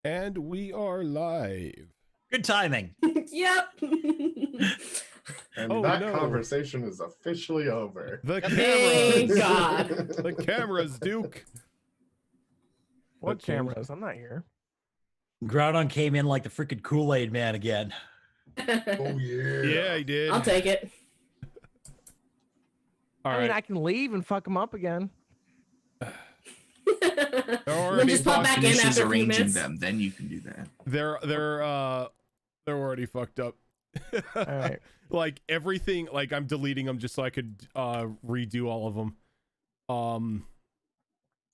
And we are live. Good timing. Yep. And Oh, that no. conversation is officially over. The Thank cameras. God. The cameras, Duke. What Okay. cameras? I'm not here. Groudon came in like the freaking Kool-Aid man again. Oh yeah. Yeah, he did. I'll take it. All I mean, right. I can leave and fuck them up again. Then just pop back in Finishes after a few arranging minutes. them, then you can do that. They're already fucked up. All right. Like everything, like I'm deleting them just so I could redo all of them.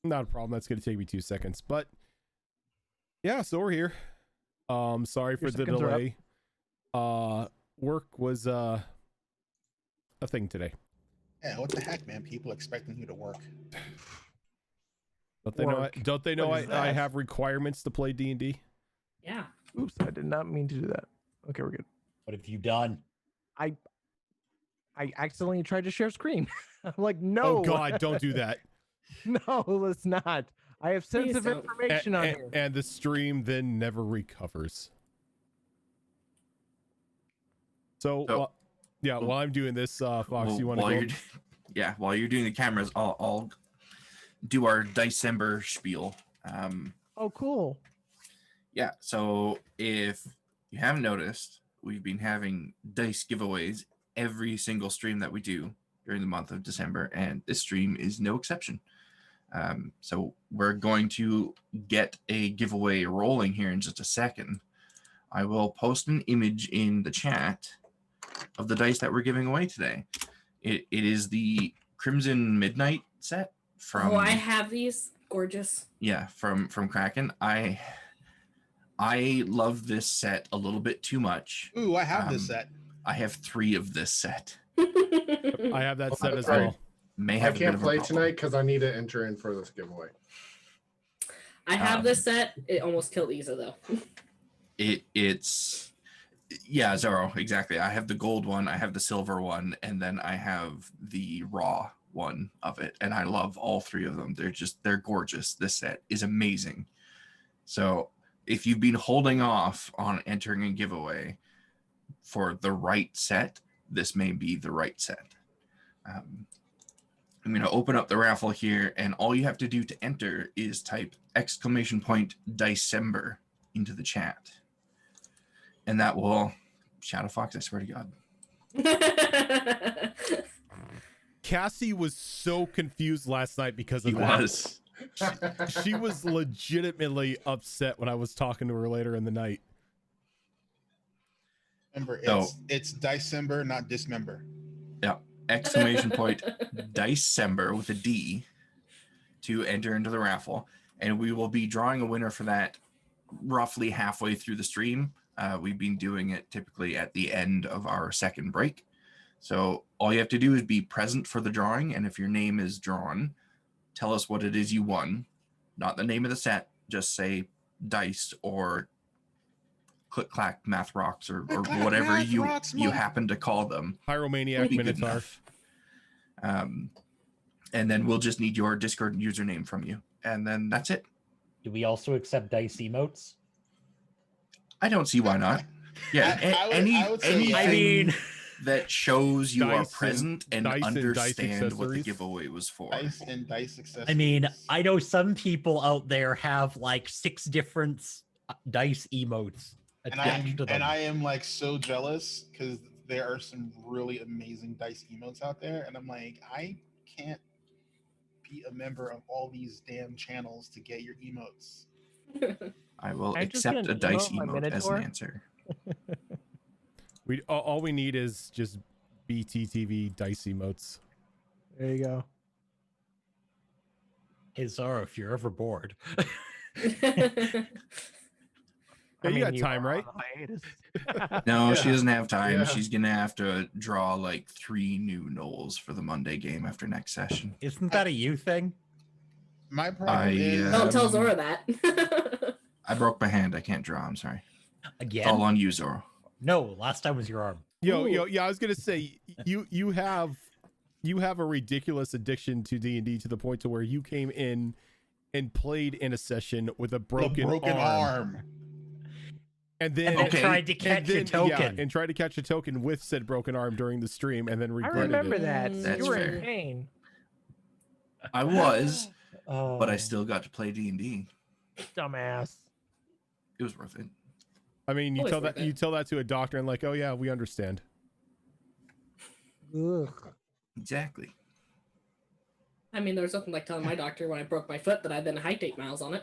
Not a problem. That's gonna take me 2 seconds, but yeah, so we're here. Sorry for Your the seconds are up. delay. Work was a thing today. Yeah, what the heck, man? People expecting you to work. Don't they know? Work. Don't they know What is I that? have requirements to play D&D? Yeah. Oops, I did not mean to do that. Okay, we're good. What have you done? I accidentally tried to share screen. I'm like, no. Oh God, don't do that. No, let's not. I have sensitive don't. information on here. And the stream then never recovers. So, So- yeah, while I'm doing this, Fox, you want to while go? you're, yeah, while you're doing the cameras, I'll do our December spiel. Oh, cool. Yeah, so if you haven't noticed, we've been having dice giveaways every single stream that we do during the month of December, and this stream is no exception. So we're going to get a giveaway rolling here in just a second. I will post an image in the chat of the dice that we're giving away today. It is the Crimson Midnight set from Oh, I have these. Gorgeous. from Kraken. I love this set a little bit too much. Ooh, I have this Um, set. I have 3 of this set. I have that set as well. May I have a bit can't of a play problem. tonight because I need to enter in for this giveaway. I have this set. It almost killed Isa though. It's yeah, Zoro, exactly. I have the gold one, I have the silver one, and then I have the raw one of it, and I love all 3 of them. They're gorgeous. This set is amazing. So if you've been holding off on entering a giveaway for the right set, this may be the right set. I'm going to open up the raffle here, and all you have to do to enter is type !December into the chat. And that will, Shadow Fox, I swear to God. Cassie was so confused last night because of He that. was. She was legitimately upset when I was talking to her later in the night. Remember, So- it's December, not dismember. Yeah. December with a D to enter into the raffle. And we will be drawing a winner for that roughly halfway through the stream. We've been doing it typically at the end of our second break. So all you have to do is be present for the drawing. And if your name is drawn, tell us what it is you won. Not the name of the set. Just say dice or click clack math rocks or Click-clack whatever math you rocks, you mother- happen to call them. Pyromaniac Be good Minotaur. enough. And then we'll just need your Discord username from you. And then that's it. Do we also accept dice emotes? I don't see why not. Yeah, I would say anything yeah. I mean, that shows you are Dice and- present and dice and dice understand what the accessories. giveaway was for. Dice and dice accessories. I mean, I know some people out there have like 6 different dice emotes attached to them. and I am like so jealous because there are some really amazing dice emotes out there, and I'm like, I can't be a member of all these damn channels to get your emotes. I will I just accept get a an dice emote, my emote as an Minotaur. answer. We all we need is just BTTV dice emotes. There you go. Hey Zara, if you're ever bored. Yeah, you got you time, are right? on hiatus. No, Yeah. she doesn't have time. Yeah. She's gonna have to draw like 3 new Knolls for the Monday game after next session. Isn't that a you thing? My problem I, is Don't tell Um, Zora that. I broke my hand. I can't draw. I'm sorry. It's all Again? on you, Zoro. No, last time was your arm. Yo, Ooh. yeah, I was gonna say you have a ridiculous addiction to D&D to the point to where you came in and played in a session with a The broken, broken arm. and then And Okay. tried to catch a token. and tried to catch a token with said broken arm during the stream, and then I regretted remember it. that. That's You were fair. in pain. I was, but I Oh, still got to play D&D. dumbass. It was worth it. I mean, Always worth you it. tell that to a doctor, and like, oh yeah, we understand. Ugh. Exactly. I mean, there was nothing like telling my doctor when I broke my foot that I then hiked 8 miles on it.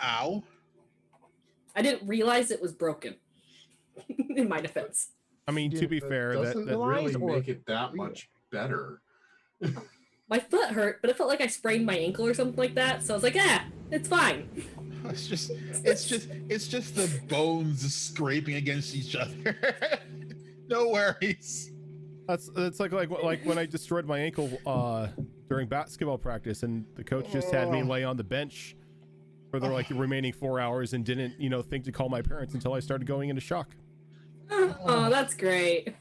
Ow. I didn't realize it was broken. In my defense. I mean, to be That fair, doesn't that really or make it that real? much better. My foot hurt, but it felt like I sprained my ankle or something like that. So I was like, it's fine. It's just the bones scraping against each other. No worries. that's like when I destroyed my ankle during basketball practice, and the coach just had me Oh. lay on the bench for the remaining 4 hours, and didn't think to call my parents until I started going into shock. Oh, that's great.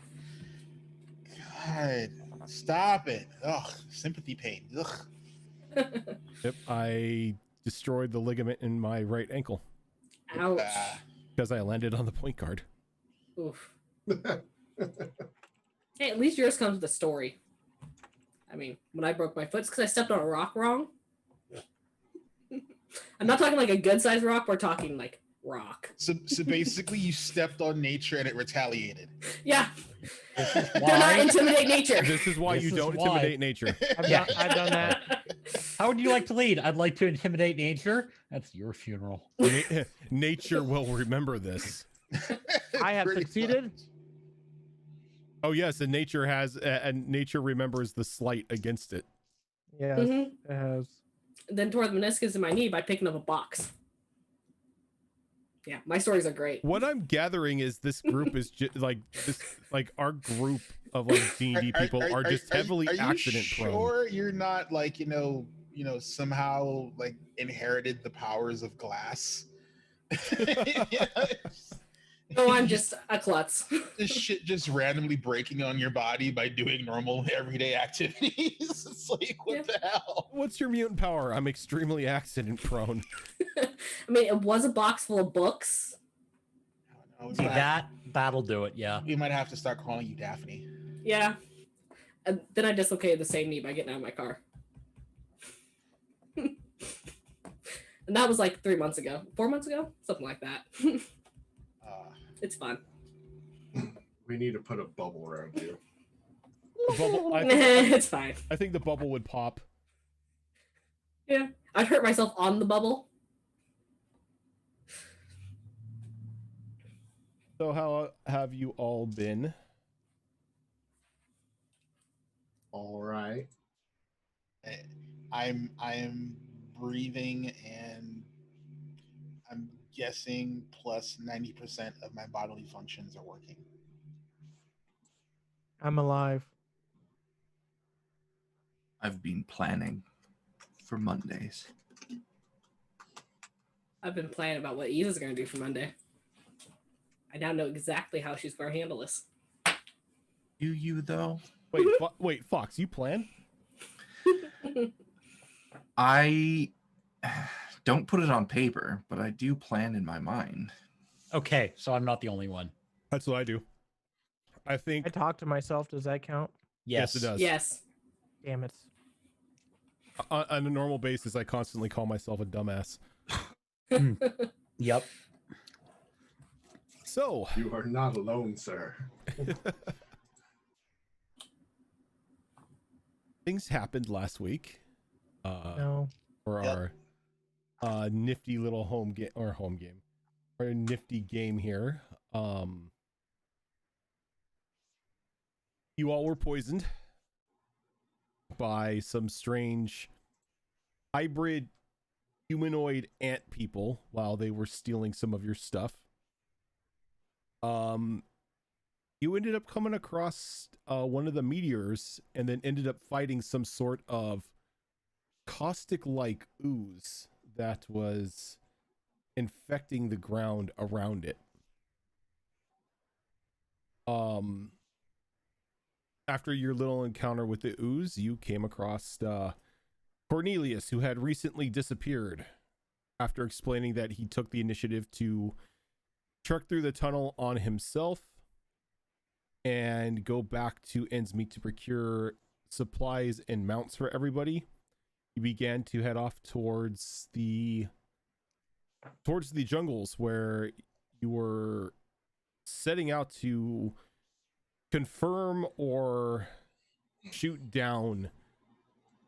God, stop it. Ugh, sympathy pain. Ugh. Yep, I destroyed the ligament in my right ankle Ouch. Ah. because I landed on the point guard. Oof. Hey, at least yours comes with a story. I mean, when I broke my foot, it's because I stepped on a rock wrong. I'm not talking like a good sized rock, we're talking like rock. So basically, you stepped on nature and it retaliated. Yeah. This is Do not why. intimidate nature. This is why This you is don't why. intimidate nature. I've done that. How would you like to lead? I'd like to intimidate nature. That's your funeral. Nature will remember this. I have Pretty succeeded. much. Oh yes, and nature has, and nature remembers the slight against it. Yes, Mhm. it has. Then tore the meniscus in my knee by picking up a box. Yeah, my stories are great. What I'm gathering is this group is just like our group of D&D people are just heavily accident prone. Sure, you're not like somehow like inherited the powers of glass. No, I'm just a klutz. This shit just randomly breaking on your body by doing normal everyday activities. It's like, what Yeah. the hell? What's your mutant power? I'm extremely accident prone. I mean, it was a box full of books. Oh, See, that'll do it. Yeah. we might have to start calling you Daphne. Yeah. And then I dislocated the same knee by getting out of my car. And that was like 3 months ago. 4 months ago? Something like that. It's fun. We need to put a bubble around you. The bubble, It's fine. I think the bubble would pop. Yeah. I'd hurt myself on the bubble. So how have you all been? All right. I'm breathing, and I'm guessing plus 90% of my bodily functions are working. I'm alive. I've been planning for Mondays. I've been planning about what Isa's going to do for Monday. I now know exactly how she's going to handle this. Do you though? Wait, Fox, you plan? I don't put it on paper, but I do plan in my mind. Okay, so I'm not the only one. That's what I do. I think I talk to myself. Does that count? yes, it does. Yes. Damn it. On a normal basis, I constantly call myself a dumbass. Yep. So You are not alone, sir. things happened last week. No. For Yep. our nifty little home game, our nifty game here. You all were poisoned by some strange hybrid humanoid ant people while they were stealing some of your stuff. You ended up coming across one of the meteors, and then ended up fighting some sort of caustic-like ooze that was infecting the ground around it. After your little encounter with the ooze, you came across Cornelius, who had recently disappeared after explaining that he took the initiative to trek through the tunnel on himself and go back to Endsmeet to procure supplies and mounts for everybody. He began to head off towards the jungles where you were setting out to confirm or shoot down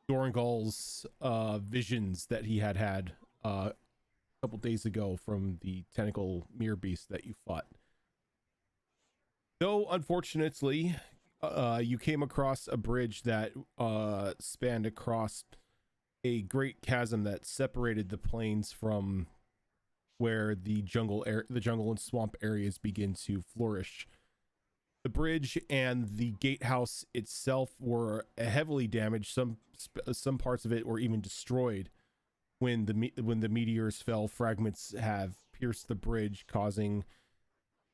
Dorangal's visions that he had a couple days ago from the tentacle mirror beast that you fought. Though unfortunately, you came across a bridge that spanned across a great chasm that separated the plains from where the jungle and swamp areas begin to flourish. The bridge and the gatehouse itself were heavily damaged. Some parts of it were even destroyed when the meteors fell. Fragments have pierced the bridge, causing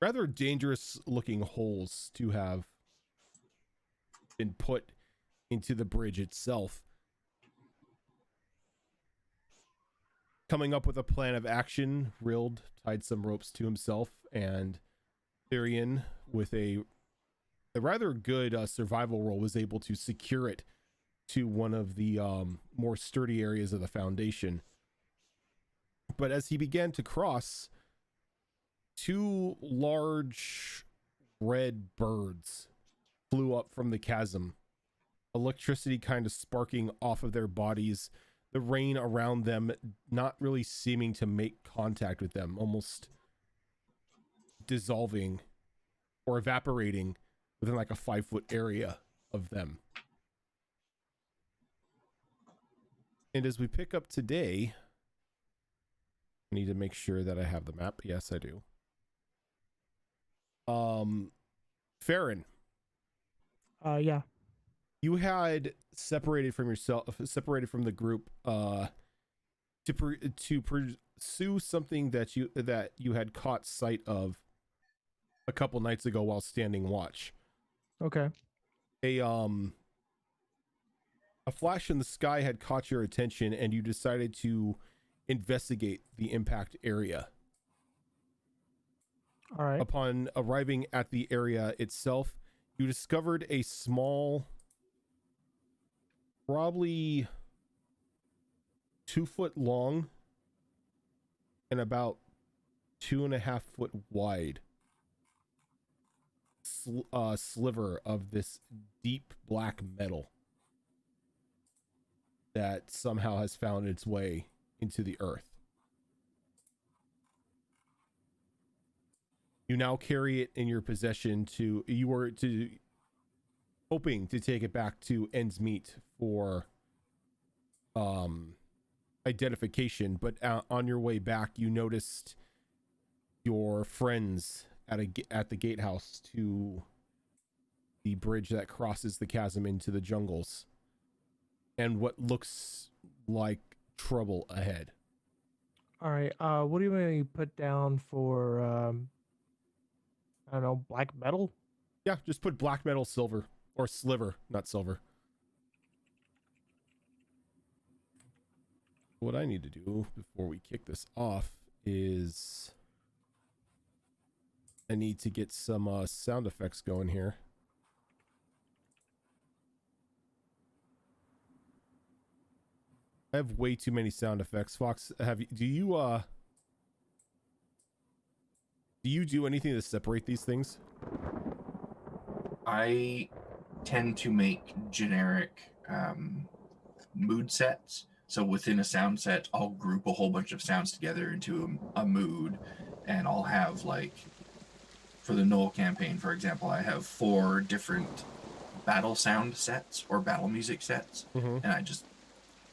rather dangerous looking holes to have been put into the bridge itself. Coming up with a plan of action, Rild tied some ropes to himself, and Therian, with a rather good survival roll, was able to secure it to one of the more sturdy areas of the foundation. But as he began to cross, two large red birds flew up from the chasm, electricity kind of sparking off of their bodies, the rain around them not really seeming to make contact with them, almost dissolving or evaporating within like a 5-foot area of them. And as we pick up today, I need to make sure that I have the map. Yes, I do. Farron. Yeah. You had separated from the group to pursue something that you had caught sight of a couple nights ago while standing watch. Okay. A flash in the sky had caught your attention, and you decided to investigate the impact area. All right. Upon arriving at the area itself, you discovered a small, probably 2-foot long and about 2.5-foot wide sliver of this deep black metal that somehow has found its way into the earth. You now carry it in your possession you were hoping to take it back to Endsmeet for identification, but on your way back you noticed your friends at the gatehouse to the bridge that crosses the chasm into the jungles, and what looks like trouble ahead. All right. What do you want me to put down for I don't know, black metal? Yeah, just put black metal silver, or sliver, not silver. What I need to do before we kick this off is I need to get some sound effects going here. I have way too many sound effects. Fox, do you do anything to separate these things? I tend to make generic mood sets. So within a sound set, I'll group a whole bunch of sounds together into a mood, and I'll have, like, for the Knoll campaign, for example, I have 4 different battle sound sets or battle music sets, and I just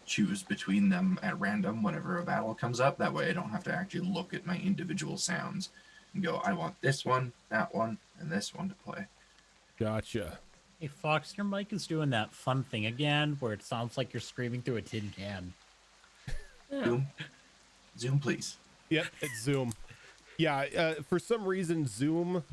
choose between them at random whenever a battle comes up. That way I don't have to actually look at my individual sounds and go, I want this one, that one, and this one to play. Gotcha. Hey, Fox, your mic is doing that fun thing again where it sounds like you're screaming through a tin can. Yeah. Zoom, please. Yep, it's Zoom. Yeah, for some reason, Zoom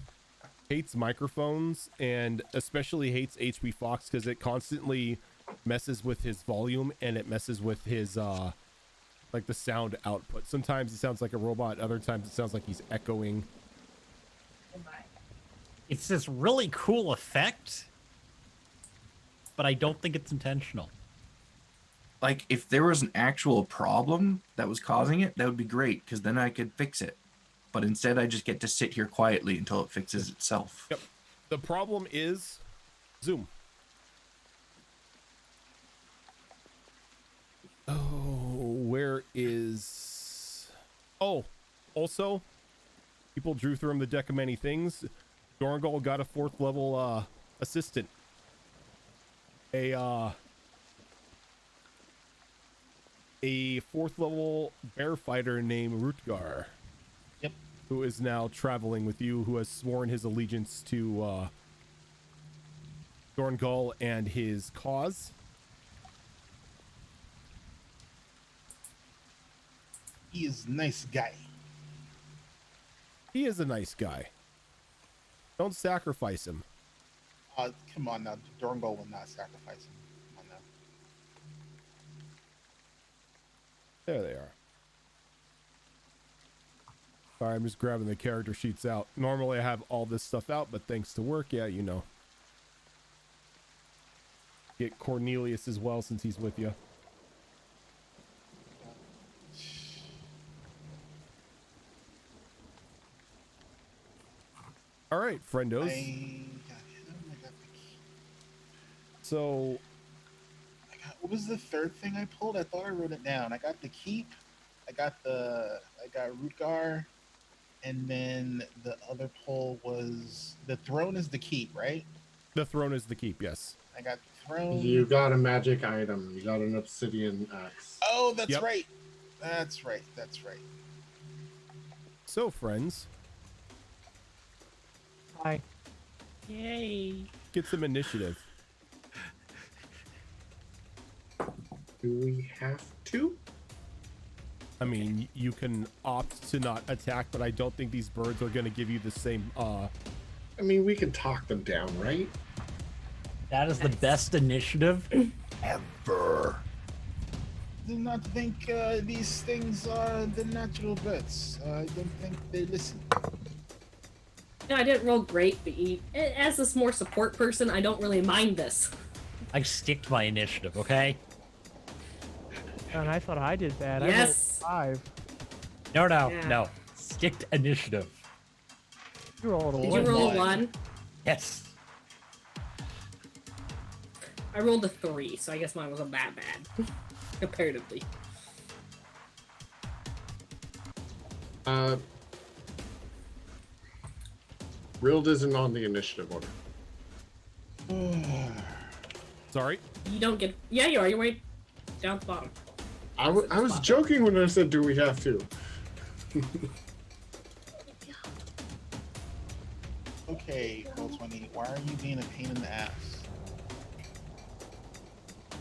hates microphones and especially hates HP Fox because it constantly messes with his volume and it messes with his like the sound output. Sometimes he sounds like a robot, other times it sounds like he's echoing. It's this really cool effect, but I don't think it's intentional. Like, if there was an actual problem that was causing it, that would be great, because then I could fix it. But instead, I just get to sit here quietly until it fixes itself. Yep. The problem is Zoom. Oh, where is... Oh, also, people drew through him the deck of many things. Dorngal got a 4th level assistant. A 4th level bear fighter named Rutgar. Yep. Who is now traveling with you, who has sworn his allegiance to Dorngal and his cause. He is a nice guy. He is a nice guy. Don't sacrifice him. Come on now. Dorngal will not sacrifice him. Come on now. There they are. Sorry, I'm just grabbing the character sheets out. Normally I have all this stuff out, but thanks to work, yeah, you know. Get Cornelius as well since he's with you. All right, friendos. I got him. I got the key. So, What was the third thing I pulled? I thought I wrote it down. I got the keep. I got Rutgar, and then the other pull was the throne is the keep, right? the throne is the keep, yes. I got the throne. You got a magic item. You got an obsidian axe. Oh, that's Yep. right. That's right. That's right. So, friends, Hi. Yay. get some initiative. Do we have to? I mean, you can opt to not attack, but I don't think these birds are going to give you the same, I mean, we can talk them down, right? That is the best initiative ever. Do not think these things are the natural birds. I don't think they listen. No, I didn't roll great, but as this more support person, I don't really mind this. I sticked my initiative, okay? And I thought I did bad. Yes. I rolled 5. No, Yeah. no. Sticked initiative. You rolled a Did 1. you roll a One. 1? Yes. I rolled a 3, so I guess mine wasn't that bad. Comparatively. Rild isn't on the initiative order. sorry. You don't get... Yeah, you are. You're right down at the bottom. I was joking when I said, do we have to? Okay, Roll20, why are you being a pain in the ass?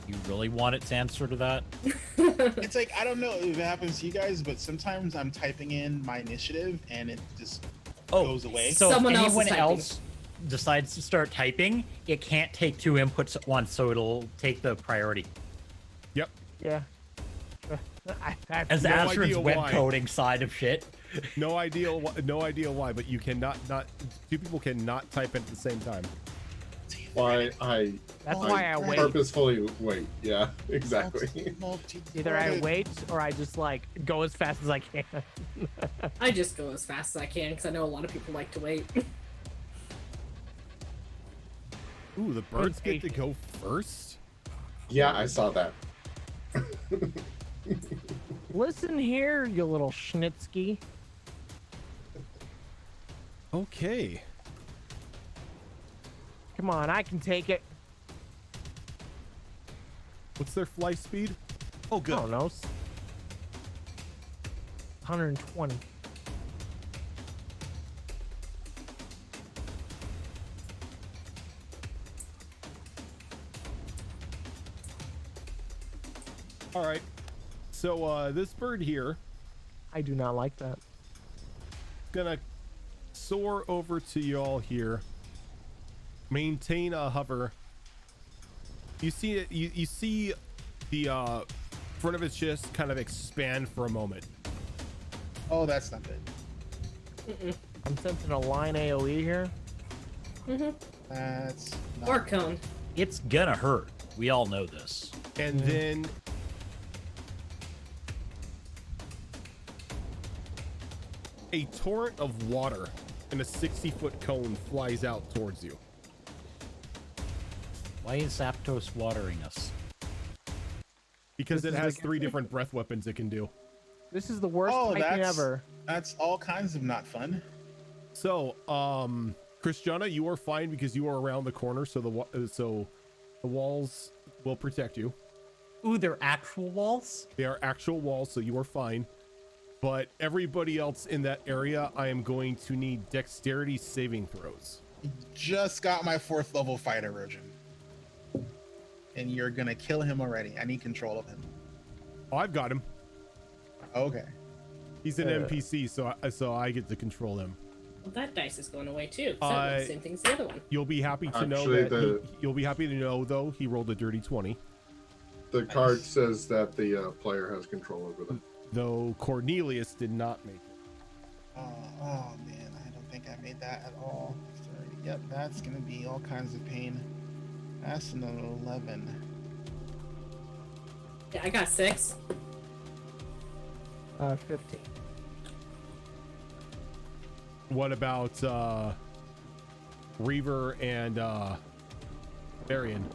You really want it to answer to that? It's like, I don't know if it happens to you guys, but sometimes I'm typing in my initiative and it just goes away. So Someone if else is anyone typing. else decides to start typing, it can't take 2 inputs at once, so it'll take the priority. Yep. Yeah. As No Astrid's idea web why. coding side of shit. No idea why, but you cannot two people cannot type at the same time. Why That's why I wait. purposefully wait. Yeah, exactly. Either I wait or I just like go as fast as I can. I just go as fast as I can because I know a lot of people like to wait. Ooh, the birds get to go first? Yeah, I saw that. Listen here, you little schnitzky. Okay. Come on, I can take it. What's their fly speed? Oh, I good. don't know. 120. All right. So this bird here I do not like that. gonna soar over to y'all here. Maintain a hover You see it. You see the front of his chest kind of expand for a moment. Oh, that's not good. I'm sensing a line AOE here. That's not Or cone. It's gonna hurt. We all know this. And then a torrent of water in a 60-foot cone flies out towards you. Why is Zapdos watering us? Because This it is has like- 3 different breath weapons it can do. This is the worst Oh, typing that's ever. that's all kinds of not fun. So, Christiana, you are fine because you are around the corner, so the walls will protect you. Ooh, they're actual walls? They are actual walls, so you are fine. But everybody else in that area, I am going to need dexterity saving throws. Just got my 4th level fight erosion. And you're gonna kill him already. I need control of him. Oh, I've got him. Okay. He's an NPC, so I get to control him. Well, that dice is going away too. 'cause that does the same thing as the other one. You'll be happy to know Actually, that you'll be happy to know though he rolled a dirty 20. The card says that the player has control over them. Though Cornelius did not make it. Oh man, I don't think I made that at all. Sorry. Yep, that's gonna be all kinds of pain. That's an 11. Yeah, I got 6. 15. What about Reaver and Varian?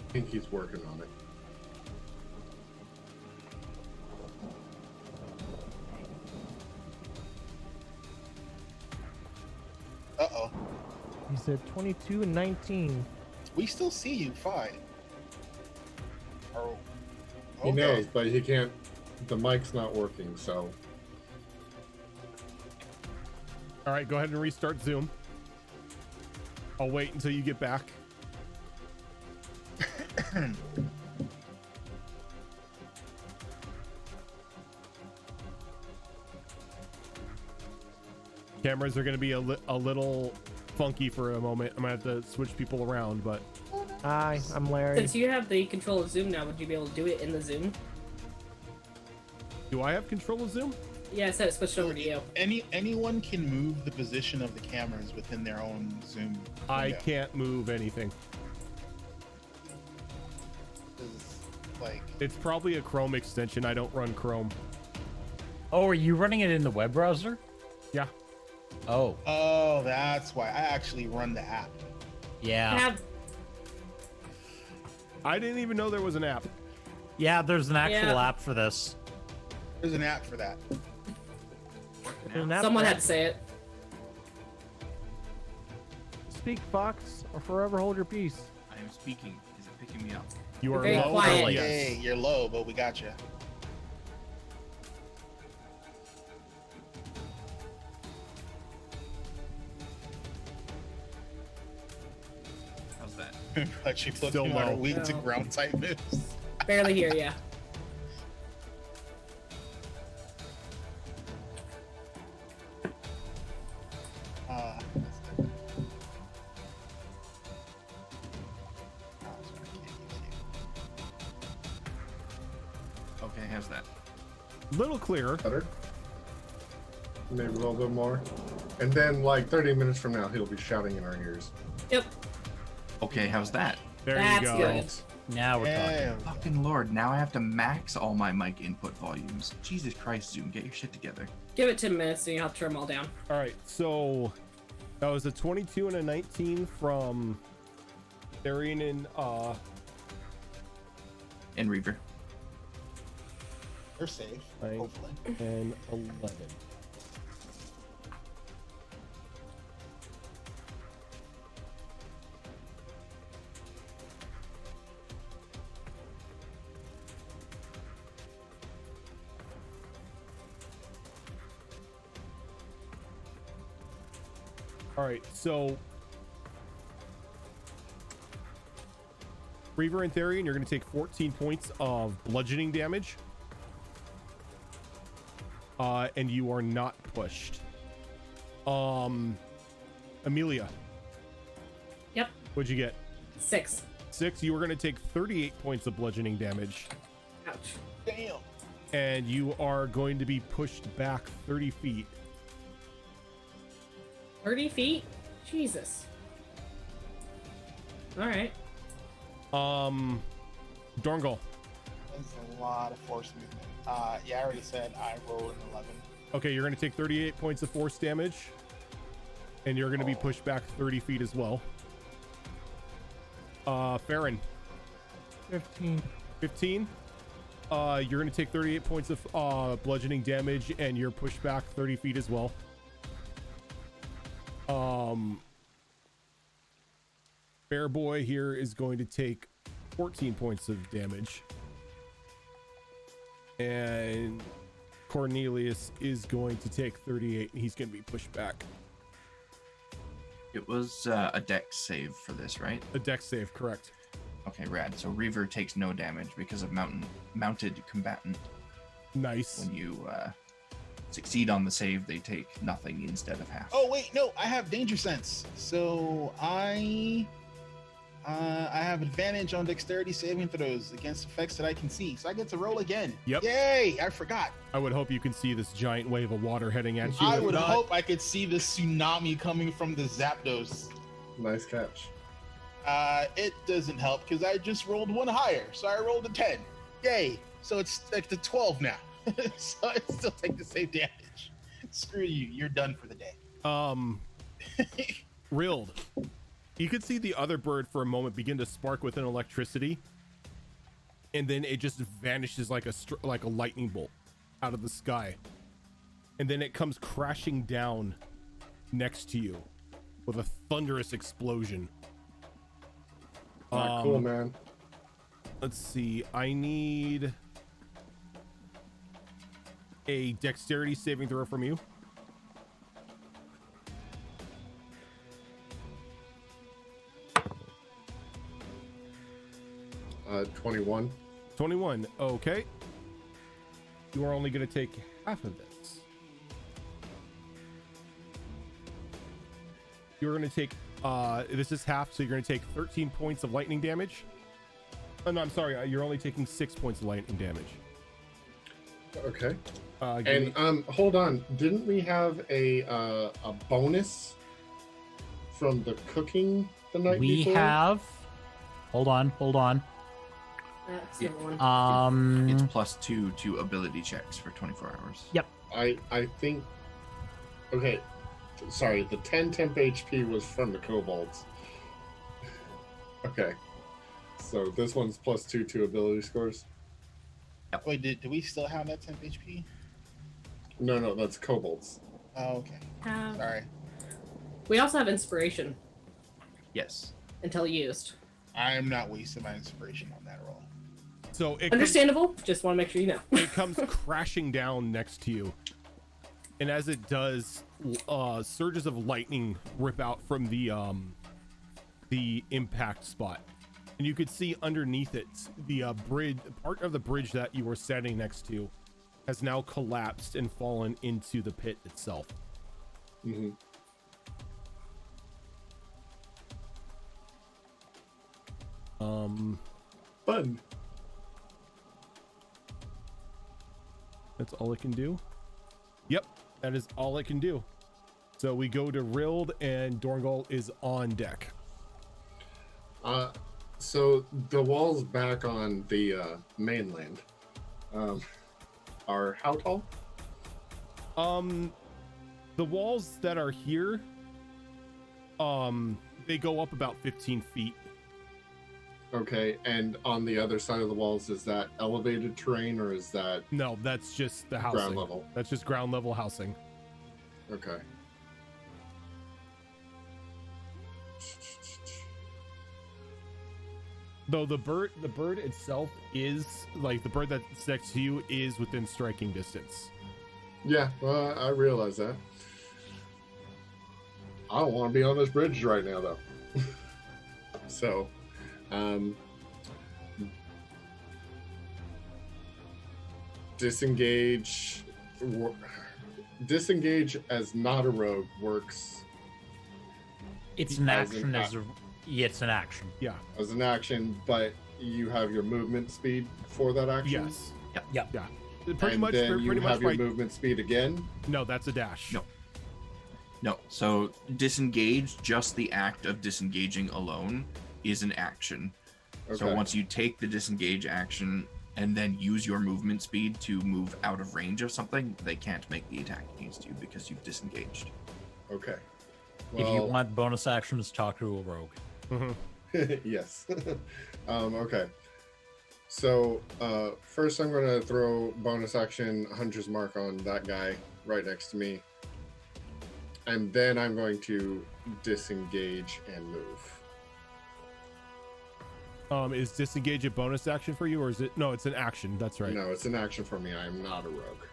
I think he's working on it. Uh-oh. He said 22 and 19. We still see you, fine. Oh. He knows, but he can't. The mic's not working, so All right, go ahead and restart Zoom. I'll wait until you get back. Cameras are going to be a little funky for a moment. I'm going to have to switch people around, but Hi, I'm Larry. Since you have the control of Zoom now, would you be able to do it in the Zoom? do I have control of Zoom? Yeah, I said it switched over to you. Anyone can move the position of the cameras within their own Zoom. I window. can't move anything. Like, It's probably a Chrome extension. I don't run Chrome. Oh, are you running it in the web browser? Yeah. Oh, oh, that's why I actually run the app. yeah. Have I didn't even know there was an app. Yeah, there's an actual Yeah. app for this. There's an app for that. There's an app someone for had it. to say it. Speak, Fox, or forever hold your peace. I am speaking. Is it picking me up? You are Very low. quiet. but yes. Hey, you're low, but we got you. How's that? But you put Still me on low. a weak to No. ground type moves. Barely hear ya. That's different. Oh, sorry, I can't use you. Okay, how's that? Little clearer. better. Maybe a little bit more. And then, like 30 minutes from now, he'll be shouting in our ears. Yep. Okay, how's that? There That's you go. good. Now we're talking. Yeah. Fucking Lord, now I have to max all my mic input volumes. Jesus Christ, Zoom, get your shit together. Give it 10 minutes and you have to turn them all down. All right, so that was a 22 and a 19 from Arian And Reaver. They're safe, Right. hopefully. and 11. All right, so Reaver and Therian, you're going to take 14 points of bludgeoning damage. And you are not pushed. Amelia. Yep. What'd you get? 6. 6. You are going to take 38 points of bludgeoning damage, Ouch. Damn. and you are going to be pushed back 30 feet. 30 feet? Jesus. All right. Dorngal. That's a lot of force movement. Yeah, I already said I rolled an 11. Okay, you're going to take 38 points of force damage, and you're going to be pushed back 30 feet as well. Farron. 15. 15. You're going to take 38 points of bludgeoning damage, and you're pushed back 30 feet as well. Bear Boy here is going to take 14 points of damage. And Cornelius is going to take 38, and he's going to be pushed back. It was a dex save for this, right? A dex save, correct. Okay, rad. So Reaver takes no damage because of mounted combatant. Nice. When you succeed on the save, they take nothing instead of half. Oh wait, no, I have danger sense. So I have advantage on dexterity saving throws against effects that I can see. So I get to roll again. Yep. Yay! I forgot. I would hope you can see this giant wave of water heading at you. I If would not- hope I could see the tsunami coming from the Zapdos. Nice catch. It doesn't help because I just rolled one higher, so I rolled a 10. Yay! So it's like the 12 now. So I still take the same damage. Screw you. You're done for the day. Rilled. You could see the other bird for a moment begin to spark with an electricity, and then it just vanishes like a lightning bolt out of the sky, and then it comes crashing down next to you with a thunderous explosion. Not cool, man. Let's see. I need a dexterity saving throw from you. Uh, 21. 21. Okay. You are only going to take half of this. You're going to take, this is half, so you're going to take 13 points of lightning damage. Oh, no, I'm sorry. You're only taking 6 points of lightning damage. Okay. Give me- And hold on. Didn't we have a bonus from the cooking the night We before? have. Hold on. That's Yeah. the one. It's +2 to ability checks for 24 hours. Yep. I think. Okay. Sorry, the 10 temp HP was from the kobolds. Okay. So this one's +2 to ability scores? Wait, do we still have that 10 HP? No, that's kobolds. Oh, okay. Have- Sorry. We also have inspiration Yes. until used. I'm not wasting my inspiration on that roll. So it comes, Understandable. Just want to make sure you know. it comes crashing down next to you. And as it does, surges of lightning rip out from the impact spot. And you could see underneath it, the part of the bridge that you were standing next to has now collapsed and fallen into the pit itself. Mm-hmm. Fun. That's all it can do. Yep, that is all it can do. So we go to Rild, and Dorngal is on deck. So the walls back on the mainland are how tall? The walls that are here, they go up about 15 feet. Okay, and on the other side of the walls, is that elevated terrain or is that No, that's just the housing. ground level? That's just ground level housing. Okay. Though the bird itself is like the bird that's next to you is within striking distance. Yeah, well, I realize that. I don't want to be on this bridge right now, though. So, disengage. Disengage as not a rogue works It's an As action. Yeah, it's an action. Yeah. as an action, but you have your movement speed for that action. Yes. Yep. Yeah. Pretty And much. then Pretty you much. have your Right. movement speed again. No, that's a dash. No. No. So disengage, just the act of disengaging alone is an action. So Okay. once you take the disengage action and then use your movement speed to move out of range of something, they can't make the attack against you because you've disengaged. Okay. If you want bonus actions, talk to a rogue. Mm-hmm. yes. Okay. So first, I'm gonna throw bonus action Hunter's Mark on that guy right next to me, and then I'm going to disengage and move. Is disengage a bonus action for you, or is it? No, it's an action. That's right. No, it's an action for me. I am not a rogue.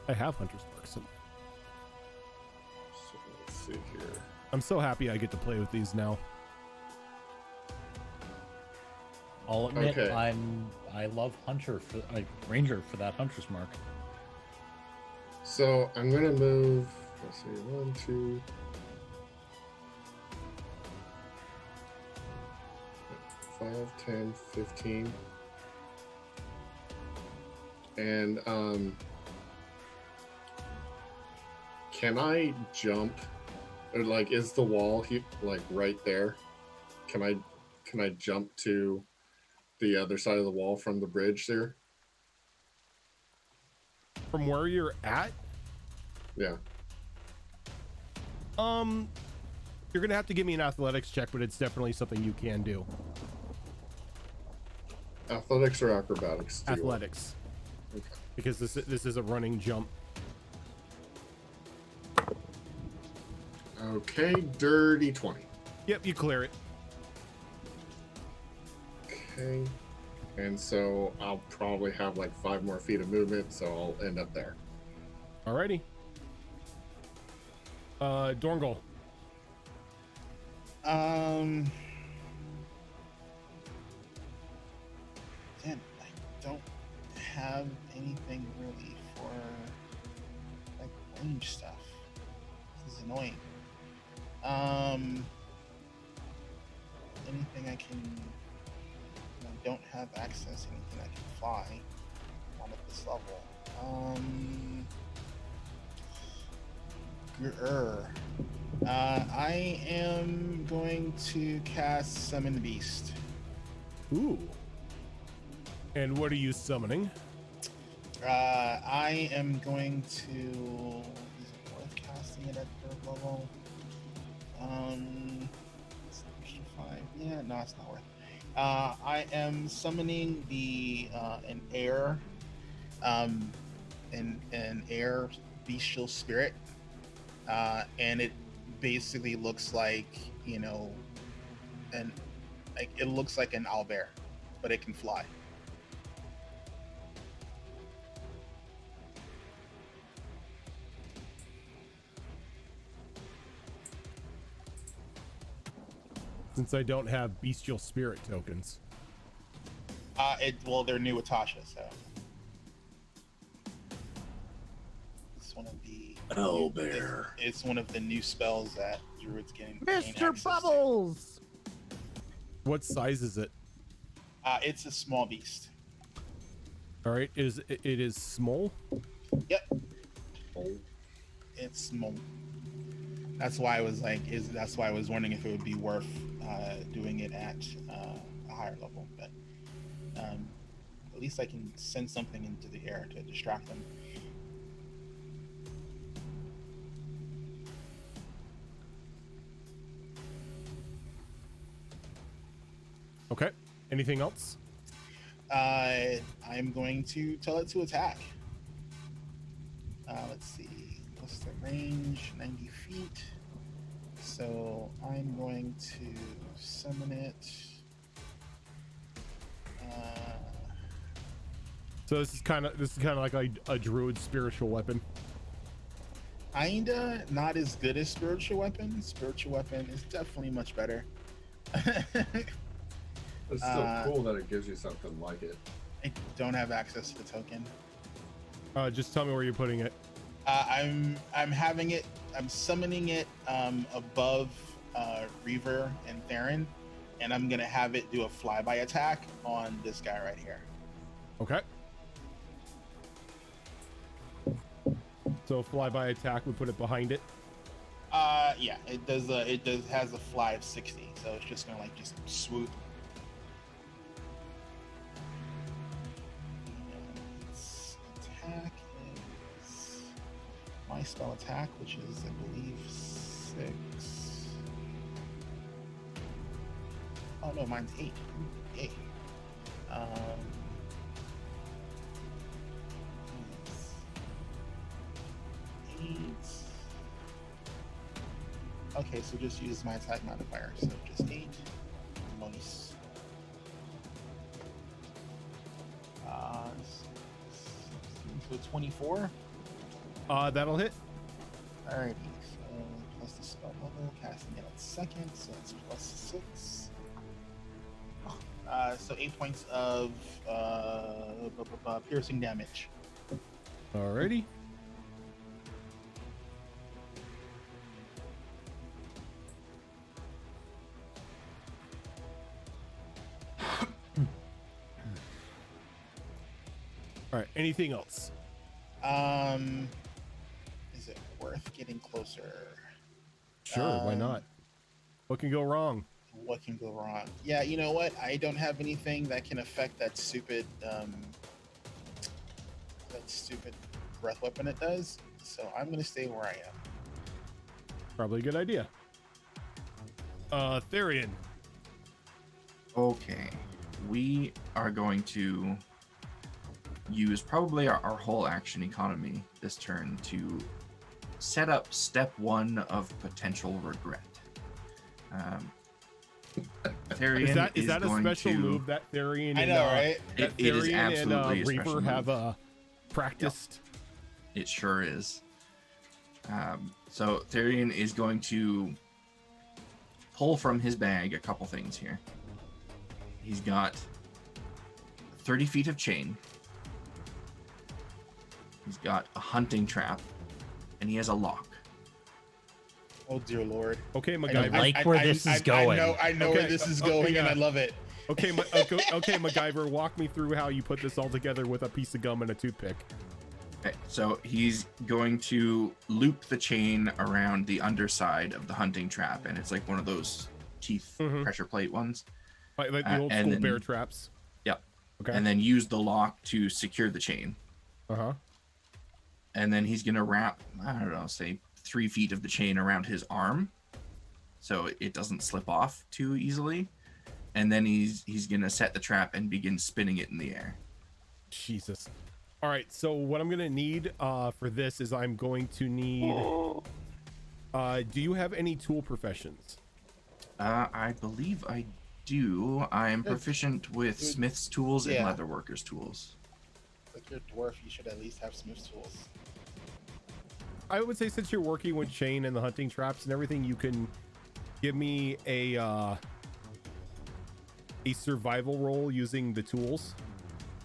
I have Hunter's Mark. So So let's see here. I'm so happy I get to play with these now. I'll admit, Okay. I love Hunter for Ranger for that Hunter's Mark. So I'm gonna move. Let's see, 1, 2. 5, 10, 15. And can I jump? Or like, is the wall like right there? Can I jump to the other side of the wall from the bridge there? From where you're at, Yeah. you're gonna have to give me an athletics check, but it's definitely something you can do. Athletics or acrobatics? do you want? Athletics, Okay. because this is a running jump. Okay, dirty 20. Yep, you clear it. Okay. And so I'll probably have like 5 more feet of movement, so I'll end up there. Alrighty. Dorngal. Damn, I don't have anything really for like range stuff. This is annoying. Anything I can. I don't have access to anything I can fly. Not at this level. I am going to cast Summon the Beast. Ooh. And what are you summoning? I am going to. Is it worth casting it at 3rd level? It's extra 5. Yeah, no, it's not worth. I am summoning the an air bestial spirit, and it basically looks like, you know, it looks like an owlbear, but it can fly. Since I don't have bestial spirit tokens. They're new with Tasha, so it's one of the Owlbear. It's one of the new spells that Druid's gain access Mr. to. Bubbles. What size is it? It's a small beast. All right, it is small. Yep. It's small. That's why I was wondering if it would be worth doing it at a higher level, but at least I can send something into the air to distract them. Okay. Anything else? I'm going to tell it to attack. Let's see. What's the range? 90 feet. So I'm going to summon it. So this is kind of like a druid spiritual weapon. Kinda not as good as spiritual weapon. Spiritual weapon is definitely much better. It's still cool that it gives you something like it. I don't have access to the token. Just tell me where you're putting it. I'm having it. I'm summoning it above Reaver and Theron, and I'm gonna have it do a flyby attack on this guy right here. Okay. So flyby attack, we put it behind it. Yeah, it does. It has a fly of 60, so it's just gonna like just swoop. And its attack is my spell attack, which is I believe 6. Oh no, mine's 8. Yay. It's 8. Okay, so just use my attack modifier. So just 8. Nice. So 24. That'll hit. Alrighty. So plus the spell level, casting it at second, so it's plus 6. So 8 points of piercing damage. Alrighty. All right. Anything else? Is it worth getting closer? Sure. Why not? What can go wrong? What can go wrong? Yeah, you know what? I don't have anything that can affect that stupid breath weapon it does. So I'm gonna stay where I am. Probably a good idea. Therian. Okay, we are going to use probably our whole action economy this turn to set up step 1 of potential regret. Therian Is that a going special to, move that Therian? I know, right? That It is Therian absolutely and a special Reaper have move. practiced. It sure is. So Therian is going to pull from his bag a couple things here. He's got 30 feet of chain. He's got a hunting trap, and he has a lock. Oh dear lord! Okay, I MacGyver. like where this is going. I know where Okay, this is okay, going, and yeah. I love it. Okay, okay, MacGyver. Walk me through how you put this all together with a piece of gum and a toothpick. Okay, so he's going to loop the chain around the underside of the hunting trap, and it's like one of those teeth pressure plate ones. Like the old and school then- bear traps. Yep. Okay. And then use the lock to secure the chain. Uh-huh. And then he's gonna wrap, I don't know, say 3 feet of the chain around his arm, so it doesn't slip off too easily. And then he's gonna set the trap and begin spinning it in the air. Jesus. All right, so what I'm gonna need for this is I'm going to need. Do you have any tool professions? I believe I do. I am proficient with Good. smith's tools and Yeah. leatherworker's tools. Like you're a dwarf, you should at least have smith's tools. I would say since you're working with chain and the hunting traps and everything, you can give me a survival roll using the tools.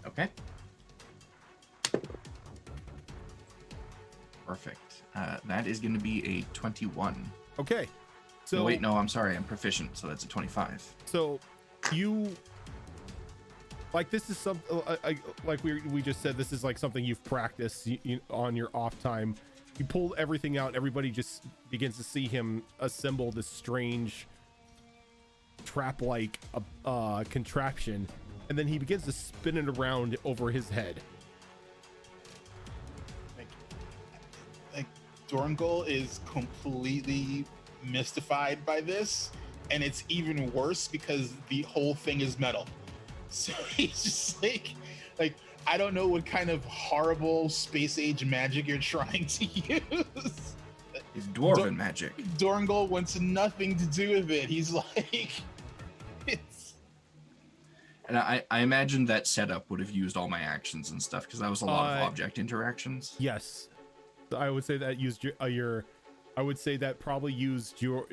Okay. Perfect. That is going to be a 21. Okay. So No, wait, no, I'm sorry. I'm proficient, so that's a 25. So you like this is some like we just said, this is like something you've practiced on your off time. You pull everything out. Everybody just begins to see him assemble this strange trap-like contraption, and then he begins to spin it around over his head. Like Dorngol is completely mystified by this, and it's even worse because the whole thing is metal. So he's just like I don't know what kind of horrible space age magic you're trying to use. It's dwarven magic. Dorngol wants nothing to do with it. He's like, it's And I imagine that setup would have used all my actions and stuff because that was a lot of object interactions. Yes, I would say that used your I would say that probably used your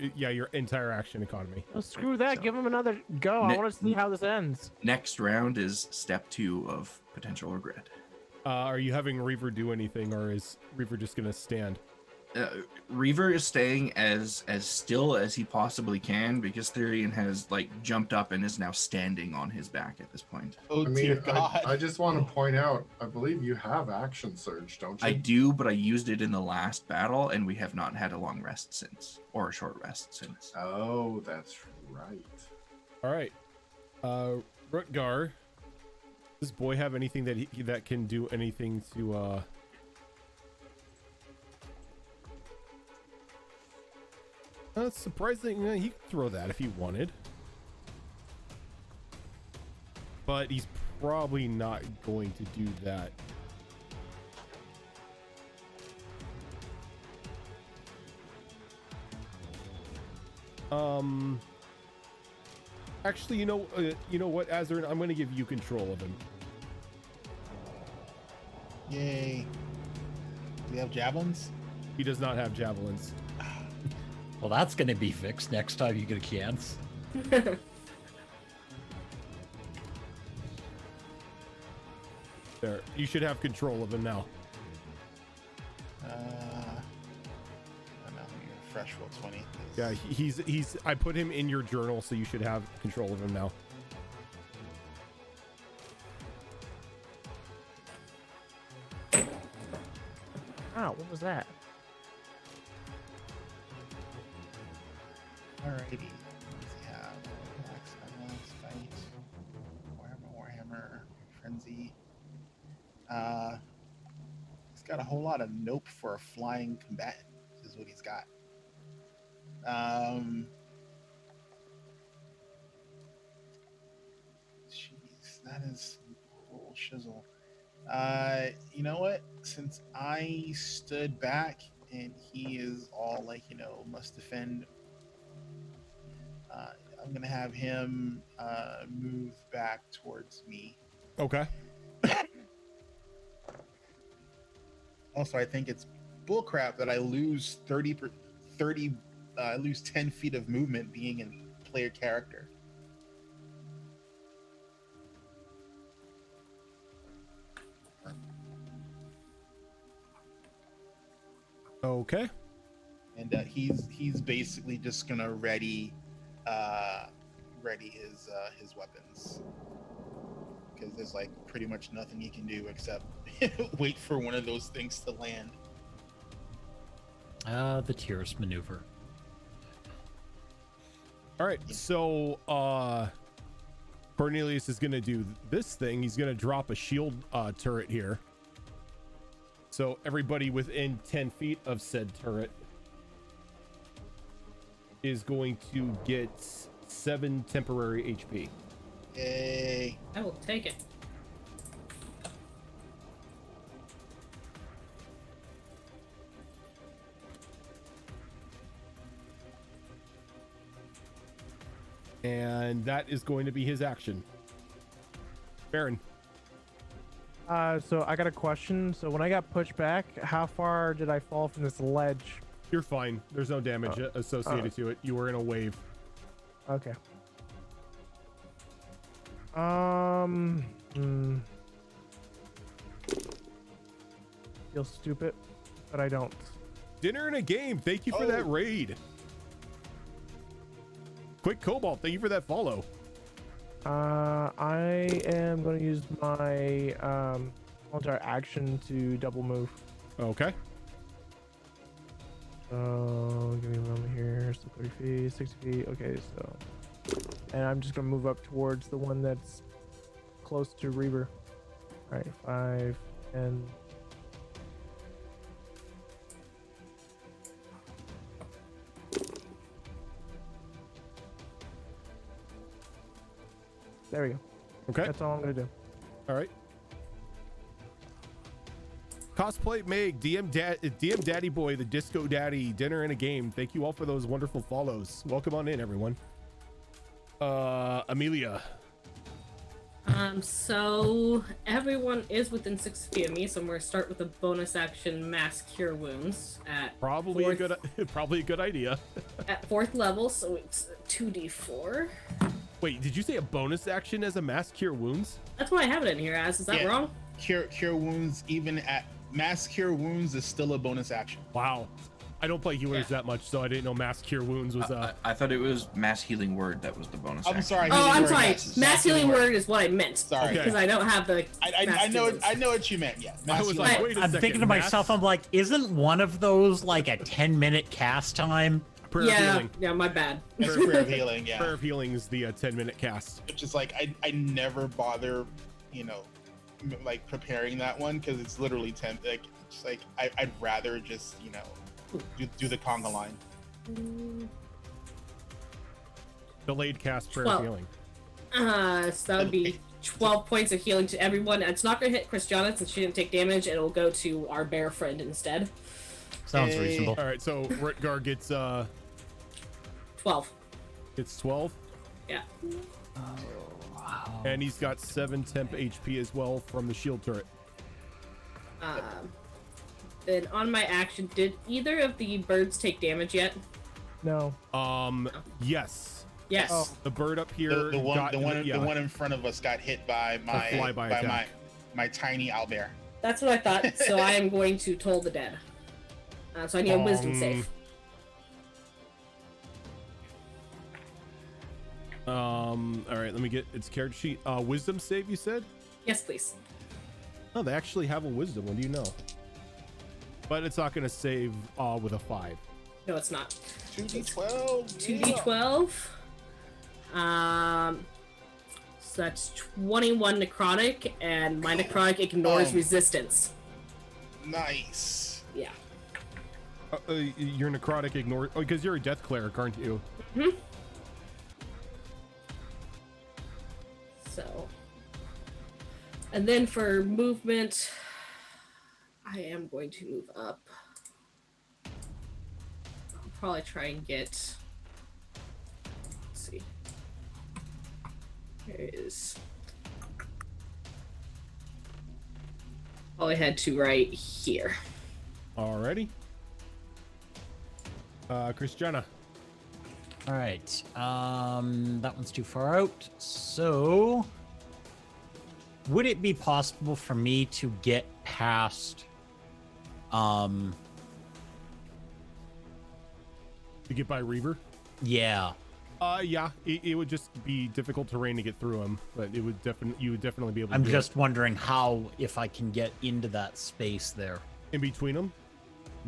entire action economy. Oh, screw that. So- Give him another go. I Ne- want to see how this ends. Next round is step 2 of potential regret. Are you having Reaver do anything, or is Reaver just gonna stand? Reaver is staying as still as he possibly can because Therian has like jumped up and is now standing on his back at this point. Oh I dear mean, God! I just want to point out, I believe you have action surge, don't you? I do, but I used it in the last battle, and we have not had a long rest since, or a short rest since. Oh, that's right. All right, Rutgar. Does this boy have anything that can do anything to That's surprising. He could throw that if he wanted, but he's probably not going to do that. Actually, you know what, Azarin, I'm going to give you control of him. Yay! Do we have javelins? He does not have javelins. Well, that's going to be fixed next time you get a chance. There, you should have control of him now. I'm not going to refresh roll 20. Yeah, he's. I put him in your journal, so you should have control of him now. Wow, what was that? Alrighty. What does he have? Relax, fight. Warhammer, Frenzy. He's got a whole lot of nope for a flying combatant, is what he's got. Jeez, that is a little shizzle. You know what? Since I stood back and he is all like, must defend, I'm gonna have him move back towards me. Okay. Also, I think it's bullcrap that I lose 30. I lose 10 feet of movement being in player character. Okay. And he's basically just gonna ready his weapons, because there's like pretty much nothing he can do except wait for one of those things to land. The Tyrus maneuver. All right. So Cornelius is gonna do this thing. He's gonna drop a shield turret here. So everybody within 10 feet of said turret is going to get 7 temporary HP. Yay! I will take it. And that is going to be his action. Baron. So I got a question. So when I got pushed back, how far did I fall from this ledge? You're fine. There's no damage associated to it. You were in a wave. Okay. Feel stupid, but I don't. Dinner and a game. Thank you for that raid. Quick Cobalt. Thank you for that follow. I am going to use my entire action to double move. Okay. So give me a moment here. So 30 feet, 60 feet. Okay, so and I'm just gonna move up towards the one that's close to Reaver. All right, 5 and there we go. Okay. That's all I'm gonna do. All right. Cosplay Meg, DM Daddy Boy, the Disco Daddy, Dinner and a Game. Thank you all for those wonderful follows. Welcome on in, everyone. Amelia. So everyone is within 6 feet of me, so I'm gonna start with a bonus action mass cure wounds at Probably a good idea. at 4th level, so it's 2d4. Wait, did you say a bonus action as a mass cure wounds? That's why I have it in here as. Is that Yeah. wrong? cure wounds even at mass cure wounds is still a bonus action. Wow. I don't play healers that much, so I didn't know mass cure wounds was I thought it was mass healing word that was the bonus. I'm action. sorry. Oh, healing I'm word, sorry. yes. Mass healing word is what I meant. Sorry. Okay. Because I don't have the. I know what you meant. Yeah. I Mass was healing like, word. wait a I'm second. thinking to myself, I'm like, isn't one of those like a 10-minute cast time? Prayer of Yeah, healing. yeah, my bad. That's prayer of healing. Prayer Yeah. of healing is the 10-minute cast. Which is like I never bother, like preparing that one because it's literally 10. Like it's like I'd rather just do the conga line. Delayed cast prayer Well, of healing. So that would be 12 points of healing to everyone. It's not going to hit Christiana since she didn't take damage, and it will go to our bear friend instead. Sounds Hey. reasonable. All right, so Rutgar gets 12. 12, Yeah. and he's got 7 temp HP as well from the shield turret. Then on my action, did either of the birds take damage yet? No. Yes, Yes. Oh. the bird up here The got one in front of us got hit by my flyby attack. my tiny owlbear. That's what I thought. So I am going to toll the dead. So I need a wisdom save. All right, let me get its character sheet. Wisdom save, you said? Yes, please. Oh, they actually have a wisdom. What do you know? But it's not going to save with a 5. No, it's not. 2d12. 2d12. So that's 21 necrotic, and my necrotic ignores resistance. Nice. Yeah. Your necrotic ignore because you're a death cleric, aren't you? Mm-hmm. So, and then for movement, I am going to move up. I'll probably try and get. Let's see. Here is. Probably head to right here. Alrighty. Christiana. All right. That one's too far out. So, would it be possible for me to get past? To get by Reaver? Yeah. Yeah. It would just be difficult terrain to get through him, but you would definitely be able to. I'm do just it. wondering how, if I can get into that space there. In between them.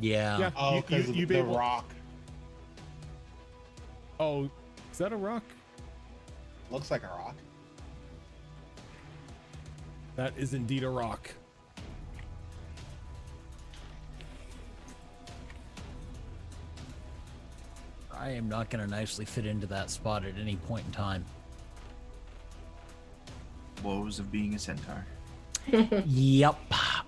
Yeah. Yeah. Oh, because you'd be the able- rock Oh, is that a rock? looks like a rock. That is indeed a rock. I am not going to nicely fit into that spot at any point in time. Woes of being a centaur. Yep.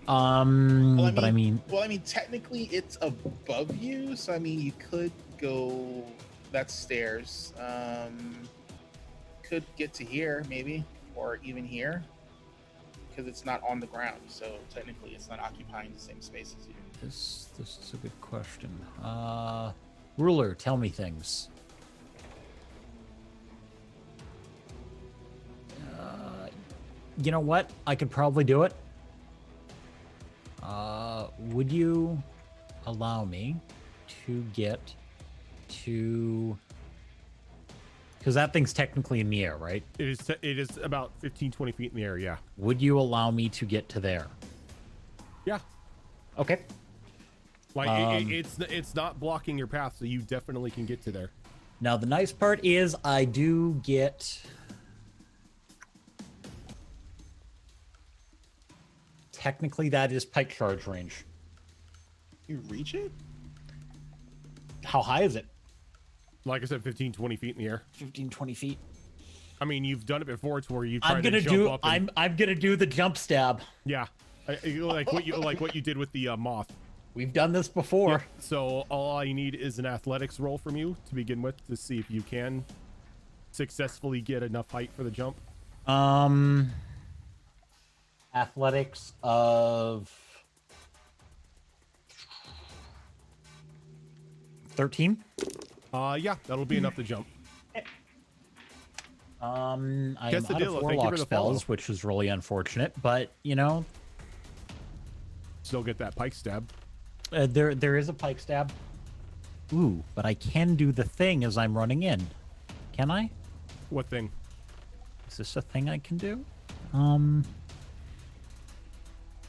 Well, But I mean, technically it's above you, so I mean you could go. That's stairs. Could get to here maybe, or even here, because it's not on the ground. So technically, it's not occupying the same space as you. this is a good question. Ruler, tell me things. You know what? I could probably do it. Would you allow me to get to? Because that thing's technically in the air, right? It is about 15-20 feet in the air. Yeah. Would you allow me to get to there? Yeah. Okay. Like it's not blocking your path, so you definitely can get to there. Now the nice part is I do get. Technically, that is pike charge range. You reach it? How high is it? Like I said, 15-20 feet in the air. 15, 20 feet. I mean, you've done it before. It's where you I'm try to gonna jump do. up. And, I'm gonna do the jump stab. yeah, like what you did with the moth. We've done this before. Yep. So all I need is an athletics roll from you to begin with to see if you can successfully get enough height for the jump. Athletics of 13. Yeah, that'll be enough to jump. I am Quesadilla, out of thank you warlock for the follow. spells, which is really unfortunate, but you know, still get that pike stab. There is a pike stab. Ooh, but I can do the thing as I'm running in. Can I? What thing? Is this a thing I can do?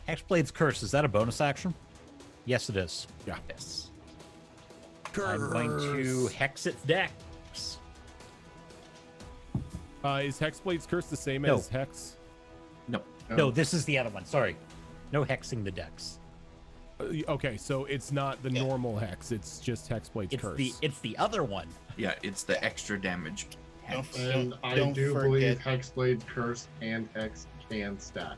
Hexblade's Curse, is that a bonus action? Yes, it is. Yeah. Yes. I'm going to hex its dex. Is Hexblade's Curse the same No. as Hex? No. No, this is the other one. Sorry. No hexing the dex. Okay, so it's not the normal Hex. It's just Hexblade's Curse. It's the other one. Yeah, it's the extra damage. Don't, And don't, I don't do forget, believe Hexblade, Curse, and Hex can stack.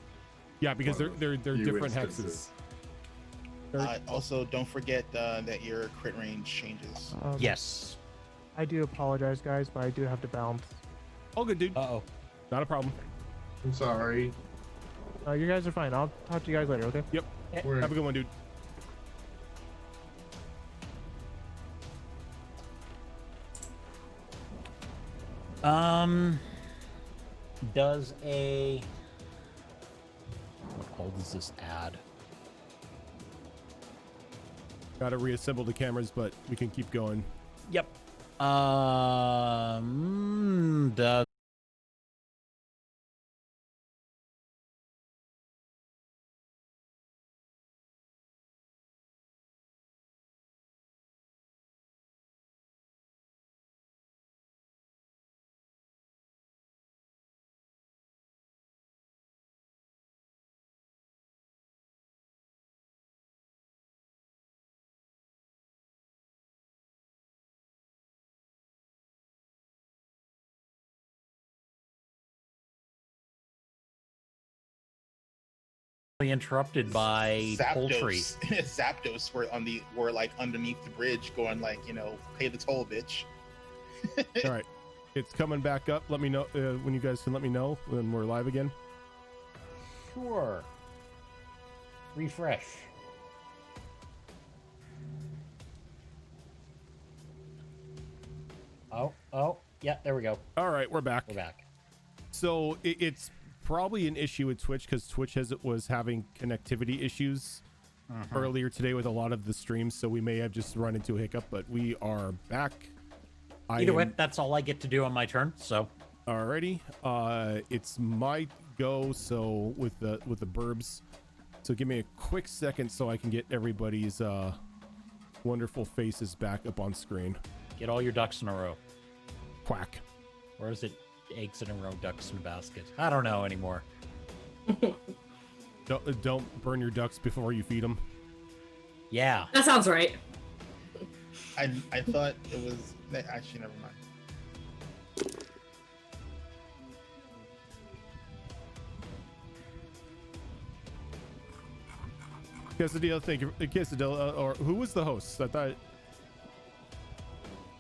Yeah, because One of they're few different instances. hexes. also, don't forget that your crit range changes. Yes. I do apologize, guys, but I do have to bounce. All good, dude. Uh-oh. Not a problem. I'm sorry. You guys are fine. I'll talk to you guys later, okay? Yep. We're- Have a good one, dude. Does a... What all does this add? Got to reassemble the cameras, but we can keep going. Yep. Does... interrupted by poultry. Zapdos were like underneath the bridge, going like, pay the toll, bitch. All right. It's coming back up. Let me know when you guys can let me know when we're live again. Sure. Refresh. Oh, yeah, there we go. All right, we're back. We're back. So it's probably an issue with Twitch because Twitch was having connectivity issues earlier today with a lot of the streams, so we may have just run into a hiccup, but we are back. Either way, that's all I get to do on my turn, so. Alrighty. It's my go, so with the burbs. So give me a quick second so I can get everybody's wonderful faces back up on screen. Get all your ducks in a row. Quack. Or is it eggs in a row, ducks in a basket? I don't know anymore. Don't burn your ducks before you feed them. Yeah. That sounds right. I thought it was actually, never mind. Quesadilla, thank you. Quesadilla, or who was the host? I thought.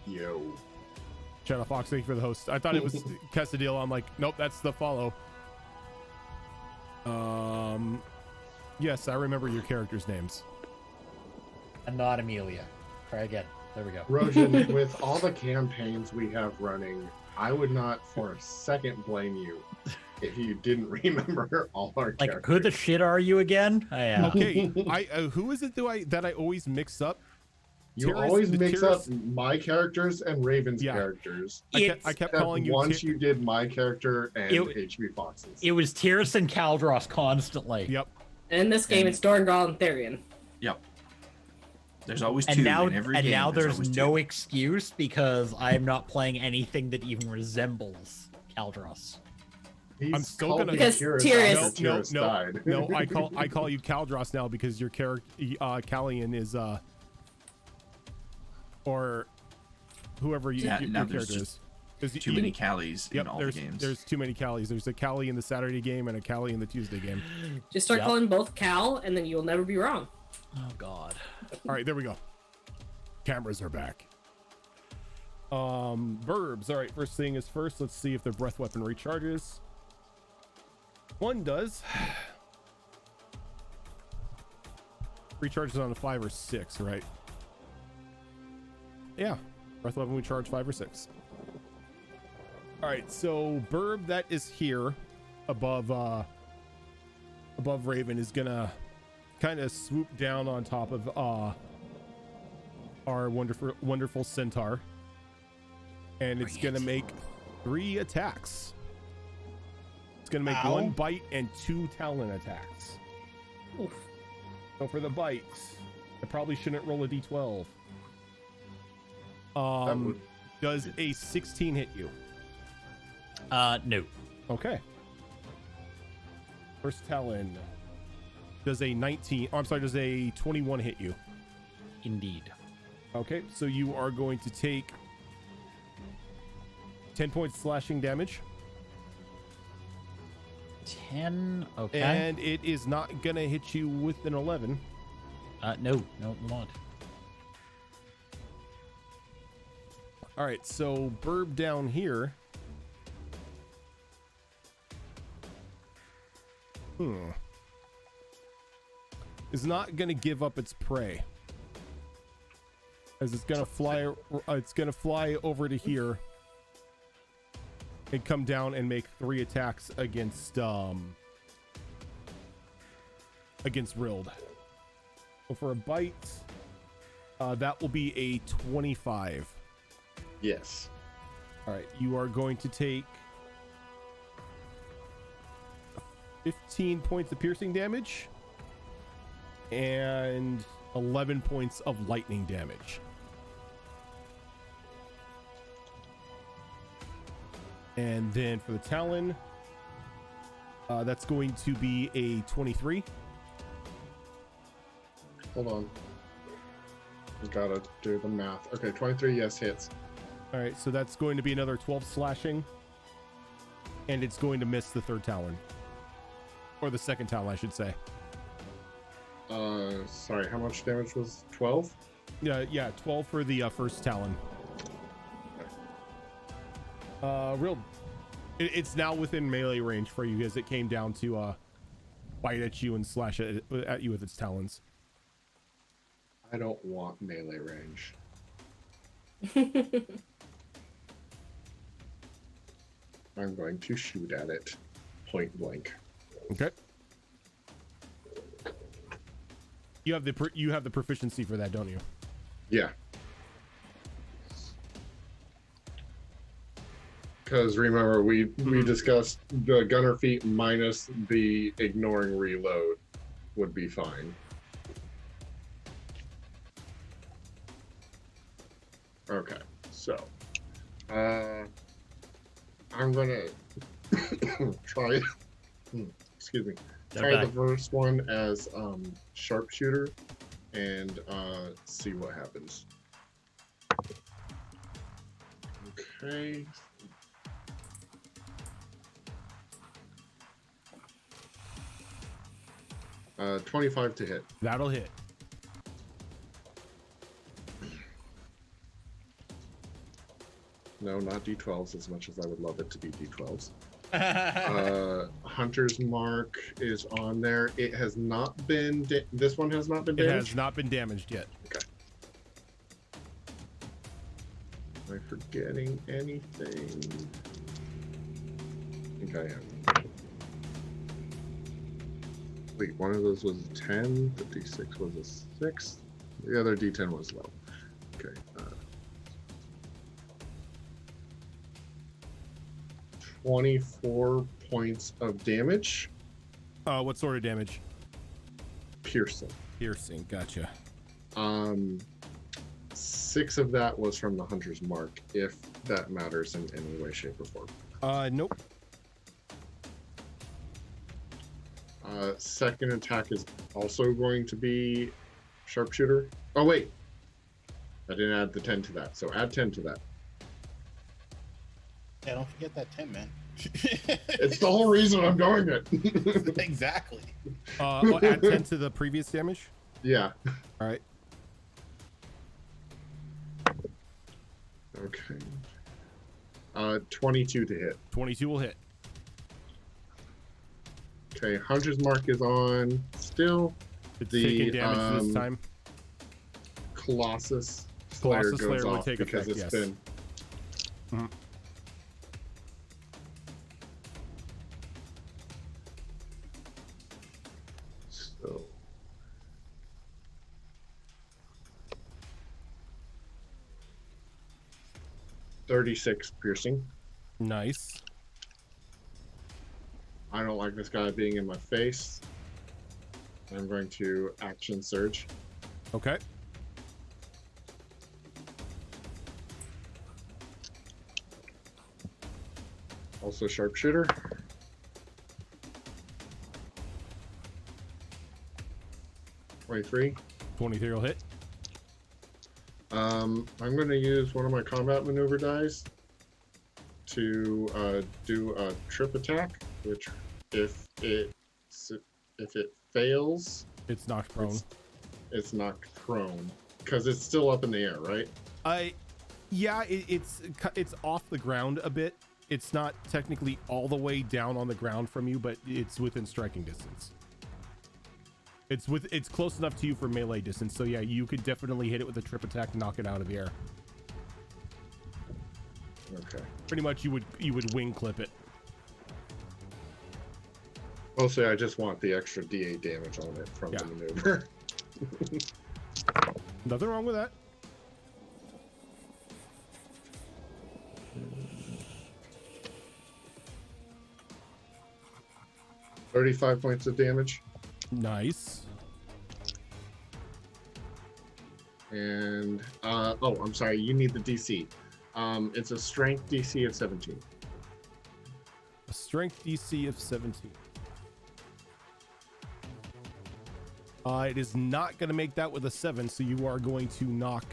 Yo. Shadow Fox, thank you for the host. I thought it was Quesadilla. I'm like, nope, that's the follow. Yes, I remember your characters' names. And not Amelia. Try again. There we go. Rojan, with all the campaigns we have running, I would not for a second blame you if you didn't remember all our Like, characters. who the shit are you again? Okay, who is it that I always mix up? You always mix up my characters and Raven's characters. I kept Except calling you. once you did my character and HB Fox's. It was Tyrus and Caldros constantly. Yep. And in this game, it's Dorngal and Therian. Yep. There's always two And now, in every game. now there's always no two. excuse because I'm not playing anything that even resembles Caldros. He's I'm still called gonna- Because Tyrus Tyrus- after No, Tyrus died. No, I call you Caldros now because your character Callian is or whoever Yeah, your now character there's is. There's Too many Callies in Yep, all the there's games. there's too many Callies. There's a Callie in the Saturday game and a Callie in the Tuesday game. Just start Yep. calling both Cal, and then you'll never be wrong. Oh God. All right, there we go. Cameras are back. Verbs. All right, first thing is first. Let's see if the breath weapon recharges. One does. Recharges on a 5 or 6, right? Yeah, breath weapon we charge 5 or 6. All right, so Burb that is here above Raven is gonna kind of swoop down on top of our wonderful centaur, and it's Bring gonna it. make 3 attacks. It's gonna make Ow. 1 bite and 2 talon attacks. Oof. So for the bite, I probably shouldn't roll a d12. would- Does a 16 hit you? No. Okay. First talon. Does a 19? Oh, I'm sorry. Does a 21 hit you? Indeed. Okay, so you are going to take 10 points slashing damage, 10. Okay. and it is not gonna hit you with an 11. No, it won't. All right, so Burb down here. Is not gonna give up its prey, as it's gonna fly. It's gonna fly over to here and come down and make 3 attacks against Rild. So for a bite, that will be a 25. Yes. All right, you are going to take 15 points of piercing damage and 11 points of lightning damage. And then for the Talon, that's going to be a 23. Hold on. Gotta do the math. Okay, 23, yes, hits. All right, so that's going to be another 12 slashing, and it's going to miss the third Talon. Or the second Talon, I should say. Sorry, how much damage was 12? Yeah, 12 for the first Talon. It's now within melee range for you as it came down to bite at you and slash at you with its talons. I don't want melee range. I'm going to shoot at it point blank. Okay. You have the proficiency for that, don't you? Yeah. Because remember, we discussed the gunner feat minus the ignoring reload would be fine. Okay, so I'm gonna try. Excuse me. Try Okay. the first one as sharpshooter and see what happens. Okay. Uh, 25 to hit. That'll hit. No, not D12s as much as I would love it to be D12s. Hunter's Mark is on there. It has not been. This one has not been It damaged. has not been damaged yet. Am I forgetting anything? I think I am. Wait, one of those was a 10. The D6 was a 6. The other D10 was low. Okay. 24 points of damage. What sort of damage? Piercing. Piercing. Gotcha. 6 of that was from the Hunter's Mark, if that matters in any way, shape, or form. Nope. Second attack is also going to be sharpshooter. Oh, wait. I didn't add the 10 to that, so add 10 to that. Yeah, don't forget that 10, man. It's the whole reason I'm doing it. Exactly. Add 10 to the previous damage. Yeah. All right. Okay. 22 to hit. 22 will hit. Okay, Hunter's Mark is on still. It's The, taking damage this time. Colossus Slayer Colossus goes Slayer will off take because effect, it's yes. been. Mhm. So 36 piercing. Nice. I don't like this guy being in my face. I'm going to action surge. Okay. Also sharpshooter. 23. 23 will hit. I'm going to use one of my combat maneuver dice to do a trip attack, which if it fails, It's knocked prone. it's knocked prone because it's still up in the air, right? Yeah, it's off the ground a bit. It's not technically all the way down on the ground from you, but it's within striking distance. It's close enough to you for melee distance. So yeah, you could definitely hit it with a trip attack and knock it out of the air. Okay. Pretty much you would wing clip it. Mostly, I just want the extra D8 damage on it from the maneuver. Nothing wrong with that. $35 points of damage. Nice. And oh, I'm sorry, you need the DC. It's a strength DC of 17. A strength DC of 17. It is not going to make that with a 7, so you are going to knock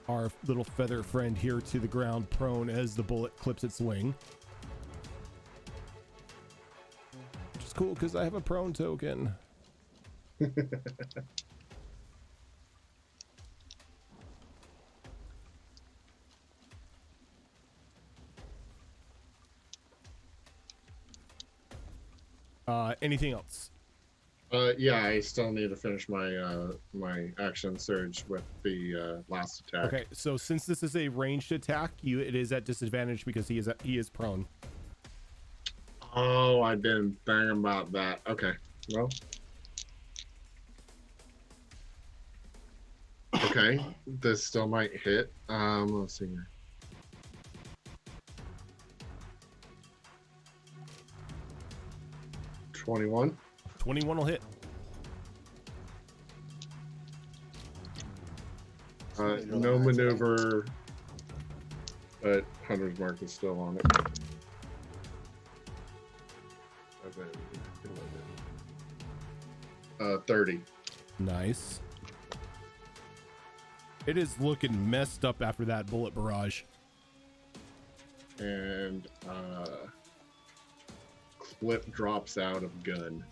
our little feather friend here to the ground prone as the bullet clips its wing. Which is cool because I have a prone token. Anything else? Yeah, I still need to finish my my action surge with the last attack. Okay, so since this is a ranged attack, it is at disadvantage because he is prone. Oh, I didn't think about that. Okay, well. Okay, this still might hit. Let's see here. $21. 21 will hit. No maneuver, but 100's mark is still on it. 30. Nice. It is looking messed up after that bullet barrage. And clip drops out of gun.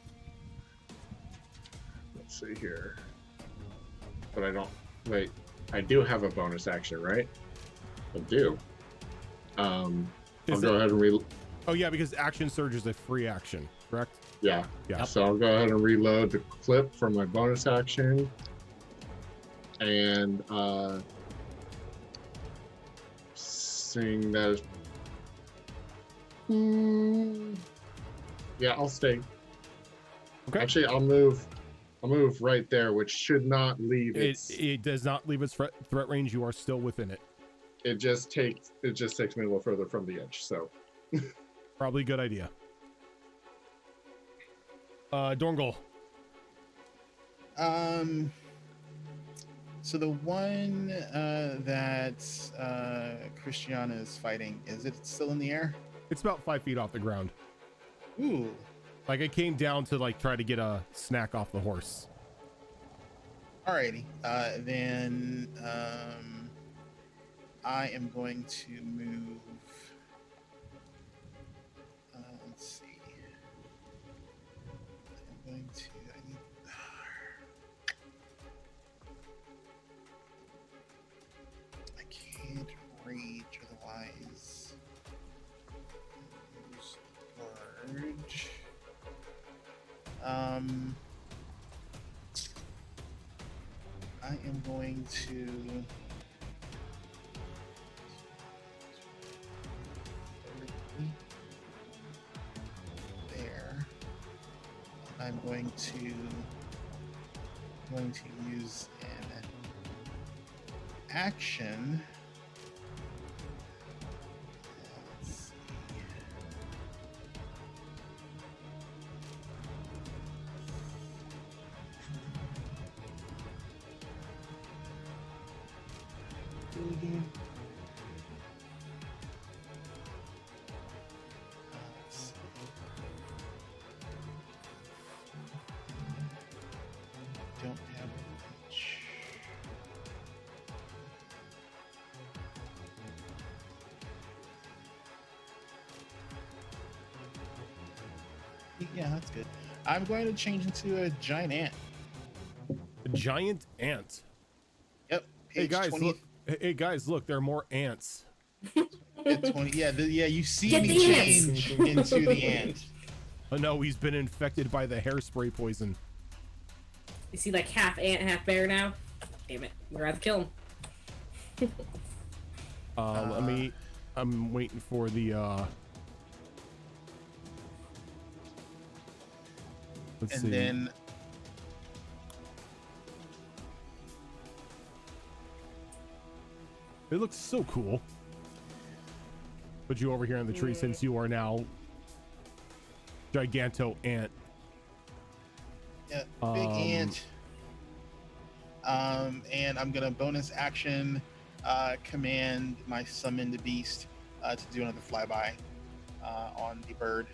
Let's see here. But I don't. Wait, I do have a bonus action, right? I do. I'll go ahead and Oh yeah, because action surge is a free action, correct? Yeah. Yeah. So I'll go ahead and reload the clip from my bonus action. And seeing that. Yeah, I'll stay. Okay. Actually, I'll move right there, which should not leave it does not leave its threat range. You are still within it. It just takes me a little further from the edge, so Probably a good idea. Dorngol. So the one that Christiana is fighting, is it still in the air? It's about 5 feet off the ground. Ooh. Like it came down to like try to get a snack off the horse. Alrighty. Then I am going to move. Let's see. I'm going to. I can't rage otherwise. Use Gorge. I am going to there. I'm going to use an action do again? Let's see. Don't have reach. Yeah, that's good. I'm going to change into a giant ant. A giant ant. Yep. Hey Page guys, 20, look. Hey guys, look. There are more ants. at 20. Yeah, yeah. You see Get me the ants. change into the ant. Oh no, he's been infected by the hairspray poison. You see, like half ant, half bear now. Damn it, we're gonna have to kill him. Let me. I'm waiting for the. Let's And see. then It looks so cool. Put you over here in the tree since you are now giganto ant. yeah, big ant. And I'm gonna bonus action command my summoned beast to do another flyby on the bird.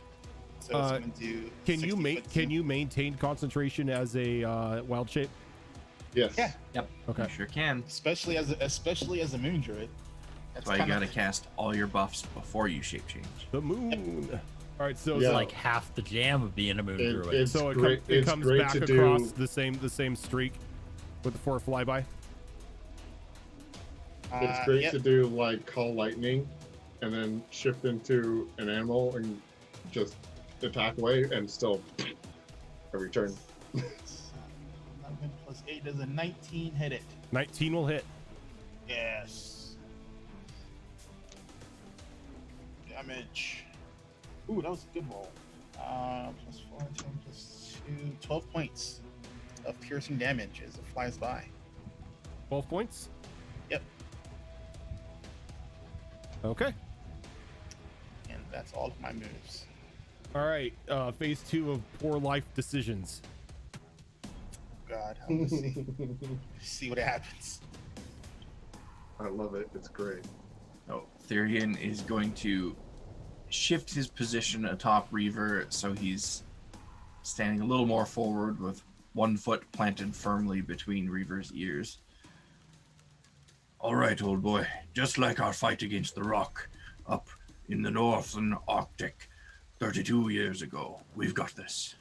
So it's gonna do. Can you 60 foot can zoom. you maintain concentration as a wild shape? Yes. Yeah, Yep. Okay. You sure can. especially as a moon druid. That's why you gotta cast all your buffs before you shape change. The moon. All right, so It's Yeah. like half the jam of being a moon druid. It's so it, great. it It's comes great back to across do. the same streak with the 4 flyby. It's great Yep. to do like call lightning, and then shift into an animal and just attack away, and still every turn. 11 plus 8 does a 19 hit it. 19 will hit. Yes. Damage. Ooh, that was a good roll. Plus 4, 10, plus 2, 12 points of piercing damage as it flies by. 12 points. Yep. Okay. And that's all of my moves. All right. Phase 2 of poor life decisions. God, let's see. See what happens. I love it. It's great. So Therian is going to shift his position atop Reaver so he's standing a little more forward with one foot planted firmly between Reaver's ears. All right, old boy, just like our fight against the rock up in the northern Arctic 32 years ago, we've got this.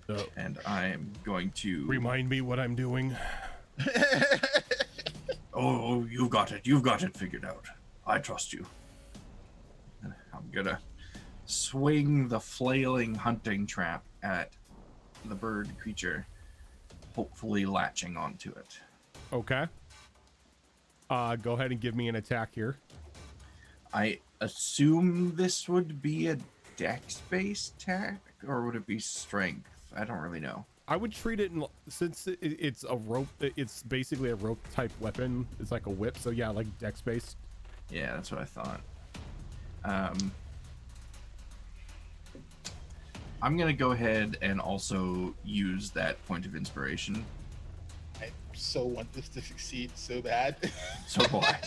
So And I am going to... remind me what I'm doing. Oh, you've got it. You've got it figured out. I trust you. I'm gonna swing the flailing hunting trap at the bird creature, hopefully latching onto it. Okay. Go ahead and give me an attack here. I assume this would be a dex-based attack, or would it be strength? I don't really know. I would treat it since it's a rope. It's basically a rope type weapon. It's like a whip. So yeah, like dex based. Yeah, that's what I thought. I'm gonna go ahead and also use that point of inspiration. I so want this to succeed so bad. So do I.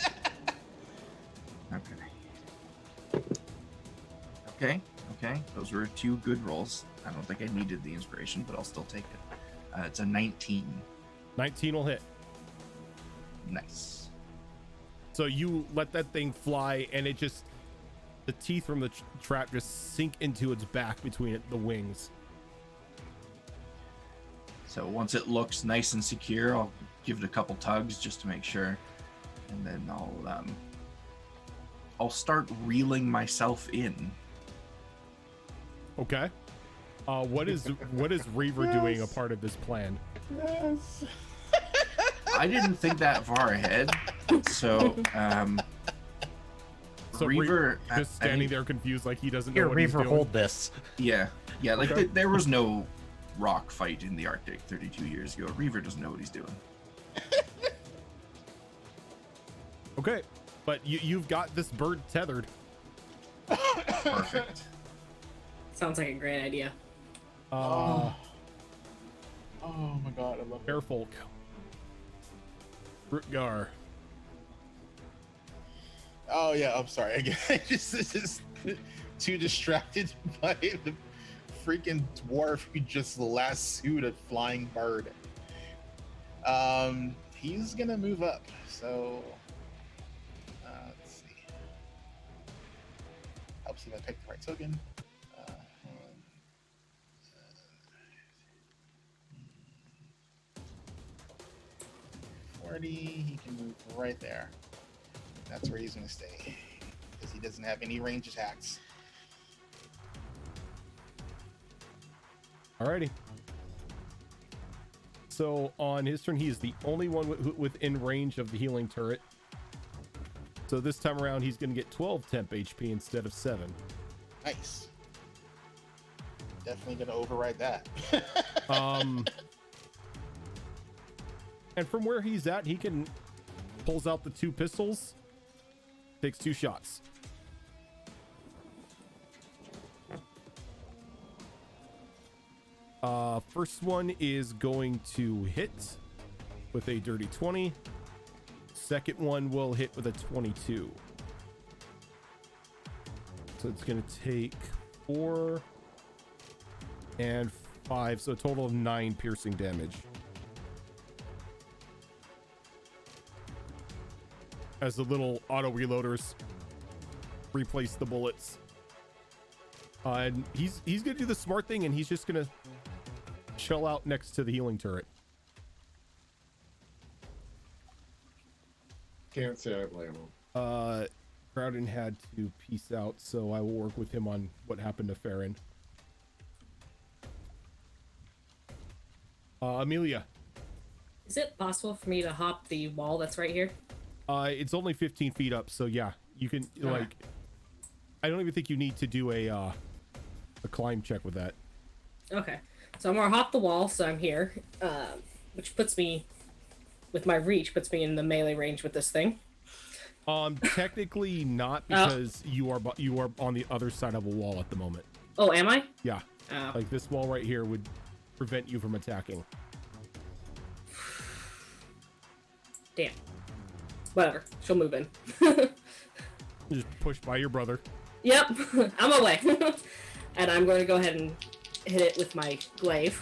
Okay. Okay. Those were 2 good rolls. I don't think I needed the inspiration, but I'll still take it. It's a 19. 19 will hit. Nice. So you let that thing fly, and it just the teeth from the trap just sink into its back between the wings. So once it looks nice and secure, I'll give it a couple tugs just to make sure, and then I'll start reeling myself in. Okay. What is Reaver doing a part of this plan? Yes. I didn't think that far ahead, so So Reaver just I standing think- there confused, like he doesn't know Here, what Reaver, he's doing. hold this. Yeah, like Okay. there was no rock fight in the Arctic 32 years ago. Reaver doesn't know what he's doing. Okay, but you've got this bird tethered. Perfect. Sounds like a great idea. Oh my god, I love it. Airfolk. Rutgar. Oh yeah, I'm sorry. Again, just too distracted by the freaking dwarf who just lassoed a flying bird. He's gonna move up. So let's see. Helps if I pick the right token. 40. He can move right there. That's where he's gonna stay because he doesn't have any range attacks. Alrighty. So on his turn, he is the only one within range of the healing turret. So this time around, he's going to get 12 temp HP instead of 7. Nice. Definitely gonna override that. And from where he's at, he pulls out the 2 pistols, takes 2 shots. First one is going to hit with a dirty 20. Second one will hit with a 22. So it's going to take 4 and 5, so a total of 9 piercing damage. As the little auto reloaders replace the bullets. And he's going to do the smart thing, and he's just going to chill out next to the healing turret. Can't say I blame him. Crowden had to peace out, so I will work with him on what happened to Farron. Amelia. Is it possible for me to hop the wall that's right here? It's only 15 feet up, so yeah, you can like. I don't even think you need to do a climb check with that. Okay, so I'm gonna hop the wall, so I'm here, which puts me, with my reach, puts me in the melee range with this thing. Technically not, because you are on the other side of a wall at the moment. Oh, am I? Yeah. Oh. Like this wall right here would prevent you from attacking. Damn. Whatever. She'll move in. Just push by your brother. Yep. I'm away. And I'm going to go ahead and hit it with my glaive.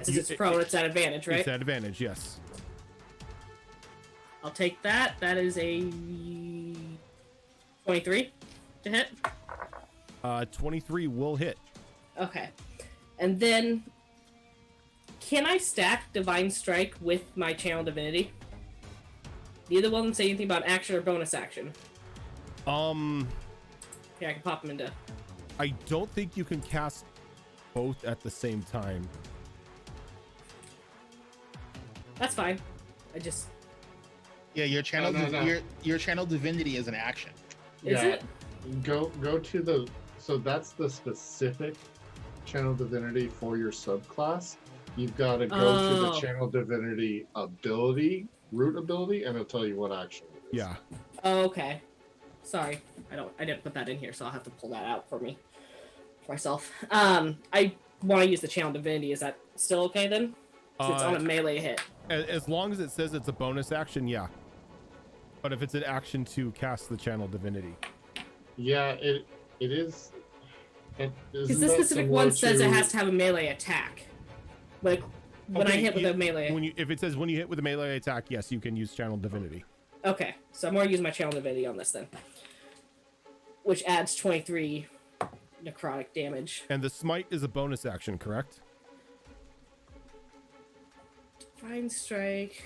Since it's prone, it's at advantage, right? It's at advantage, yes. I'll take that. That is a 23 to hit. 23 will hit. Okay. And then, can I stack Divine Strike with my Channel Divinity? Neither one of them say anything about action or bonus action. Yeah, I can pop them into... I don't think you can cast both at the same time. That's fine. I just... Yeah, your channel, No. your channel divinity is an action. Is it? Go to the. So that's the specific channel divinity for your subclass. You've got to go to the channel divinity ability, root ability, and it'll tell you what action it is. Yeah. Oh, okay. Sorry, I didn't put that in here, so I'll have to pull that out for myself. I want to use the channel divinity. Is that still okay then? 'Cause it's on a melee hit. As long as it says it's a bonus action, yeah. But if it's an action to cast the channel divinity. Yeah, it is. Because this specific one says it has to have a melee attack. Like when I hit with a melee. If it says when you hit with a melee attack, yes, you can use channel divinity. Okay, so I'm gonna use my channel divinity on this then, which adds 23 necrotic damage. And the smite is a bonus action, correct? Divine Strike.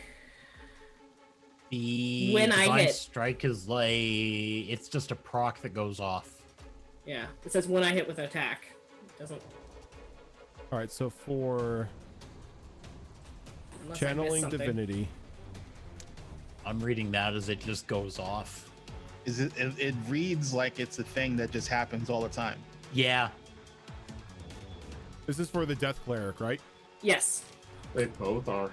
The When I Divine hit. Strike is like, it's just a proc that goes off. Yeah, it says when I hit with an attack. It doesn't. All right, so for Unless I missed channeling something. divinity, I'm reading that as it just goes off. Is it reads like it's a thing that just happens all the time. Yeah. this is for the death cleric, right? Yes, They both are.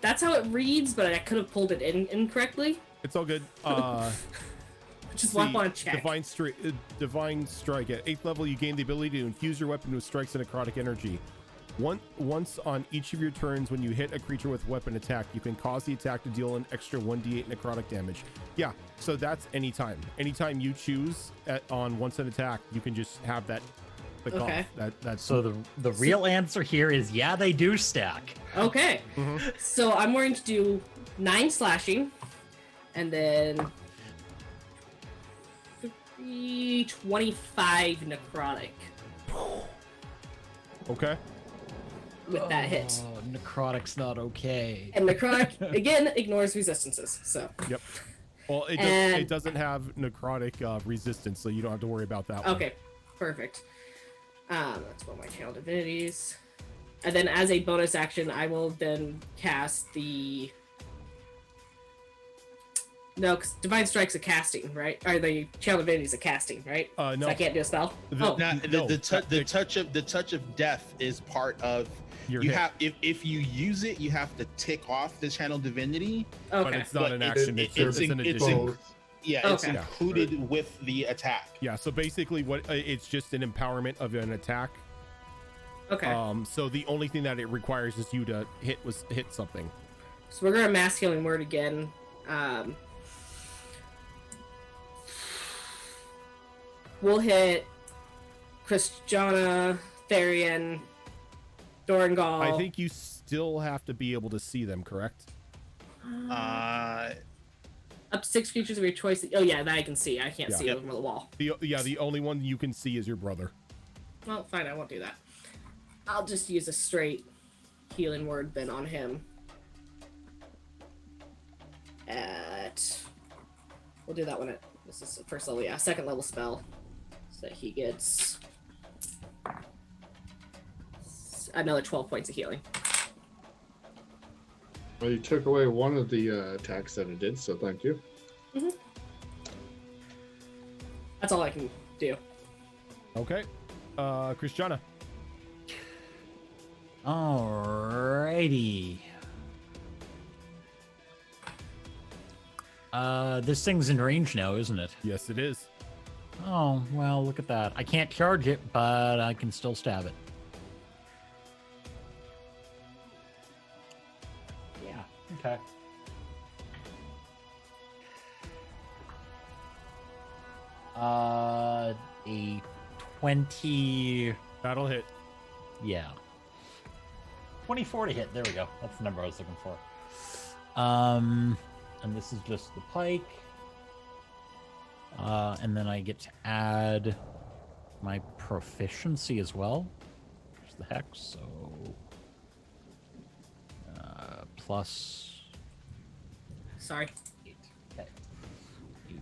that's how it reads, but I could have pulled it in incorrectly. It's all good. Just want to check. Divine Strike at 8th level, you gain the ability to infuse your weapon with strikes and necrotic energy. Once on each of your turns, when you hit a creature with weapon attack, you can cause the attack to deal an extra 1d8 necrotic damage. Yeah, so that's anytime. Anytime you choose on once an attack, you can just have that click Okay. off. That's So the real answer here is yeah, they do stack. Okay. Mhm. So I'm going to do 9 slashing, and then 25 necrotic okay. with that hit. Oh, necrotic's not okay. And necrotic again ignores resistances. So Yep. Well, And- it doesn't have necrotic resistance, so you don't have to worry about that one. okay, perfect. That's one of my channel divinities. And then as a bonus action, I will then cast the. No, because Divine Strike's a casting, right? Or the channel divinity's a casting, right? No. So I can't do a spell. The- Oh, Now, the touch of death is part of. Your You hit. have if you use it, you have to tick off the channel divinity. But okay. it's not But an it's- action. It's, it's it's an in- it's addition. in- Yeah, it's Okay. included with the attack. Yeah, so basically what it's just an empowerment of an attack. Okay. So the only thing that it requires is you to hit something. So we're gonna mass healing word again. We'll hit Christiana, Therian, Dorangal. I think you still have to be able to see them, correct? Up to 6 creatures of your choice. Oh yeah, that I can see. I can't Yeah. see over the wall. The only one you can see is your brother. Well, fine, I won't do that. I'll just use a straight healing word then on him. We'll do that one at, this is the first level, yeah, second level spell. So that he gets another 12 points of healing. Well, you took away one of the attacks that it did, so thank you. That's all I can do. Okay. Christiana. Alrighty. This thing's in range now, isn't it? Yes, it is. Oh, well, look at that. I can't charge it, but I can still stab it. Yeah, okay. A 20... That'll hit. Yeah. 24 to hit. There we go. That's the number I was looking for. And this is just the pike. And then I get to add my proficiency as well. There's the hex, so plus Sorry. 8. Okay. 8.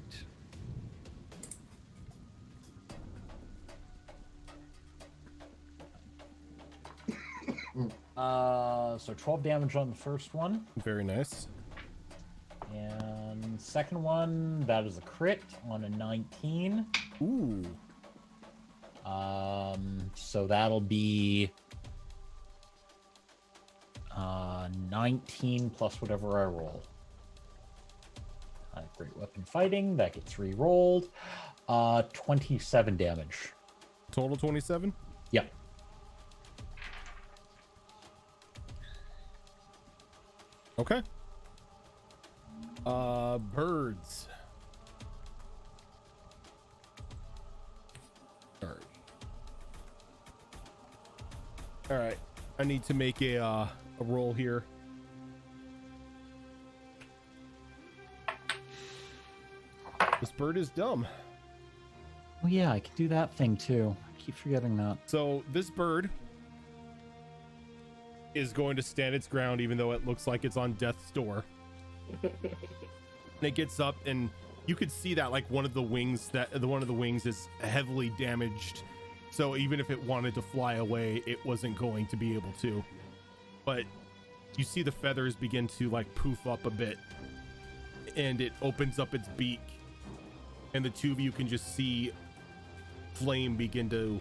So 12 damage on the first one. Very nice. And second one, that is a crit on a 19. Ooh. So that'll be 19 plus whatever I roll. Great weapon fighting, that gets re-rolled. 27 damage. Total 27? Yep. Okay. Birds. All right. I need to make a roll here. This bird is dumb. Oh yeah, I can do that thing too. I keep forgetting that. So this bird is going to stand its ground even though it looks like it's on death's door. And it gets up and you could see that like one of the wings is heavily damaged. So even if it wanted to fly away, it wasn't going to be able to. But you see the feathers begin to like poof up a bit and it opens up its beak. And the two of you can just see flame begin to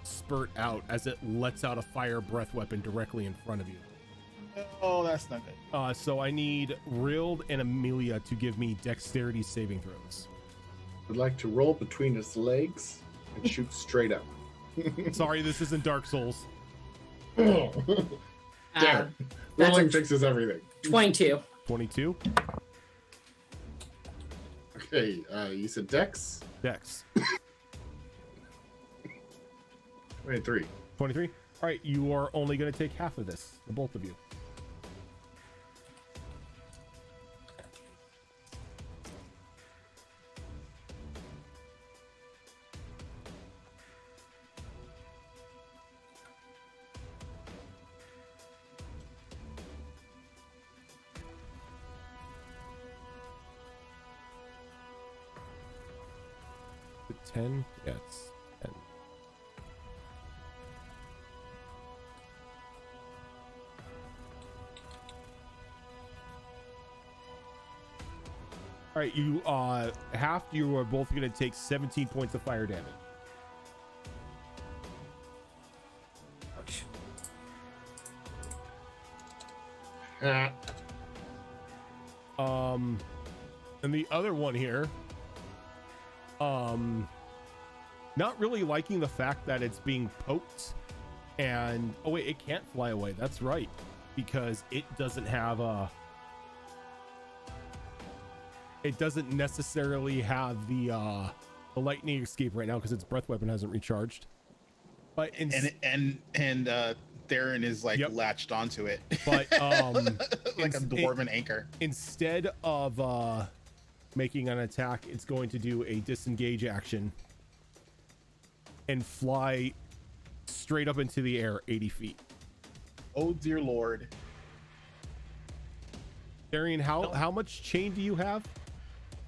spurt out as it lets out a fire breath weapon directly in front of you. Oh, that's not good. So I need Rild and Amelia to give me dexterity saving throws. I'd like to roll between its legs and shoot straight up. Sorry, this isn't Dark Souls. Damn. That's Rolling a fixes everything. 22. 22. Okay, you said Dex? Dex. 23. 23. All right, you are only going to take half of this, the both of you. The 10? Yeah, it's 10. All right, you you are both going to take 17 points of fire damage. Ouch. Ah. And the other one here, not really liking the fact that it's being poked, and oh wait, it can't fly away. That's right, because it doesn't have it doesn't necessarily have the lightning escape right now because its breath weapon hasn't recharged. But Theron is like Yep. latched onto it. But like a dwarven anchor. instead of making an attack, it's going to do a disengage action and fly straight up into the air 80 feet. Oh dear lord. Darian, how much chain do you have?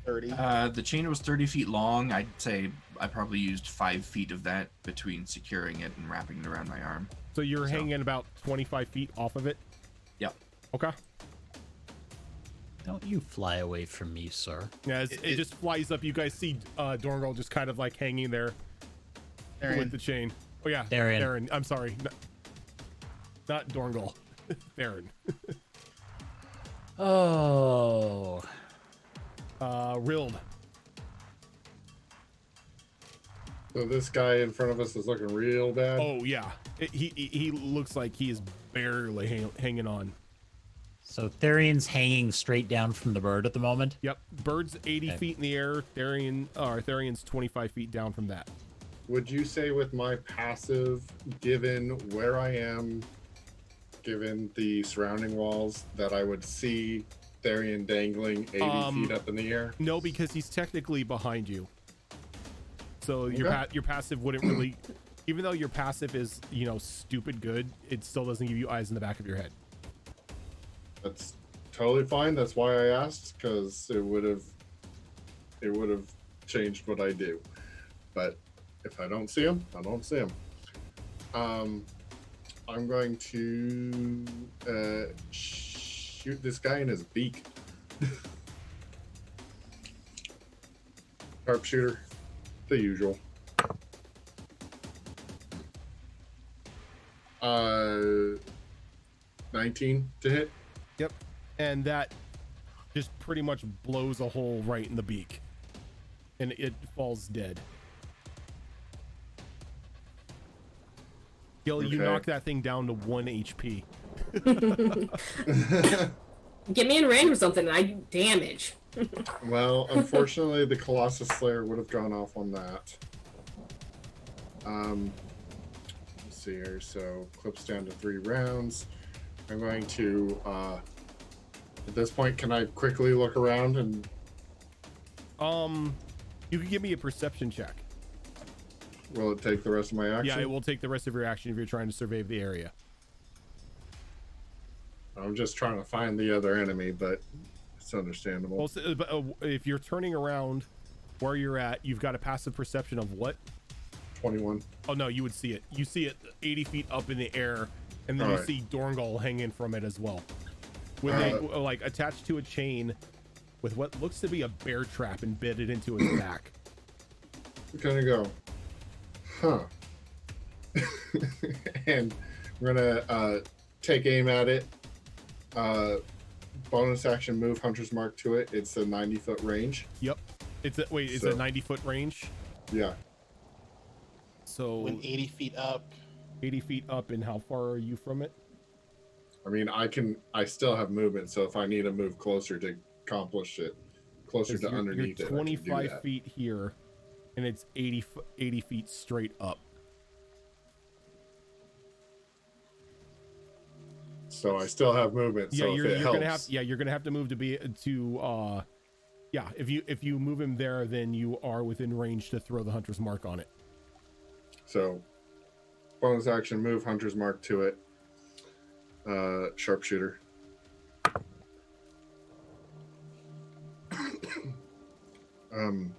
30. The chain was 30 feet long. I'd say I probably used 5 feet of that between securing it and wrapping it around my arm. So you're hanging about 25 feet off of it? Yep. Okay. Don't you fly away from me, sir. Yeah, it just flies up. You guys see Dorngal just kind of like hanging there Theron, with the chain. Oh yeah, Darian. Theron. I'm sorry. Not Dorngal. Theron. Oh. Rild. So this guy in front of us is looking real bad. Oh yeah. He looks like he is barely hanging on. So Therion's hanging straight down from the bird at the moment. Yep. Bird's 80 Okay. feet in the air. Therion's 25 feet down from that. Would you say with my passive, given where I am, given the surrounding walls, that I would see Therion dangling 80 feet up in the air? No, because he's technically behind you. So Okay. your passive wouldn't really, even though your passive is, stupid good, it still doesn't give you eyes in the back of your head. That's totally fine. That's why I asked, because it would have changed what I do. But if I don't see him, I don't see him. I'm going to shoot this guy in his beak. Sharpshooter, the usual. 19 to hit. Yep. And that just pretty much blows a hole right in the beak. And it falls dead. Gil, you Okay. knock that thing down to 1 HP. Get me in range or something and I do damage. Well, unfortunately, the Colossus Slayer would have gone off on that. Let's see here. So clips down to 3 rounds. I'm going to. At this point, can I quickly look around and? You can give me a perception check. Will it take the rest of my action? Yeah, it will take the rest of your action if you're trying to survey the area. I'm just trying to find the other enemy, but it's understandable. Well, if you're turning around where you're at, you've got a passive perception of what? 21. Oh no, you would see it. You see it 80 feet up in the air, and then you Alright. see Dorngal hanging from it as well, with like attached to a chain, with what looks to be a bear trap embedded into his back. I'm gonna go, huh? And we're gonna take aim at it. Bonus action move, Hunter's Mark to it. It's a 90-foot range. Yep. It's a 90-foot range. Yeah. So When 80 feet up. 80 feet up, and how far are you from it? I mean, I still have movement, so if I need to move closer to accomplish it, closer to underneath you're it, I can do 25 that. feet here, and it's 80 feet straight up. So I still have movement. Yeah, So you're if it helps, you're gonna have to move yeah, if you move him there, then you are within range to throw the hunter's mark on it. So bonus action, move hunter's mark to it. Sharpshooter. um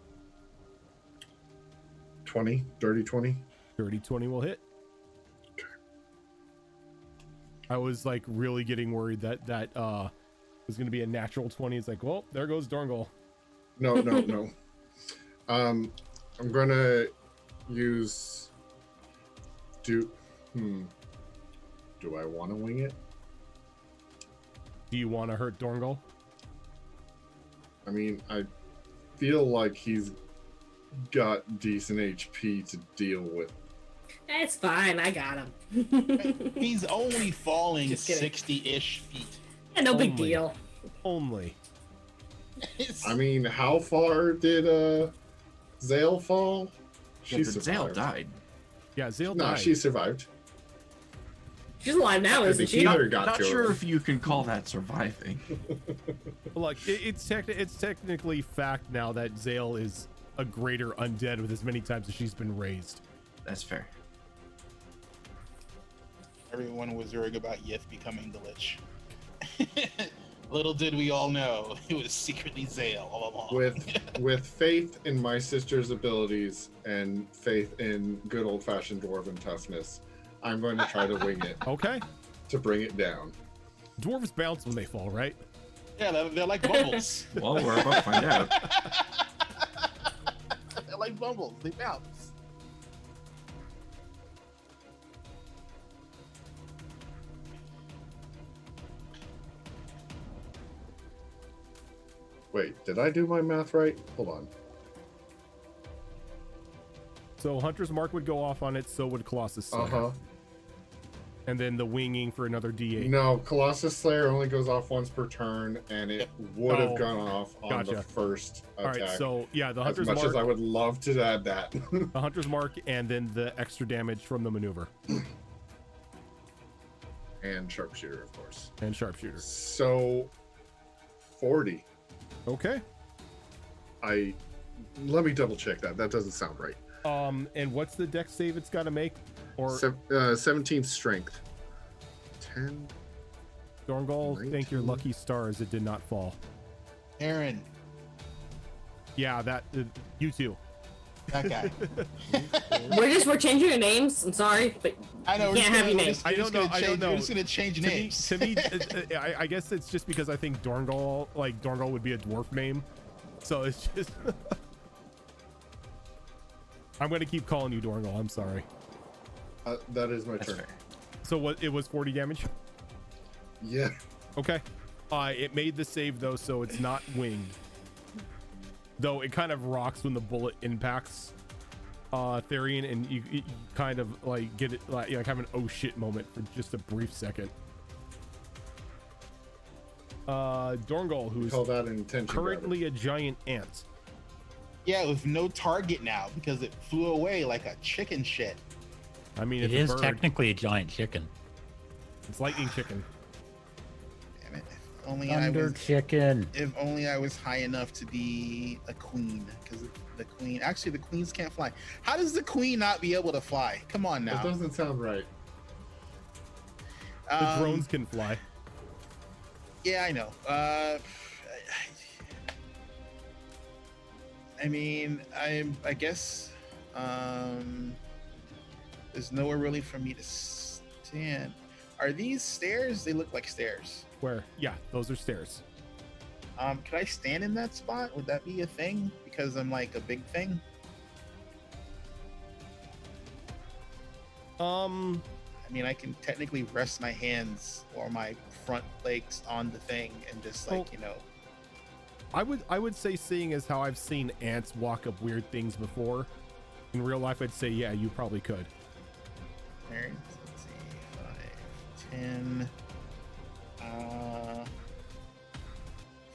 20, dirty 20. Dirty 20 will hit. I was like really getting worried that was gonna be a natural 20. It's like, well, there goes Dorngal. No. I'm gonna use do I want to wing it? Do you want to hurt Dorngal? I mean, I feel like he's got decent HP to deal with. It's fine. I got him. He's only falling Just kidding. 60-ish feet. Yeah, no big Only. deal. Only. It's- I mean, how far did Zale fall? Yeah, but Zale died. Yeah, Zale No, died. she survived. She's alive now, The isn't she? healer got Not to sure her. if you can call that surviving. Look, it's technically fact now that Zale is a greater undead with as many times as she's been raised. That's fair. Everyone was worried about Yith becoming the Lich. Little did we all know, it was secretly Zale all along. With faith in my sister's abilities and faith in good old-fashioned dwarven toughness, I'm going to try to wing it Okay. to bring it down. Dwarves bounce when they fall, right? Yeah, they're like bumbles. Well, we're about to find out. They're like bumbles. They bounce. Wait, did I do my math right? Hold on. So Hunter's Mark would go off on it, so would Colossus Slayer. Uh-huh. And then the winging for another D8. No, Colossus Slayer only goes off once per turn, and it would have Oh, gone off on the gotcha. first All attack. right, so yeah, the as Hunter's much Mark, as I would love to add that. the Hunter's Mark, and then the extra damage from the maneuver And sharpshooter, of course. and sharpshooter. So 40. Okay. Let me double check that. That doesn't sound right. And what's the dex save it's got to make? Or 17 strength. 10. Dorngal, thank your 19. lucky stars it did not fall. Aaron, Yeah, that you too. that guy. We're changing your names. I'm sorry, but I know. You can't have your name. I don't know. We're just gonna change names. To me, I guess it's just because I think Dorngal would be a dwarf name, so it's just. I'm gonna keep calling you Dorngal. I'm sorry. That is my That's turn. fair. So what? It was 40 damage. Yeah. Okay. It made the save though, so it's not winged. Though it kind of rocks when the bullet impacts Therian, and you kind of like get it like have an oh shit moment for just a brief second. Dorngal, who's Call that an intention. currently a giant ant. Yeah, with no target now because it flew away like a chicken shit. I mean, It it's is a bird. technically a giant chicken. It's lightning chicken. Damn it! If only Thunder chicken. If only I was high enough to be a queen, because the queen. Actually, the queens can't fly. How does the queen not be able to fly? Come on That now. doesn't sound right. The drones can fly. Yeah, I know. I mean, I guess there's nowhere really for me to stand. Are these stairs? They look like stairs. Where? Yeah, those are stairs. Could I stand in that spot? Would that be a thing? Because I'm like a big thing. I mean, I can technically rest my hands or my front legs on the thing and just like, Oh. you know. I would say, seeing as how I've seen ants walk up weird things before, in real life, I'd say, yeah, you probably could. Let's see, 5, 10,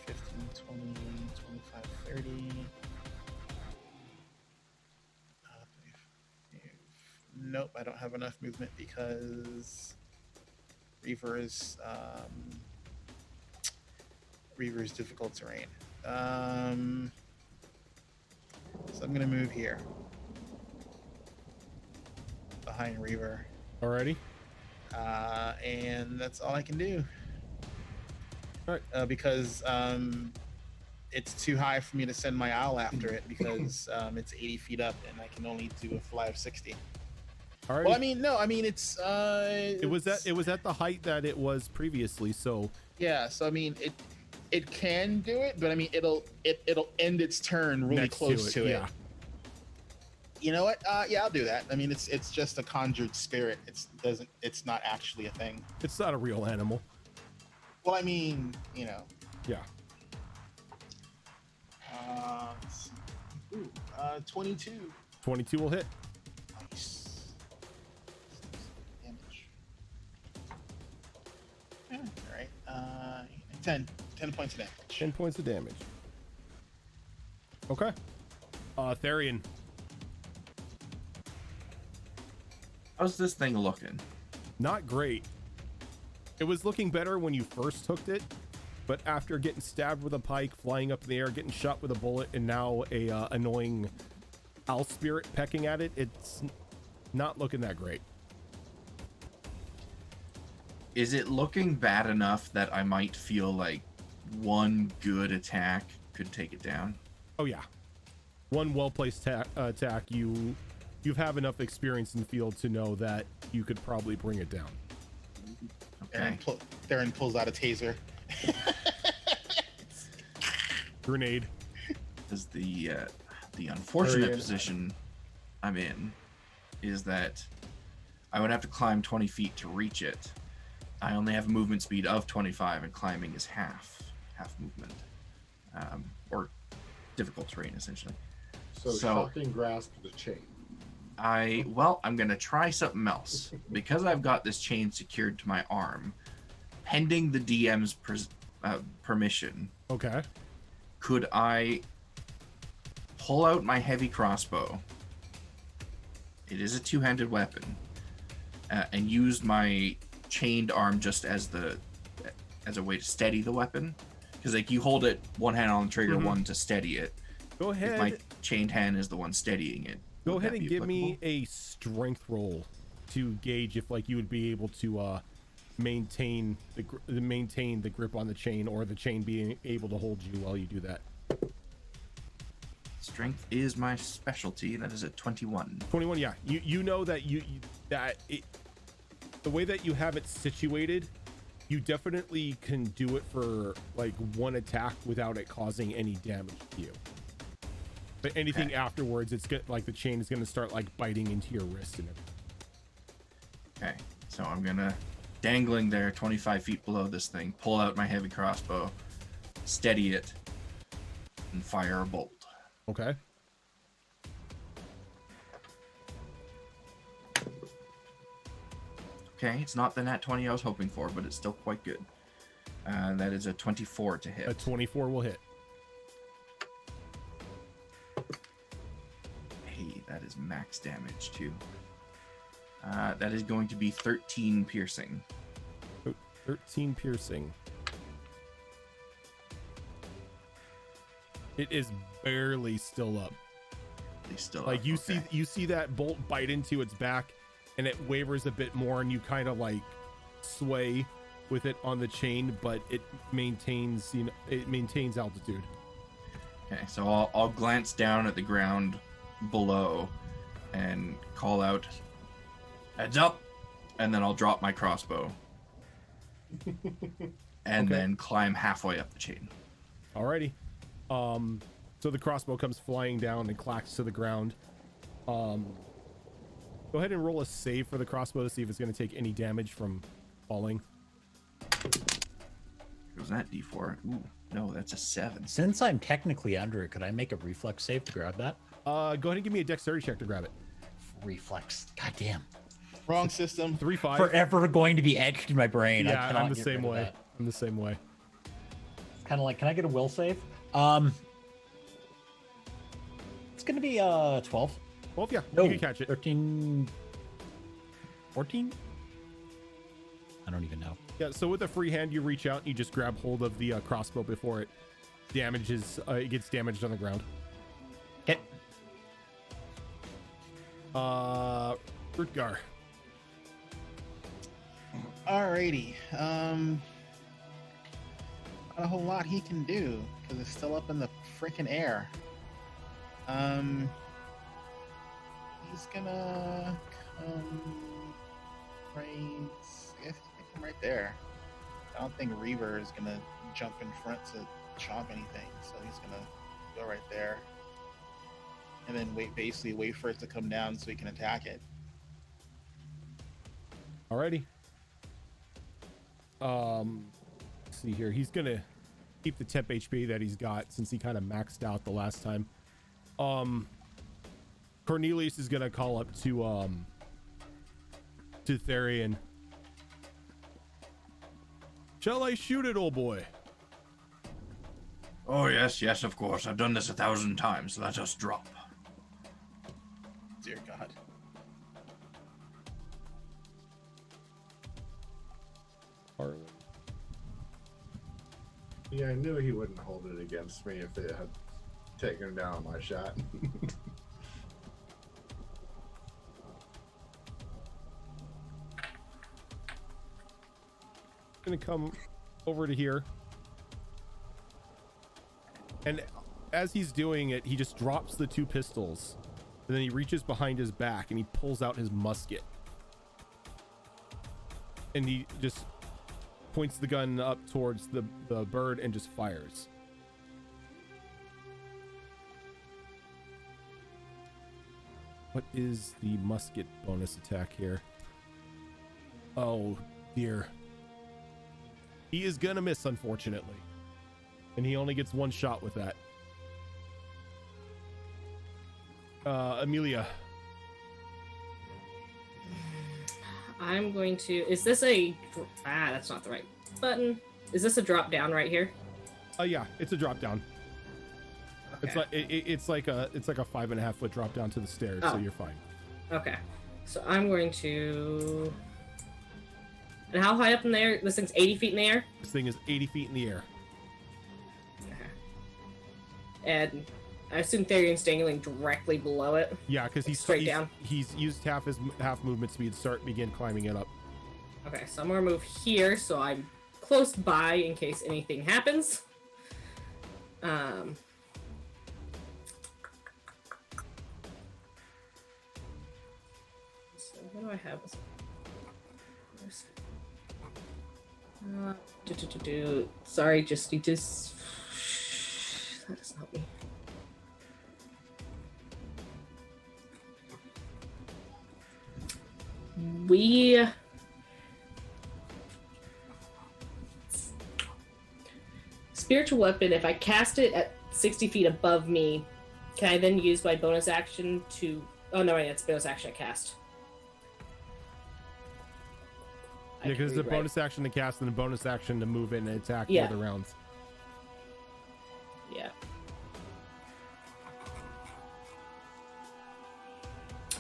15, 20, 25, 30. 25. Nope, I don't have enough movement because Reaver is difficult terrain. So I'm gonna move here behind Reaver. Alrighty. And that's all I can do. All right. Because it's too high for me to send my owl after it because it's 80 feet up and I can only do a fly of 60. Alrighty. Well, I mean, no, I mean it's it was at the height that it was previously. So yeah. So I mean it can do it, but I mean it'll end its turn really next close to it. Yeah. You know what? Yeah, I'll do that. I mean, it's just a conjured spirit. It's not actually a thing. It's not a real animal. Well, I mean, you know. Yeah. Let's see. Ooh, 22. 22 will hit. Nice. Damage. Yeah, all right. 10 points of damage. 10 points of damage. Okay. Therian. How's this thing looking? Not great. It was looking better when you first hooked it, but after getting stabbed with a pike, flying up in the air, getting shot with a bullet, and now a annoying owl spirit pecking at it, it's not looking that great. Is it looking bad enough that I might feel like one good attack could take it down? Oh yeah, one well-placed attack, you've have enough experience in the field to know that you could probably bring it down. Okay. Theron pulls out a taser. Grenade. Because the unfortunate Hurry. position I'm in is that I would have to climb 20 feet to reach it. I only have a movement speed of 25, and climbing is half movement, or difficult terrain essentially. So shocking grasp the chain. I'm gonna try something else because I've got this chain secured to my arm, pending the DM's permission. Okay. Could I pull out my heavy crossbow? It is a two-handed weapon, and use my chained arm just as a way to steady the weapon, because like you hold it one hand on the trigger, one to steady it. Go ahead. If my chained hand is the one steadying it. Go would ahead that and be give me applicable? a strength roll to gauge if like you would be able to maintain the grip on the chain, or the chain being able to hold you while you do that. Strength is my specialty. That is a 21. 21. Yeah, you know that the way that you have it situated, you definitely can do it for like one attack without it causing any damage to you. But anything Okay. afterwards, it's good. Like the chain is going to start like biting into your wrist and everything. Okay, so I'm gonna, dangling there 25 feet below this thing, pull out my heavy crossbow, steady it, and fire a bolt. Okay. Okay, it's not the nat 20 I was hoping for, but it's still quite good. That is a 24 to hit. A 24 will hit. Hey, that is max damage too. That is going to be 13 piercing. 13 piercing. It is barely still up. They still Like up, you okay. see that bolt bite into its back, and it wavers a bit more, and you kind of like sway with it on the chain, but it maintains altitude. Okay, so I'll glance down at the ground below and call out, "Heads up!" and then I'll drop my crossbow and Okay. then climb halfway up the chain. Alrighty. So the crossbow comes flying down and clacks to the ground. Go ahead and roll a save for the crossbow to see if it's going to take any damage from falling. Was that D4? Ooh, no, that's a 7. Since I'm technically under it, could I make a reflex save to grab that? Go ahead and give me a dexterity check to grab it. Reflex. God damn. Wrong system. 3-5. Forever going to be etched in my brain. I Yeah, cannot I'm the get same rid of way. that. I'm the same way. It's kind of like, can I get a will save? It's gonna be 12. Well, yeah, No, you can catch it. 13, 14. I don't even know. Yeah, so with a free hand, you reach out and you just grab hold of the crossbow before it damages. It gets damaged on the ground. Okay. Rutgar. Alrighty. Not a whole lot he can do because it's still up in the freaking air. He's gonna come right. I guess he's gonna come right there. I don't think Reaver is gonna jump in front to chomp anything, so he's gonna go right there, and then basically wait for it to come down so he can attack it. Alrighty. Let's see here. He's gonna keep the temp HP that he's got since he kind of maxed out the last time. Cornelius is gonna call up to Therian. Shall I shoot it, old boy? Oh, yes, of course. I've done this 1,000 times. Let us drop. Dear God. Yeah, I knew he wouldn't hold it against me if it had taken down my shot. Gonna come over to here, and as he's doing it, he just drops the 2 pistols, and then he reaches behind his back and he pulls out his musket, and he just points the gun up towards the bird and just fires. What is the musket bonus attack here? Oh dear. He is gonna miss, unfortunately. And he only gets 1 shot with that. Amelia. I'm going to. Is this a? That's not the right button. Is this a drop down right here? Yeah, it's a drop down. Okay. It's like it's like a 5.5 foot drop down to the stairs, so Oh. you're fine. Okay. So I'm going to. And how high up in the air? This thing's 80 feet in the air. This thing is 80 feet in the air. Okay. And I assume Therian's dangling directly below it. Yeah, because Straight down. He's used half movement speed. Begin climbing it up. Okay, so I'm gonna move here so I'm close by in case anything happens. So what do I have? Sorry, just need to. That doesn't help me. Spiritual weapon, if I cast it at 60 feet above me, can I then use my bonus action to... Oh, no, wait, that's bonus action I cast. Yeah, because it's a bonus action to cast and a bonus action to move in and attack the Yeah. other rounds. Yeah.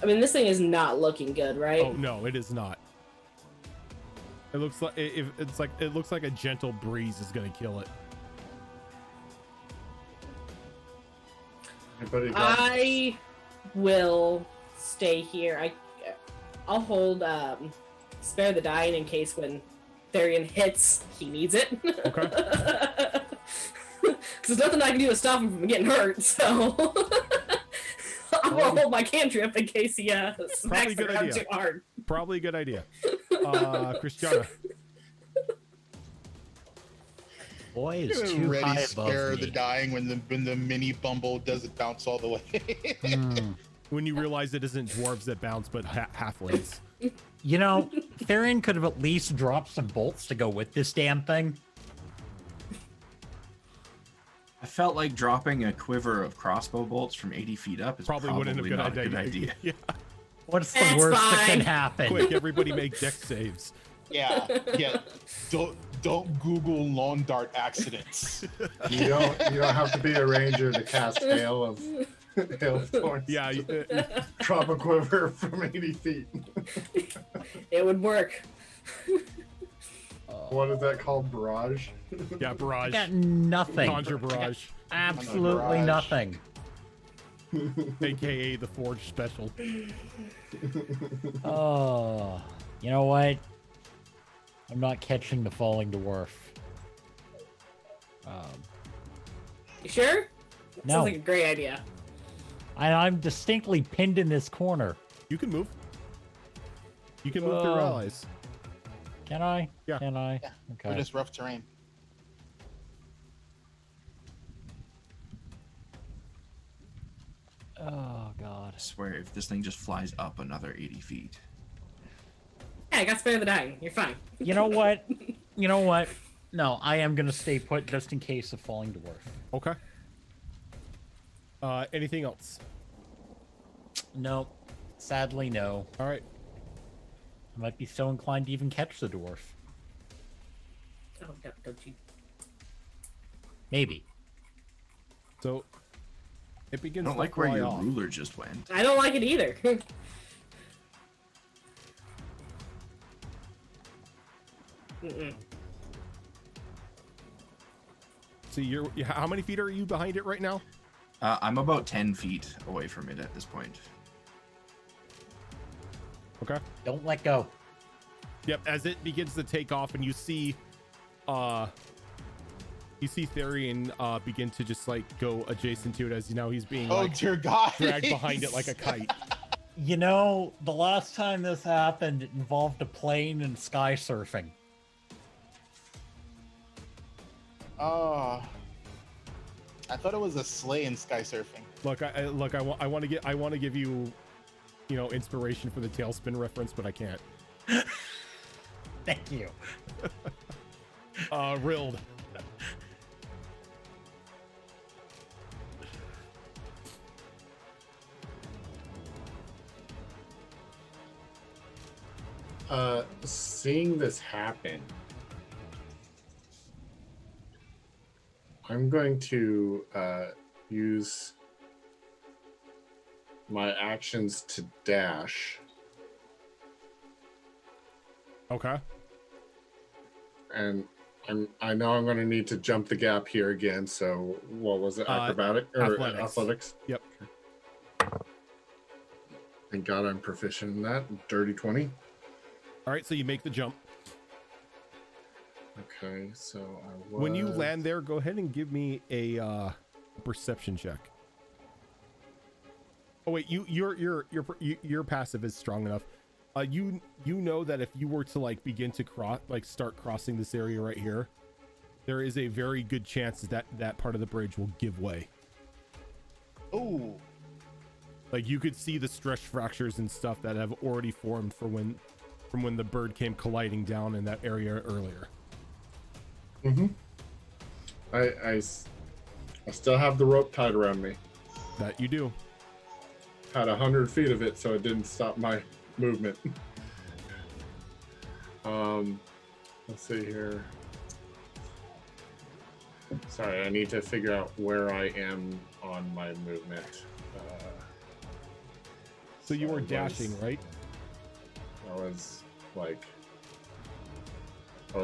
I mean, this thing is not looking good, right? Oh no, it is not. It looks like it looks like a gentle breeze is gonna kill it. I will stay here. I'll hold spare the dying in case when Therian hits, he needs it. Okay. Because there's nothing I can do to stop him from getting hurt, so I'm gonna hold my cantrip in case he smacks the ground too hard. Probably a good idea. Christiana. Boy, is You're too ready high to above scare me. the dying when the mini bumble doesn't bounce all the way. When you realize it isn't dwarves that bounce, but halflings. You know, Therian could have at least dropped some bolts to go with this damn thing. I felt like dropping a quiver of crossbow bolts from 80 feet up is Probably wouldn't have been not a a good idea. Yeah. What's the That's worst that fine. can happen? Quick, everybody make dex saves. Yeah. Don't Google lawn dart accidents. You don't have to be a ranger to cast hailstorms. Yeah, Drop a quiver from 80 feet. It would work. What is that called? Barrage? yeah, I barrage. got nothing. Conjure barrage, Absolutely Barrage. nothing. aka the Forge special. Oh, you know what? I'm not catching the falling dwarf. You sure? No. Sounds like a great idea. I'm distinctly pinned in this corner. You can move. You can move through Oh. allies. Can I? Yeah. Can I? Yeah. Okay. For this rough terrain. Oh God. I swear, if this thing just flies up another 80 feet. Yeah, I got spare the dying. You're fine. You know what? You know what? No, I am gonna stay put just in case of falling dwarf. Okay. Anything else? No, sadly no. All right. I might be so inclined to even catch the dwarf. Oh, don't you? So Maybe. it I begins don't to like where fly your off. ruler just went. I don't like it either. Mm-mm. So how many feet are you behind it right now? I'm about 10 feet away from it at this point. Okay. Don't let go. Yep. As it begins to take off, and you see Therian begin to just like go adjacent to it as he's being Oh like dear God! dragged behind it like a kite. You know, the last time this happened, it involved a plane and sky surfing. Oh, I thought it was a sleigh in sky surfing. Look, I want to give you, inspiration for the tailspin reference, but I can't. Thank you. Rilled. Seeing this happen, I'm going to use my actions to dash. Okay. And I know I'm going to need to jump the gap here again. So what was it? Acrobatic or athletics? Yep. Thank God I'm proficient in that. Dirty 20. All right. So you make the jump. Okay. So When you land there, go ahead and give me a perception check. Oh wait, your passive is strong enough. You know that if you were to begin to start crossing this area right here, there is a very good chance that part of the bridge will give way. Ooh. You could see the stress fractures and stuff that have already formed from when the bird came colliding down in that area earlier. Mm-hmm. I still have the rope tied around me. That you do. Had 100 feet of it, so it didn't stop my movement. Let's see here. Sorry, I need to figure out where I am on my movement. So you I were was- dashing, right? I was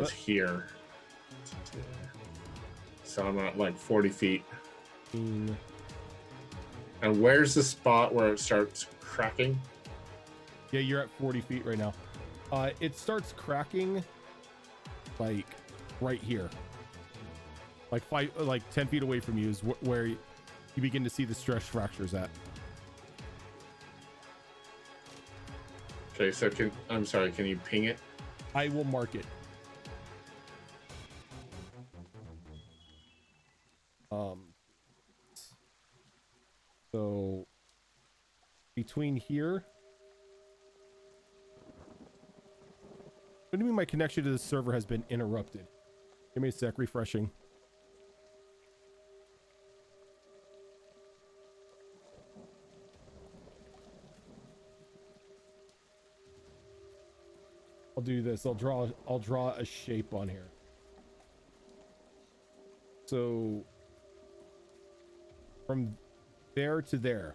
here. So I'm at 40 feet. Mm, And where's the spot where it starts cracking? Yeah, you're at 40 feet right now. It starts cracking right here. 10 feet away from you is where you begin to see the stress fractures at. Okay, so I'm sorry, can you ping it? I will mark it. So between here. What do you mean my connection to the server has been interrupted? Give me a sec, refreshing. I'll do this. I'll draw a shape on here. So from there to there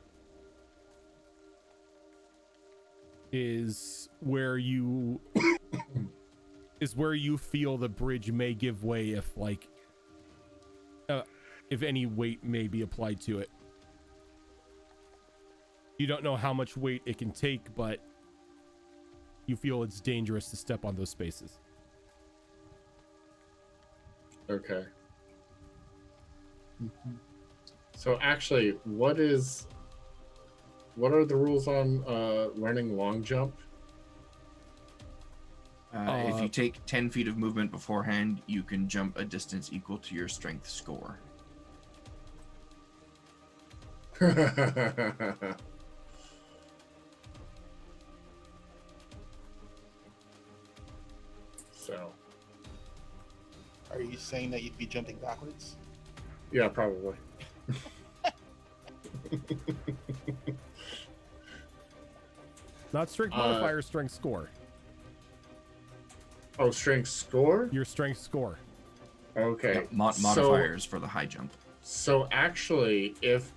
is where you feel the bridge may give way if any weight may be applied to it. You don't know how much weight it can take, but you feel it's dangerous to step on those spaces. Okay. So actually, what are the rules on learning long jump? If you take 10 feet of movement beforehand, you can jump a distance equal to your strength score. So, Are you saying that you'd be jumping backwards? yeah, probably. Not strength modifier, strength score. Oh, strength score? Your strength score. Okay. Yeah, modifiers for the high jump. So actually, if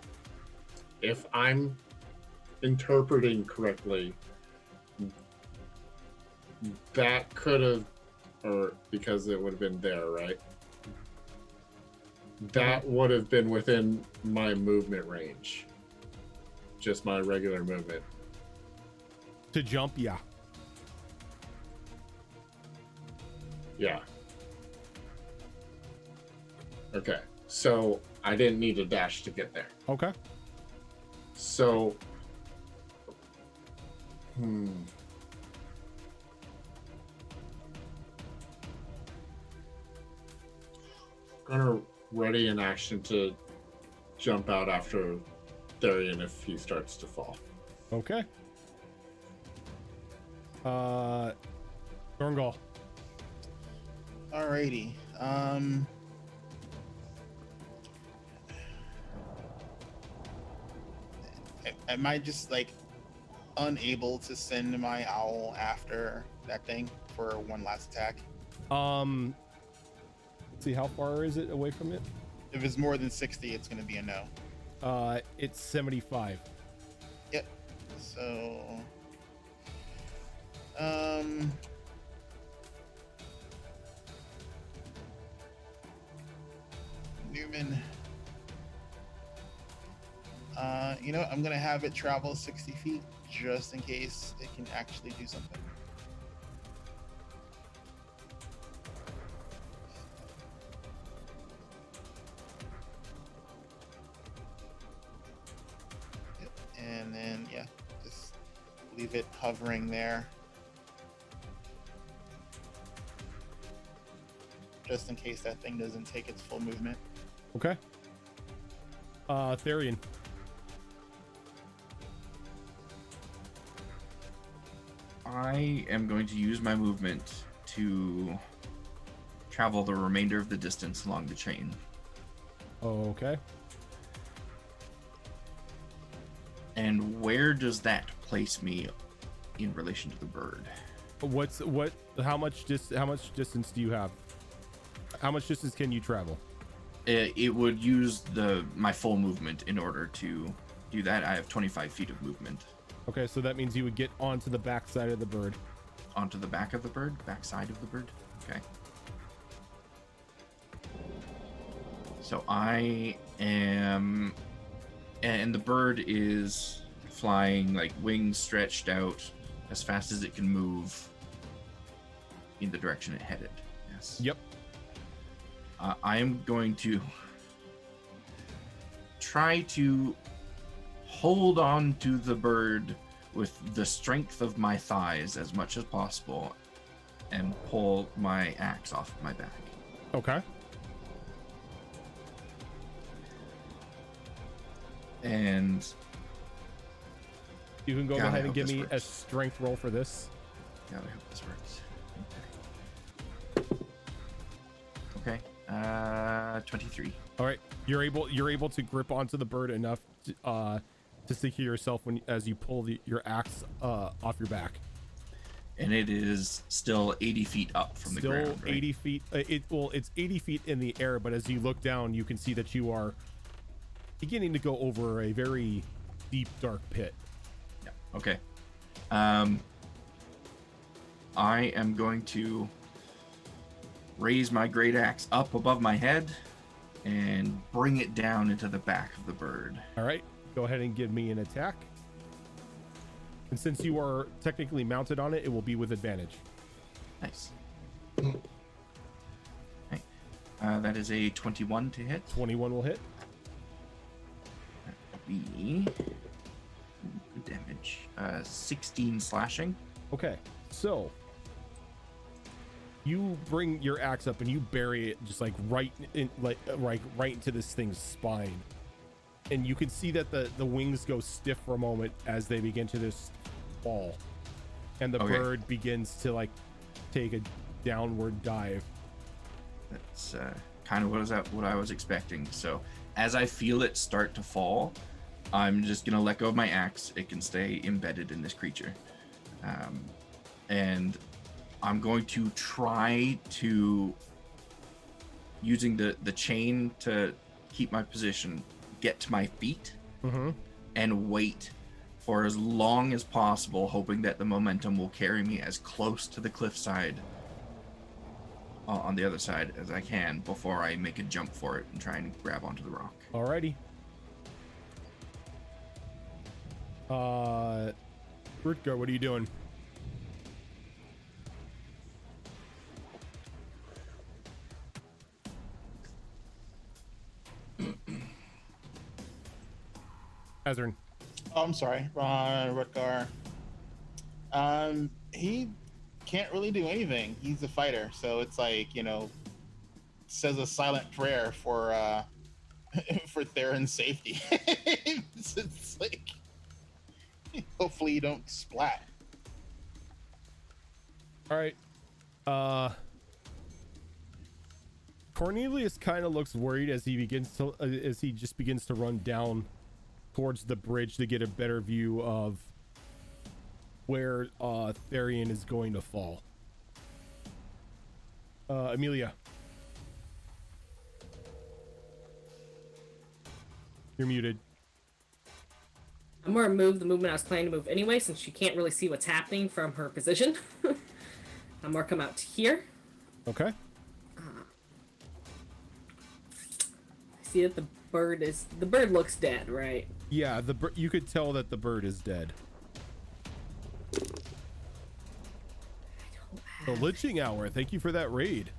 I'm interpreting correctly, that could have, or because it would have been there, right? That would have been within my movement range. Just my regular movement. To jump, yeah. Yeah. Okay. So I didn't need a dash to get there. Okay. So, gonna ready in action to jump out after Therian if he starts to fall. Okay. Thorngall. Alrighty. Am I just like unable to send my owl after that thing for one last attack? Let's see, how far is it away from it? If it's more than 60, it's going to be a no. It's 75. Yep. So, Newman. You know what? I'm gonna have it travel 60 feet just in case it can actually do something. Yep. And then yeah, just leave it hovering there. Just in case that thing doesn't take its full movement. Okay. Therian. I am going to use my movement to travel the remainder of the distance along the chain. Okay. And where does that place me in relation to the bird? How much distance do you have? How much distance can you travel? It would use my full movement in order to do that. I have 25 feet of movement. Okay, so that means you would get onto the back side of the bird. Onto the back of the bird? Back side of the bird? Okay. So I am... And the bird is flying, like, wings stretched out as fast as it can move in the direction it headed. Yes. Yep. I am going to try to hold on to the bird with the strength of my thighs as much as possible and pull my axe off my back. Okay. And you can go God, I ahead and hope give this me a works. strength roll for this. God, I hope this works. Okay. 23. All right, you're able to grip onto the bird enough to secure yourself as you pull your axe off your back. And it is still 80 feet up from the ground. Right? 80 feet. It's 80 feet in the air, but as you look down, you can see that you are beginning to go over a very deep, dark pit. Yeah. Okay. I am going to raise my great axe up above my head and bring it down into the back of the bird. All right. Go ahead and give me an attack. And since you are technically mounted on it, it will be with advantage. Nice. Okay. That is a 21 to hit. 21 will hit. That will be good damage. 16 slashing. Okay. So you bring your axe up and you bury it just like right into this thing's spine. And you can see that the wings go stiff for a moment as they begin to just fall. And the bird begins to like take a downward dive. That's kind of what I was expecting. So as I feel it start to fall, I'm just going to let go of my axe. It can stay embedded in this creature. And I'm going to try to, using the chain to keep my position, get to my feet and wait for as long as possible, hoping that the momentum will carry me as close to the cliffside on the other side as I can before I make a jump for it and try and grab onto the rock. Alrighty. Rutger, what are you doing? Azern. Oh, I'm sorry, Rutgar. He can't really do anything. He's a fighter, so it's like, says a silent prayer for for Theron's safety. it's like, hopefully you don't splat. All right. Cornelius kind of looks worried as he just begins to run down towards the bridge to get a better view of where Therion is going to fall. Amelia, you're muted. I'm gonna move the movement I was planning to move anyway, since she can't really see what's happening from her position. I'm gonna come out to here. Okay. I see that the bird looks dead, right? Yeah, you could tell that the bird is dead. I don't The have lynching hour. Thank you for that raid.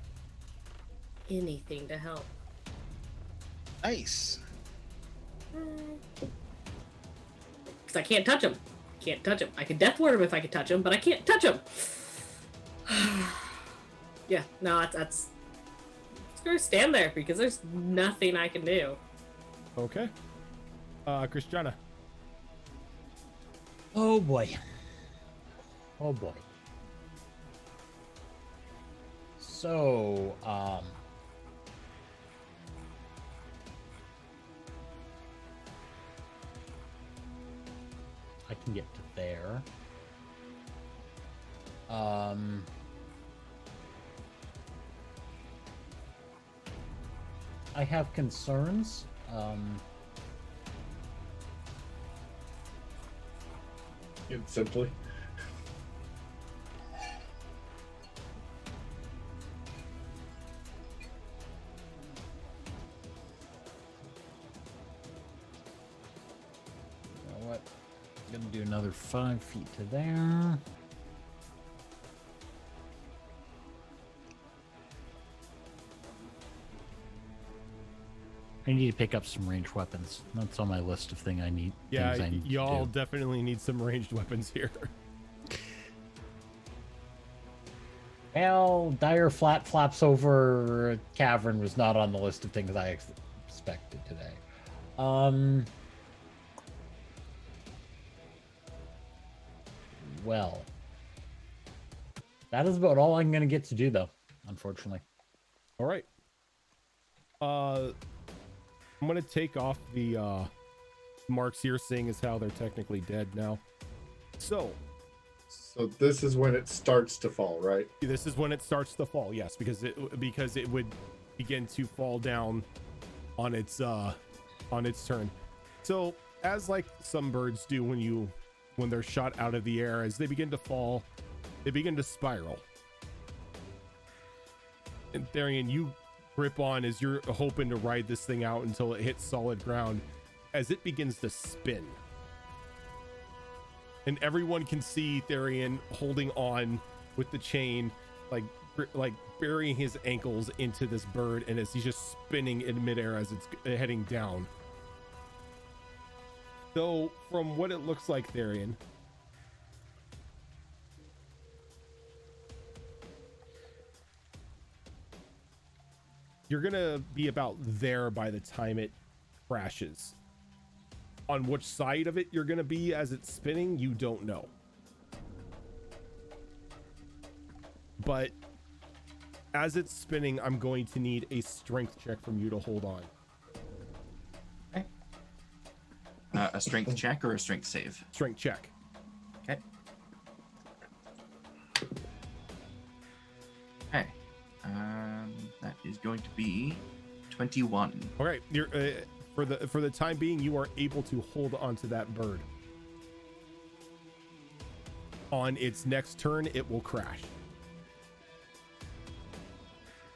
anything to help. Nice. Because I can't touch him. I could death ward him if I could touch him, but I can't touch him. Yeah, no, that's just gonna stand there because there's nothing I can do. Okay. Christiana. Oh boy. So, I can get to there. I have concerns. Simply. You know what? I'm gonna do another 5 feet to there. I need to pick up some ranged weapons. That's on my list of things I need. Yeah, things I need y'all to do. definitely need some ranged weapons here. Well, dire flat flaps over a cavern was not on the list of things I expected today. Well, that is about all I'm going to get to do, though, unfortunately. All right. I'm gonna take off the marks here, seeing as how they're technically dead now. So, So this is when it starts to fall, right? This is when it starts to fall. Yes, because it would begin to fall down on its turn. So as like some birds do when they're shot out of the air, as they begin to fall, they begin to spiral. And Therian, you grip on as you're hoping to ride this thing out until it hits solid ground, as it begins to spin. And everyone can see Therian holding on with the chain, like burying his ankles into this bird, and as he's just spinning in midair as it's heading down. So from what it looks like, Therian, you're gonna be about there by the time it crashes. On which side of it you're gonna be as it's spinning, you don't know. But as it's spinning, I'm going to need a strength check from you to hold on. Okay. A strength check or a strength save? Strength check. Okay. Okay. That is going to be 21. All right, you're for the time being, you are able to hold onto that bird. On its next turn, it will crash.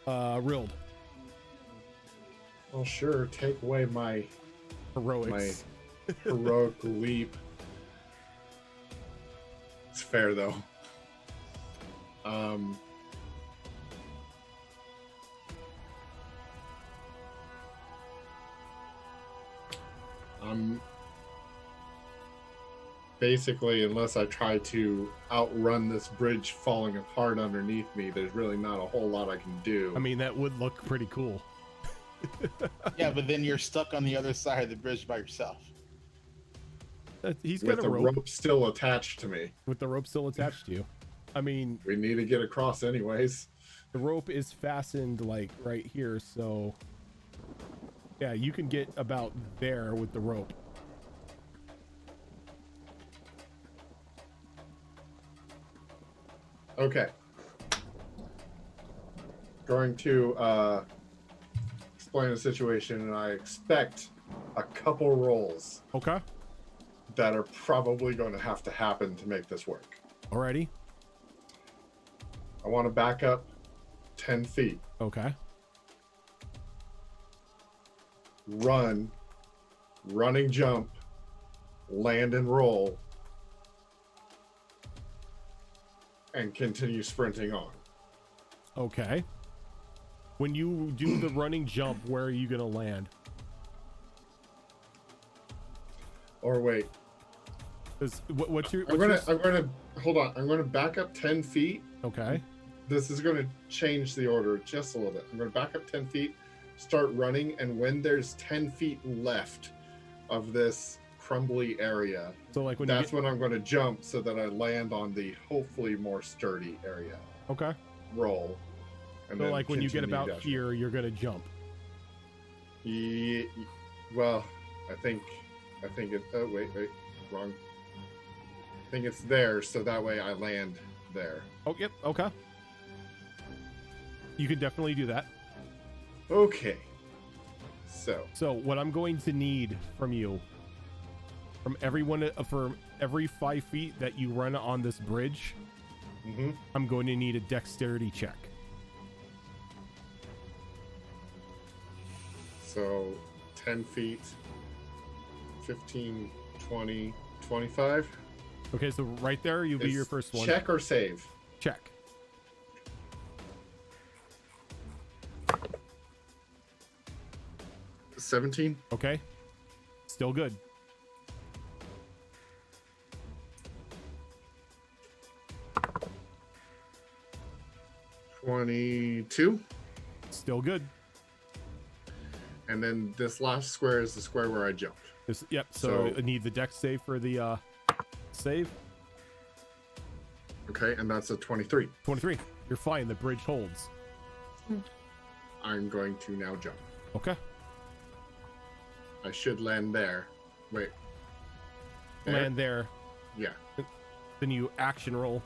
Rild. Well, sure. Take away my Heroics. heroic leap. It's fair though. Basically, unless I try to outrun this bridge falling apart underneath me, there's really not a whole lot I can do. I mean, that would look pretty cool. Yeah, but then you're stuck on the other side of the bridge by yourself. He's with got the a rope. rope still attached to me. With the rope still attached to you. I mean, We need to get across anyways. the rope is fastened like right here, so yeah, you can get about there with the rope. Okay. Going to explain the situation, and I expect a couple rolls Okay. that are probably going to happen to make this work. Alrighty. I want to back up 10 feet, Okay. running jump, land and roll, and continue sprinting on. Okay. When you do the running jump, where are you gonna land? Or wait, What's your? I'm gonna hold on. I'm gonna back up 10 feet. Okay. This is gonna change the order just a little bit. I'm gonna back up 10 feet, start running, and when there's 10 feet left of this crumbly area, So like when that's when I'm gonna jump so that I land on the hopefully more sturdy area. okay. Roll. And So then like when you get continue about dashing. here, you're gonna jump. Well, I think it. Oh wait, wrong. I think it's there, so that way I land there. Oh, yep. Okay. You can definitely do that. Okay. So what I'm going to need from you, from everyone, for every 5 feet that you run on this bridge, I'm going to need a dexterity check. So 10 feet, 15, 20, 25. Okay, so right there, you'll be your first one. Check or save? Check. $17. Okay. Still good. $22. Still good. And then this last square is the square where I jumped. Yep. So So- I need the dex save for the save. Okay, and that's a 23. 23. You're fine. The bridge holds. I'm going to now jump. Okay. I should land there. Wait. There? Land there. Yeah. Then you action roll.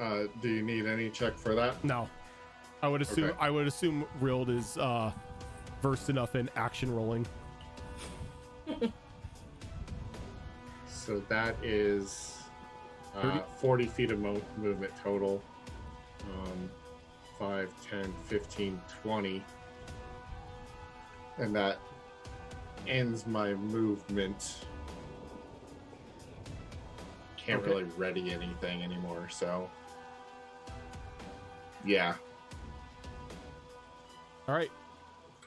Do you need any check for that? No, I would assume. Okay. I would assume Rild is versed enough in action rolling. So that is 30? 40 feet of movement total. 5, 10, 15, 20. And that ends my movement. Can't Okay. really ready anything anymore, so yeah. All right.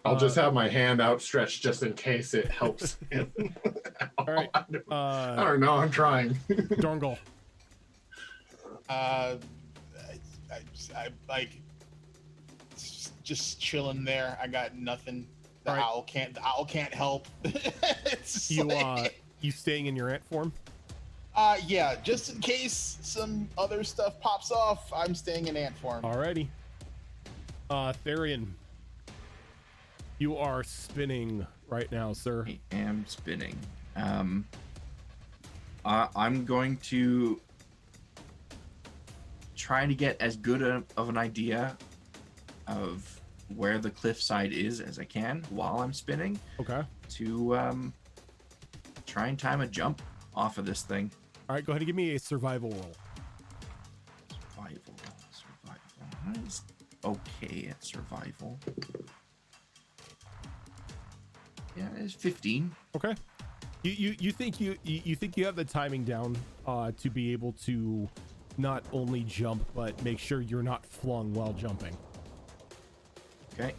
I'll just have my hand outstretched just in case it helps him. All right. I don't know, I'm trying. Dorngal. I like just chilling there. I got nothing. The All right. owl can't help. It's just You like, you staying in your ant form? yeah, just in case some other stuff pops off, I'm staying in ant form. Alrighty. Therian, you are spinning right now, sir. I am spinning. I'm going to try to get as good of an idea of where the cliffside is as I can while I'm spinning Okay. to try and time a jump off of this thing. All right, go ahead and give me a survival roll. Survival. I was okay at survival. Yeah, it's 15. Okay. You think you think you have the timing down to be able to not only jump but make sure you're not flung while jumping. Okay.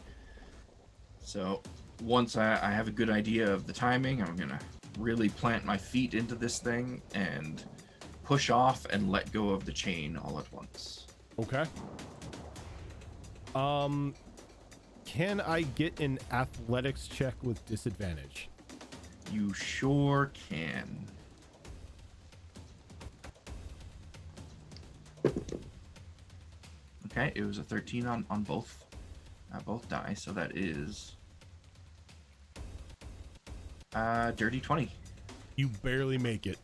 So once I have a good idea of the timing, I'm gonna really plant my feet into this thing and push off and let go of the chain all at once. Okay. Can I get an athletics check with disadvantage? You sure can. Okay, it was a 13 on both die, so that is dirty 20. You barely make it.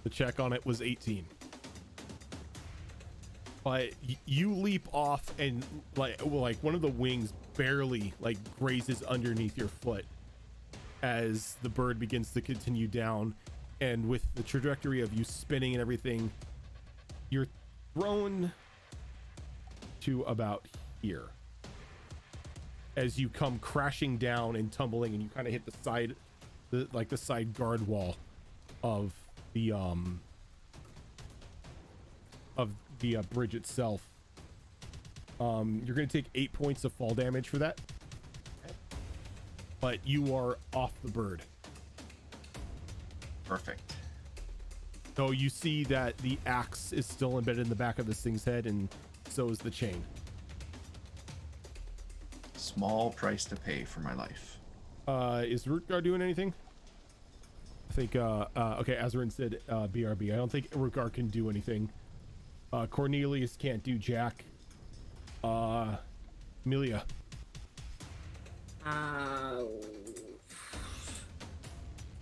The check on it was 18. But you leap off and like one of the wings barely like grazes underneath your foot as the bird begins to continue down, and with the trajectory of you spinning and everything, you're thrown to about here as you come crashing down and tumbling, and you kind of hit the side, the side guard wall of the bridge itself. You're gonna take 8 points of fall damage for that, but you are off the bird. Perfect. So you see that the axe is still embedded in the back of this thing's head, and so is the chain. Small price to pay for my life. Is Rootgar doing anything? I think okay, Azarin said BRB. I don't think Rootgar can do anything. Cornelius can't do jack. Amelia.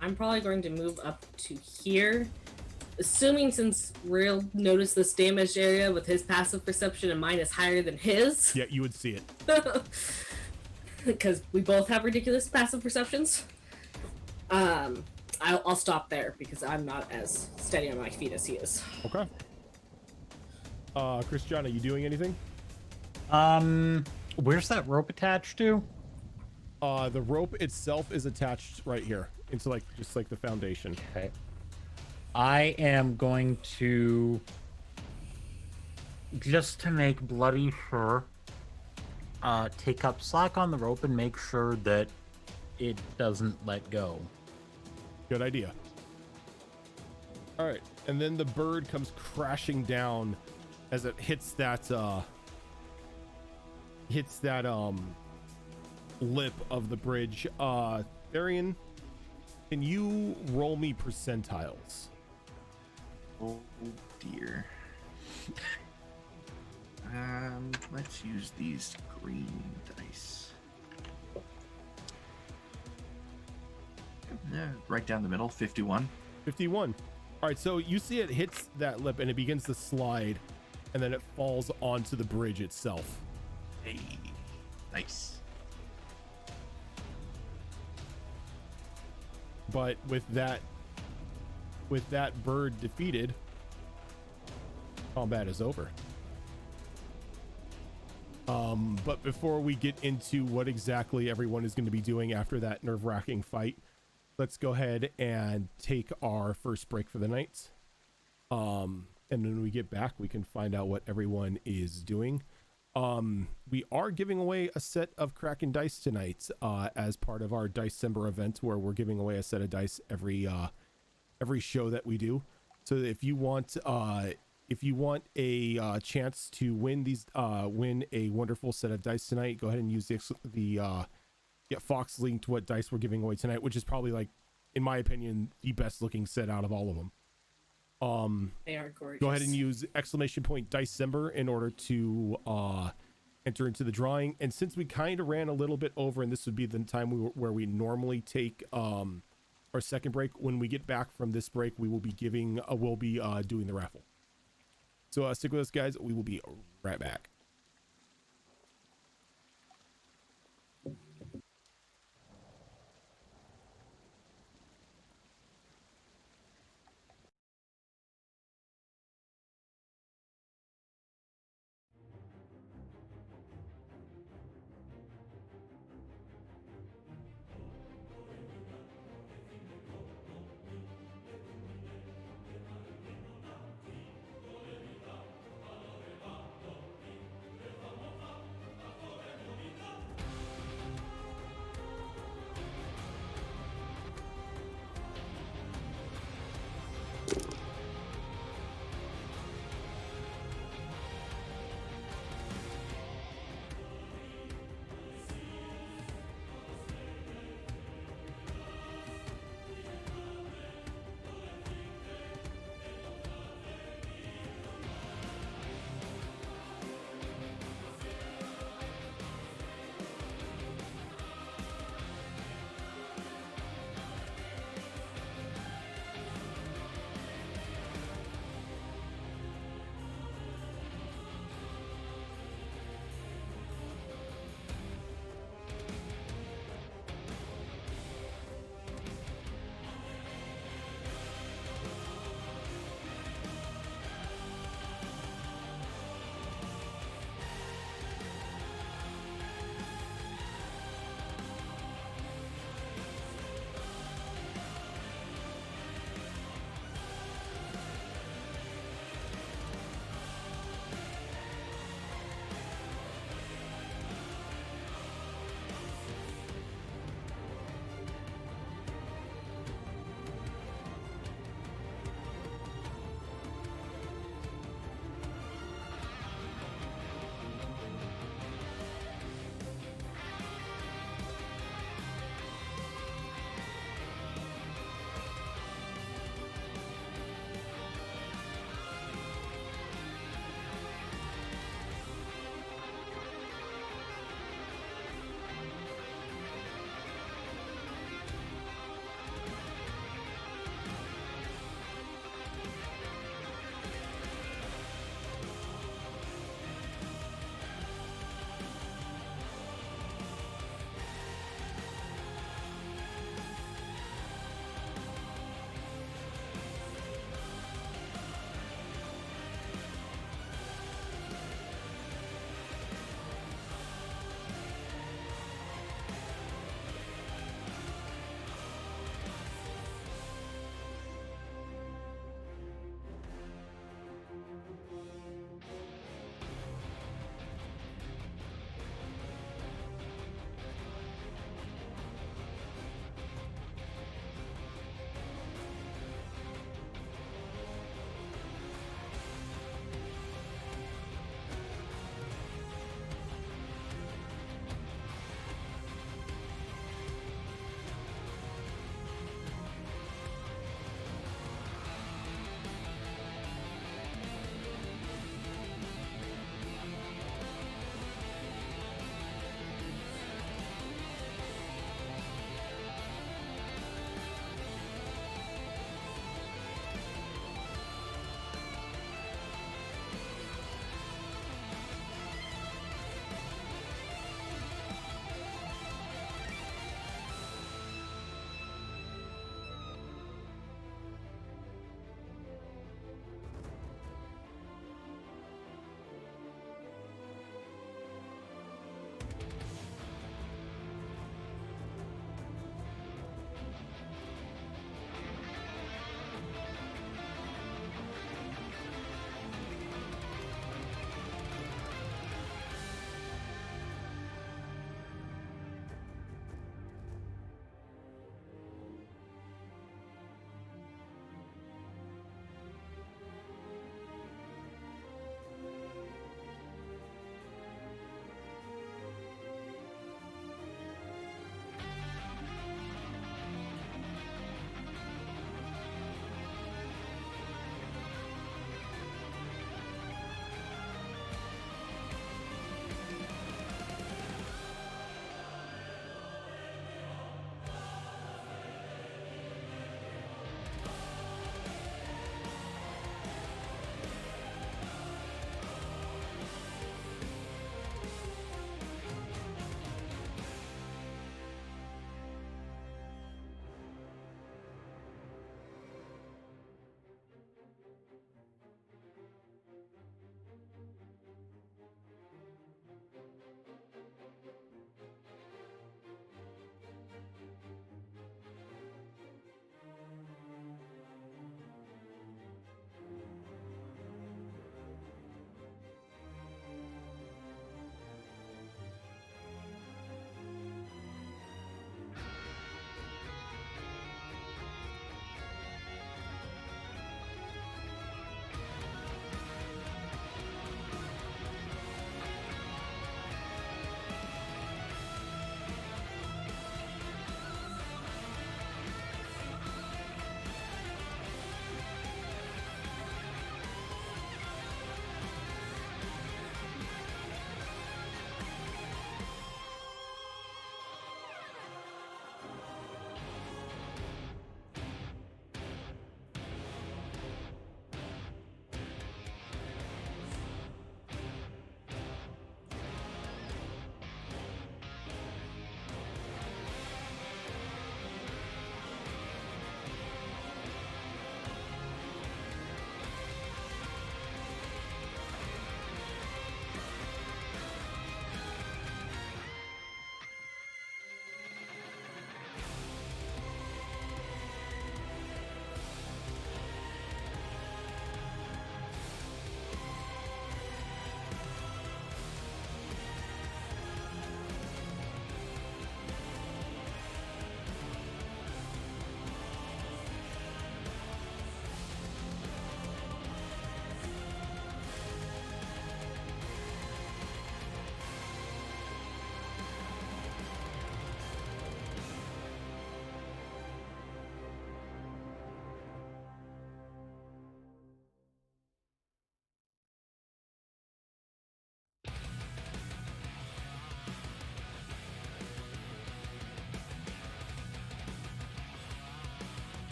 I'm probably going to move up to here, assuming since Real noticed this damaged area with his passive perception and mine is higher than his. Yeah, you would see it. Because we both have ridiculous passive perceptions. I'll stop there because I'm not as steady on my feet as he is. Okay. Christiana, you doing anything? Where's that rope attached to? The rope itself is attached right here into like just like the foundation. Okay. I am going to, just to make bloody sure, take up slack on the rope and make sure that it doesn't let go. Good idea. All right, and then the bird comes crashing down as it hits that lip of the bridge. Therian, can you roll me percentiles? Oh dear. Let's use these green dice. Yeah, right down the middle, 51. 51. All right, so you see it hits that lip and it begins to slide, and then it falls onto the bridge itself. Hey, nice. But with that bird defeated, combat is over. But before we get into what exactly everyone is going to be doing after that nerve-wracking fight, let's go ahead and take our first break for the night. And when we get back, we can find out what everyone is doing. We are giving away a set of Kraken dice tonight, as part of our Dicember event, where we're giving away a set of dice every show that we do. So if you want a chance to win a wonderful set of dice tonight, go ahead and use the Fox link to what dice we're giving away tonight, which is probably, like, in my opinion, the best looking set out of all of them. They are gorgeous. Go ahead and use !Dicember in order to enter into the drawing. And since we kind of ran a little bit over, and this would be the time where we normally take our second break, when we get back from this break, we will be doing the raffle. So stick with us, guys. We will be right back.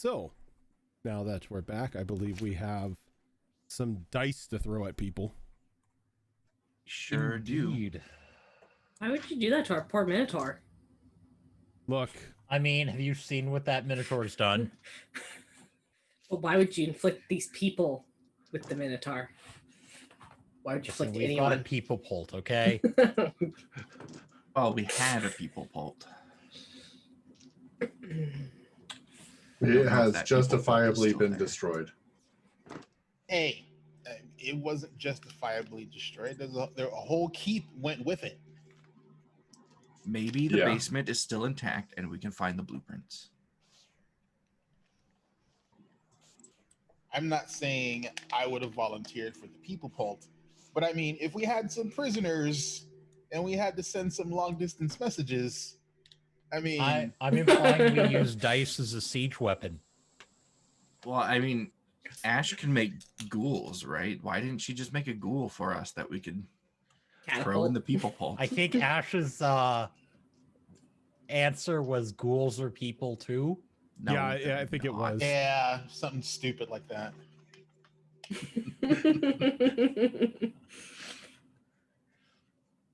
So, now that we're back, I believe we have some dice to throw at people. Sure Indeed. Why would you do that to our poor Minotaur? Look, I mean, have you seen what that Minotaur's done? Well, why would you inflict these people with the Minotaur? Why would you Listen, inflict we've got a anyone? people pult, okay? Well, we had a people pult. It has That people justifiably still been there. destroyed. Hey, it wasn't justifiably destroyed. A whole keep went with it. Maybe the Yeah. basement is still intact and we can find the blueprints. I'm not saying I would have volunteered for the people pult, but I mean, if we had some prisoners and we had to send some long distance messages, I mean, I'm implying we use dice as a siege weapon. Well, I mean, Ash can make ghouls, right? Why didn't she just make a ghoul for us that we could throw in Catapult. the people pult? I think Ash's answer was ghouls are people too. No, yeah, they're I think it not. was. yeah, something stupid like that.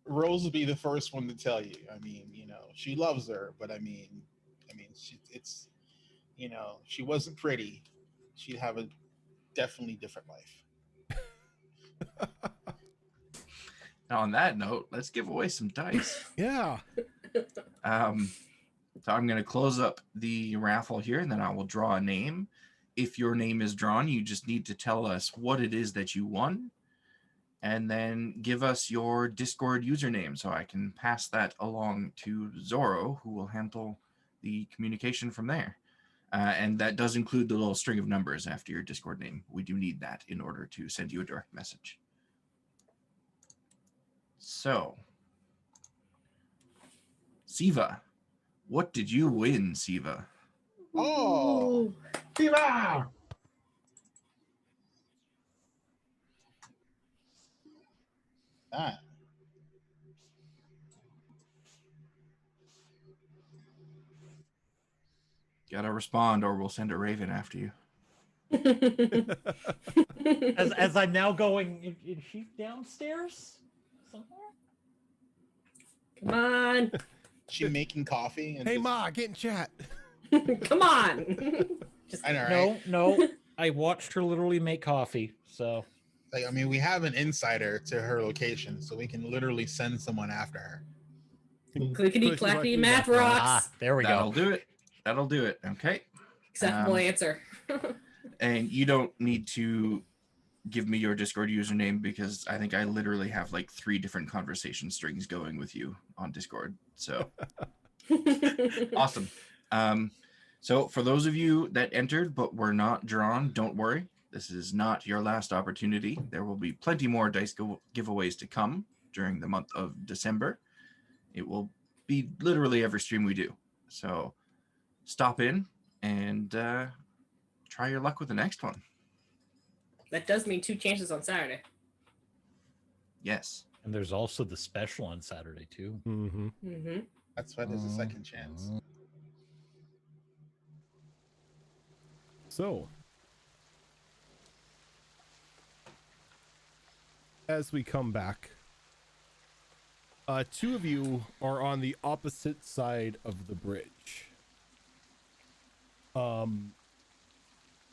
Rose would be the first one to tell you. I mean, she loves her, but I mean, it's, she wasn't pretty. She'd have a definitely different life. Now, on that note, let's give away some dice. Yeah. So I'm going to close up the raffle here, and then I will draw a name. If your name is drawn, you just need to tell us what it is that you won, and then give us your Discord username so I can pass that along to Zorro, who will handle the communication from there. And that does include the little string of numbers after your Discord name. We do need that in order to send you a direct message. So, Siva, what did you win, Siva? Oh, Viva! that. Gotta respond or we'll send a raven after you. As I'm now going, is she downstairs somewhere? Come on. She making coffee and Hey, just- Ma, get in chat. Come on. Just, I know, right? No. I watched her literally make coffee. So Like, I mean, we have an insider to her location, so we can literally send someone after her. clickety clackety math rocks. there we That'll go. do it. That'll do it. Okay. Acceptable answer. And you don't need to give me your Discord username because I think I literally have like 3 different conversation strings going with you on Discord. So awesome. So for those of you that entered but were not drawn, don't worry. This is not your last opportunity. There will be plenty more dice giveaways to come during the month of December. It will be literally every stream we do. So stop in and try your luck with the next one. That does mean 2 chances on Saturday. Yes. And there's also the special on Saturday too. Mm-hmm. Mm-hmm. That's why there's a second chance. So, as we come back, 2 of you are on the opposite side of the bridge,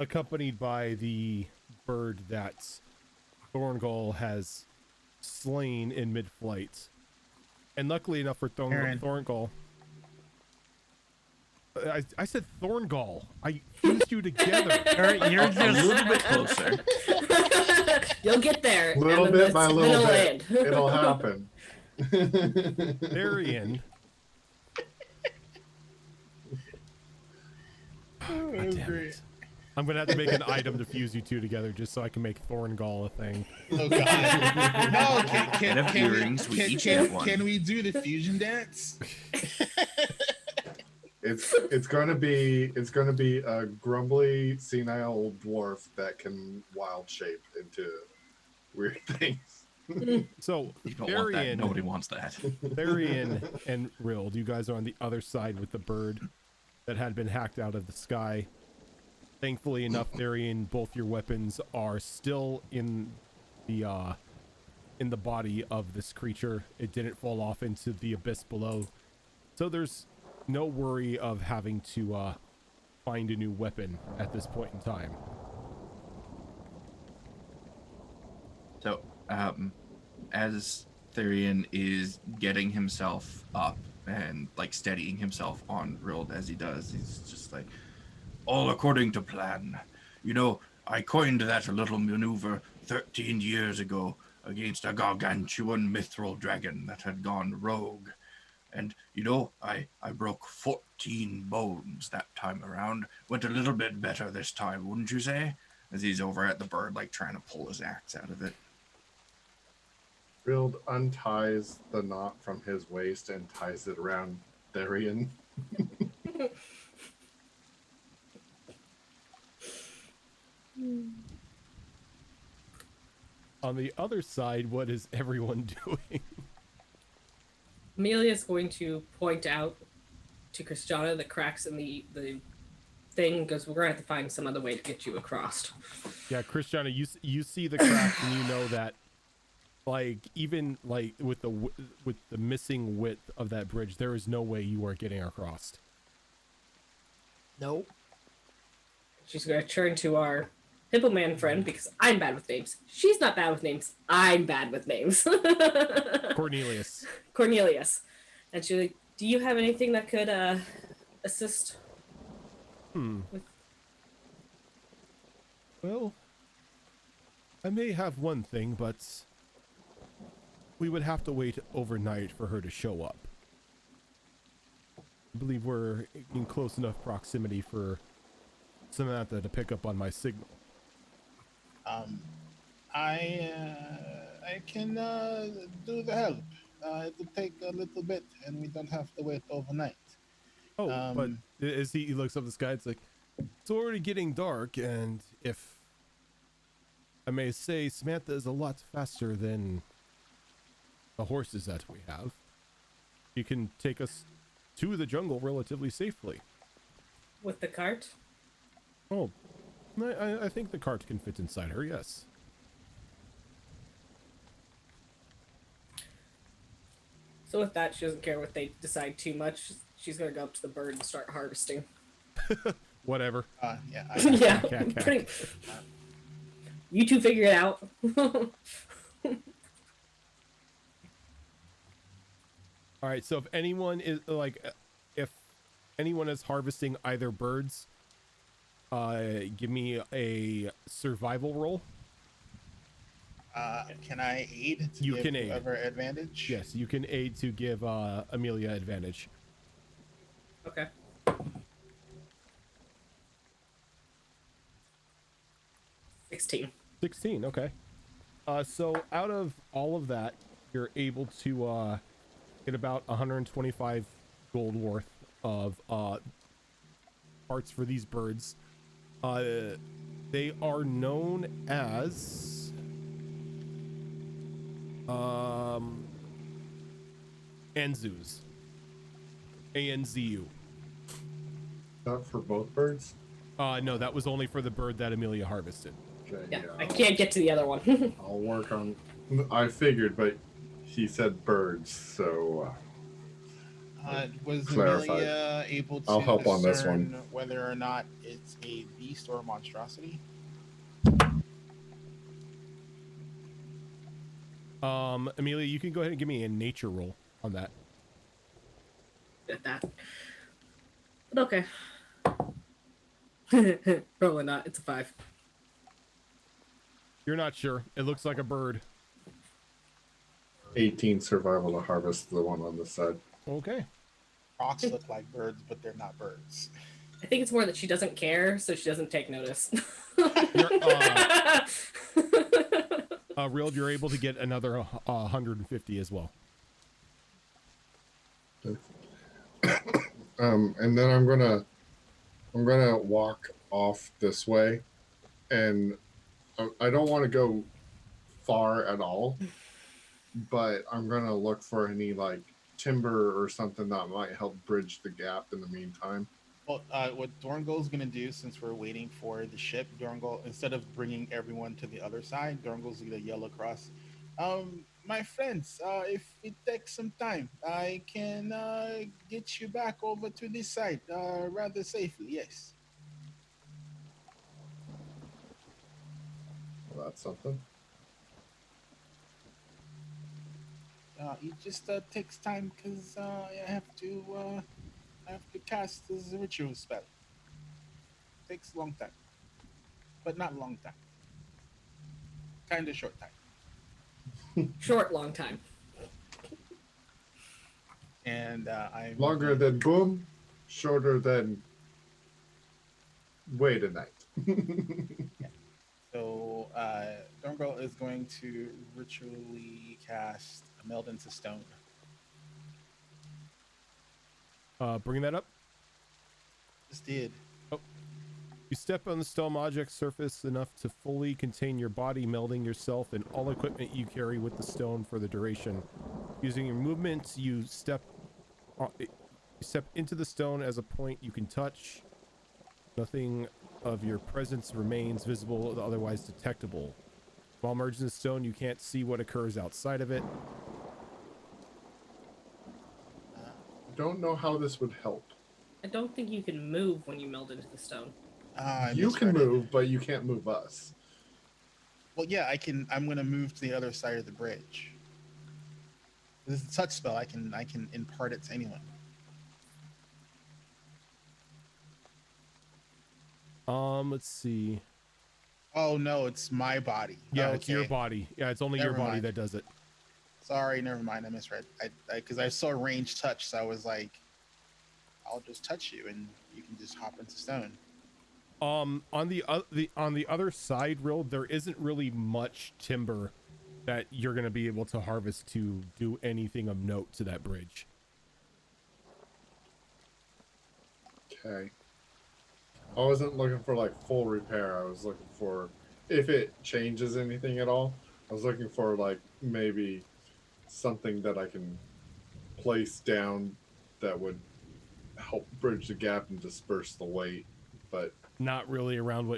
accompanied by the bird that Thorngull has slain in mid-flight. And luckily enough for Aaron. Thorngull, I said Thorngull. I fused you together. You're A just little bit closer. You'll get there. Little and then bit by the little spin will bit, end. it'll happen. Varian. Oh, God damn it. I'm gonna have to make an item to fuse you 2 together just so I can make Thorngull a thing. Oh god. No, Instead of earrings, we each get one. can we do the fusion dance? It's gonna be a grumbly, senile old dwarf that can wild shape into weird things. So You don't want that. Varian, Nobody wants that. Varian and Rild, you guys are on the other side with the bird that had been hacked out of the sky. Thankfully enough, Therian, both your weapons are still in the body of this creature. It didn't fall off into the abyss below, so there's no worry of having to find a new weapon at this point in time. So, as Therian is getting himself up and like steadying himself on Rild as he does, he's just like, all according to plan. You know, I coined that little maneuver 13 years ago against a gargantuan mithril dragon that had gone rogue. And, you know, I broke 14 bones that time around. Went a little bit better this time, wouldn't you say? As he's over at the bird, like, trying to pull his axe out of it. Rild unties the knot from his waist and ties it around Therian. On the other side, what is everyone doing? Amelia's going to point out to Christiana the cracks in the thing, because we're going to have to find some other way to get you across. Yeah, Christiana, you see the cracks and you know that, like, even like with the missing width of that bridge, there is no way you are getting across. Nope. She's going to turn to our Hippo Man friend, because I'm bad with names. She's not bad with names. I'm bad with names. Cornelius. And she's like, do you have anything that could assist? Well, I may have one thing, but we would have to wait overnight for her to show up. I believe we're in close enough proximity for Samantha to pick up on my signal. I can do the help. It'll take a little bit, and we don't have to wait overnight. Oh, but as he looks up the sky, it's like, it's already getting dark, and if I may say, Samantha is a lot faster than the horses that we have. You can take us to the jungle relatively safely. With the cart? Oh, I think the cart can fit inside her, yes. So with that, she doesn't care what they decide too much. She's going to go up to the bird and start harvesting. Whatever. Yeah. Yeah. Cack. You two figure it out. All right, so if anyone is harvesting either birds, give me a survival roll. Can I aid to You give can aid. whoever advantage? Yes, you can aid to give Amelia advantage. Okay. $16. 16, okay. So out of all of that, you're able to get about 125 gold worth of parts for these birds. They are known as Anzus. ANZU. Not for both birds? No, that was only for the bird that Amelia harvested. Okay, Yeah, I can't get to the other one. I'll work on... I figured, but he said birds, so... Was clarified. Amelia able to I'll help on this discern one. whether or not it's a beast or a monstrosity? Amelia, you can go ahead and give me a nature roll on that. At that. But okay. Probably not. It's a 5. You're not sure. It looks like a bird. 18 survival to harvest the one on the side. Okay. Rocks look like birds, but they're not birds. I think it's more that she doesn't care, so she doesn't take notice. Rild, you're able to get another 150 as well. And then I'm gonna walk off this way, and I don't want to go far at all, but I'm gonna look for any like timber or something that might help bridge the gap in the meantime. Well, what Dorngol's gonna do, since we're waiting for the ship, Dorngol, instead of bringing everyone to the other side, Dorngol's gonna yell across, my friends, if it takes some time, I can get you back over to this side rather safely. Yes. Well, that's something. It just takes time because I have to cast this ritual spell. Takes a long time, but not long time. Kind of short time. Short, long time. And I'm Longer than boom, shorter than wait a night. So Dorngol is going to ritually cast a meld into stone. Bring that up. Just did. You step on the stone object surface enough to fully contain your body, melding yourself and all equipment you carry with the stone for the duration. Using your movements, you step into the stone as a point you can touch. Nothing of your presence remains visible or otherwise detectable. While merged in the stone, you can't see what occurs outside of it. Don't know how this would help. I don't think you can move when you meld into the stone. You can move, but you can't move us. Well, yeah, I can. I'm going to move to the other side of the bridge. This is a touch spell. I can impart it to anyone. Let's see. Oh no, it's my body. Yeah, okay. it's your body. Yeah, it's only Never your body mind. that does it. Sorry, never mind. I misread. I because I saw range touch, so I was like, I'll just touch you and you can just hop into stone. On the other side, Rill, there isn't really much timber that you're gonna be able to harvest to do anything of note to that bridge. Okay. I wasn't looking for like full repair. I was looking for if it changes anything at all. I was looking for like maybe something that I can place down that would help bridge the gap and disperse the weight, but Not really around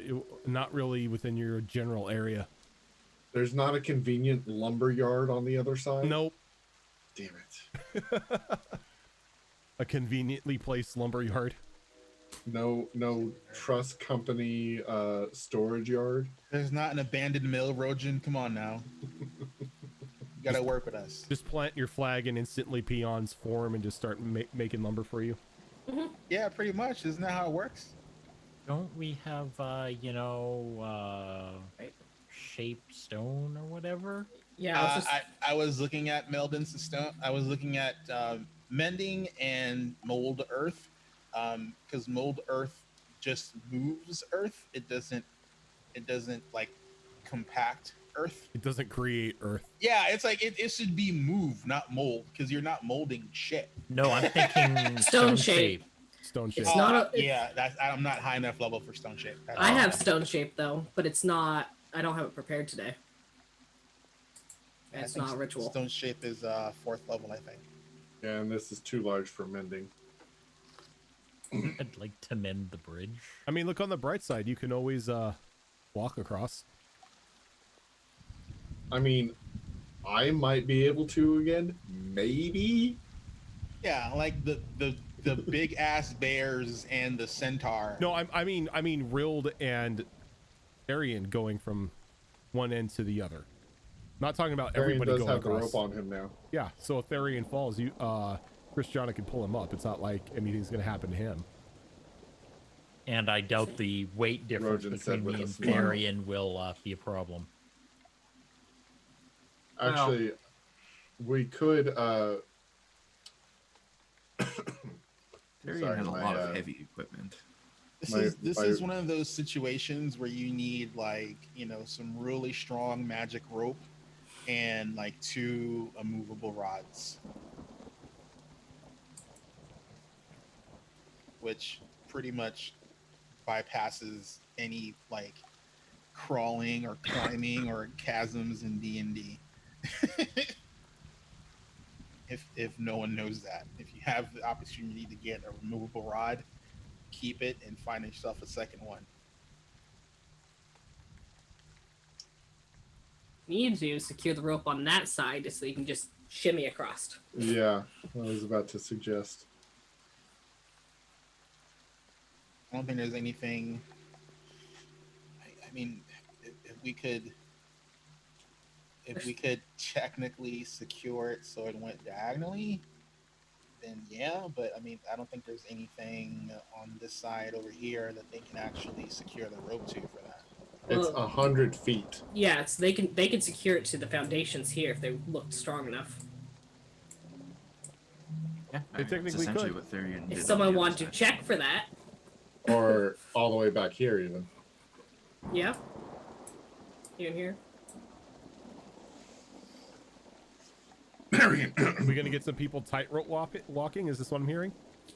not really within your general area. there's not a convenient lumber yard on the other side. Nope. Damn it. A conveniently placed lumber yard. No trust company storage yard. There's not an abandoned mill, Rojan. Come on now. You gotta work with us. Just plant your flag and instantly peons form and just start making lumber for you. Yeah, pretty much. Isn't that how it works? Don't we have, shaped stone or whatever? Yeah, I was looking at Meldon's stone. I was looking at mending and mold earth, because mold earth just moves earth. It doesn't like compact earth. It doesn't create earth. Yeah, it's like it should be move, not mold, because you're not molding shit. No, I'm thinking Stone stone shape. shape. Stone shape. It's not a- Yeah, I'm not high enough level for stone shape. I have stone shape though, but it's not. I don't have it prepared today. I It's think not ritual. Stone shape is 4th level, I think. Yeah, and this is too large for mending. I'd like to mend the bridge. I mean, look on the bright side. You can always walk across. I mean, I might be able to again. Maybe. Yeah, like the big ass bears and the centaur. No, I mean Rild and Arian going from one end to the other. Not talking about Arian everybody does going have the across. rope on him now. Yeah, so if Arian falls, Christiana can pull him up. It's not like anything's gonna happen to him. And I doubt the weight difference Rojan said between with me a and smile. Therian will be a problem. Actually, we could. Tyrion Sorry, has a my, lot of heavy equipment. This is one of those situations where you need some really strong magic rope and like 2 immovable rods, which pretty much bypasses any like crawling or climbing or chasms in D&D. If no one knows that, if you have the opportunity to get a removable rod, keep it and find yourself a second one. Need to secure the rope on that side so you can just shimmy across. Yeah, I was about to suggest. I don't think there's anything. I mean, if we could technically secure it so it went diagonally, then yeah. But I mean, I don't think there's anything on this side over here that they can actually secure the rope to for that. It's Well, 100 feet. yeah, so they can secure it to the foundations here if they looked strong enough. Yeah, They that's technically essentially could. what Therian did If on someone the other wanted to side. check for that, Or all the way back here, even. yeah. You in here? Are we gonna get some people tightrope walking? Is this what I'm hearing?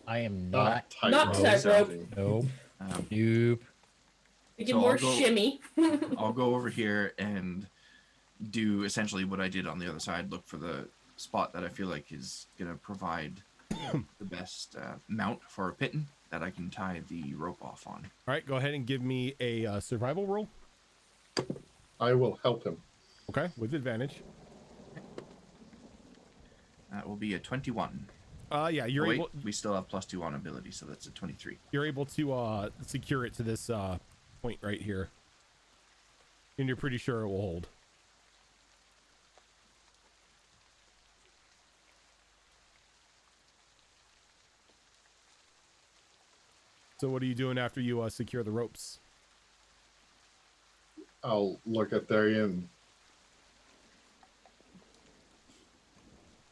I am Not not. Not tightrope tightrope. sounding. Nope. Um, Nope. We get So more I'll go- shimmy. I'll go over here and do essentially what I did on the other side. Look for the spot that I feel like is gonna provide the best mount for a pitten that I can tie the rope off on. All right, go ahead and give me a survival roll. I will help him. Okay, with advantage. That will be a 21. Yeah, you're Oh, wait, able. we still have +2 on ability, so that's a 23. You're able to secure it to this point right here, and you're pretty sure it will hold. So what are you doing after you secure the ropes? I'll look at Therian.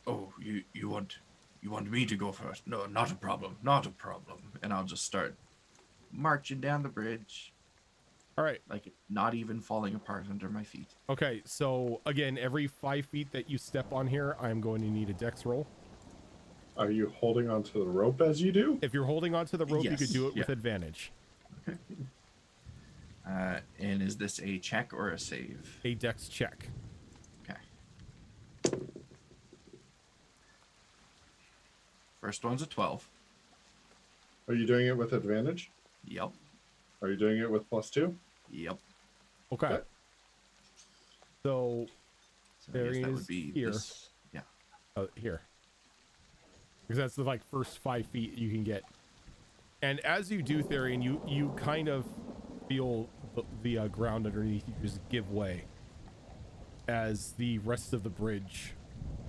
Oh, you want me to go first? No, not a problem, not a problem. And I'll just start marching down the bridge, All right. like it not even falling apart under my feet. Okay. So again, every 5 feet that you step on here, I'm going to need a dex roll. Are you holding onto the rope as you do? If you're holding onto the rope, you Yes, could do it with yeah. advantage. And is this a check or a save? A dex check. Okay. First one's a 12. Are you doing it with advantage? Yep. Are you doing it with +2? Yep. Okay. Okay. So So There I guess he that is would be here. this. Yeah. here, because that's the like first 5 feet you can get. And as you do, Therian, you kind of feel the ground underneath you just give way as the rest of the bridge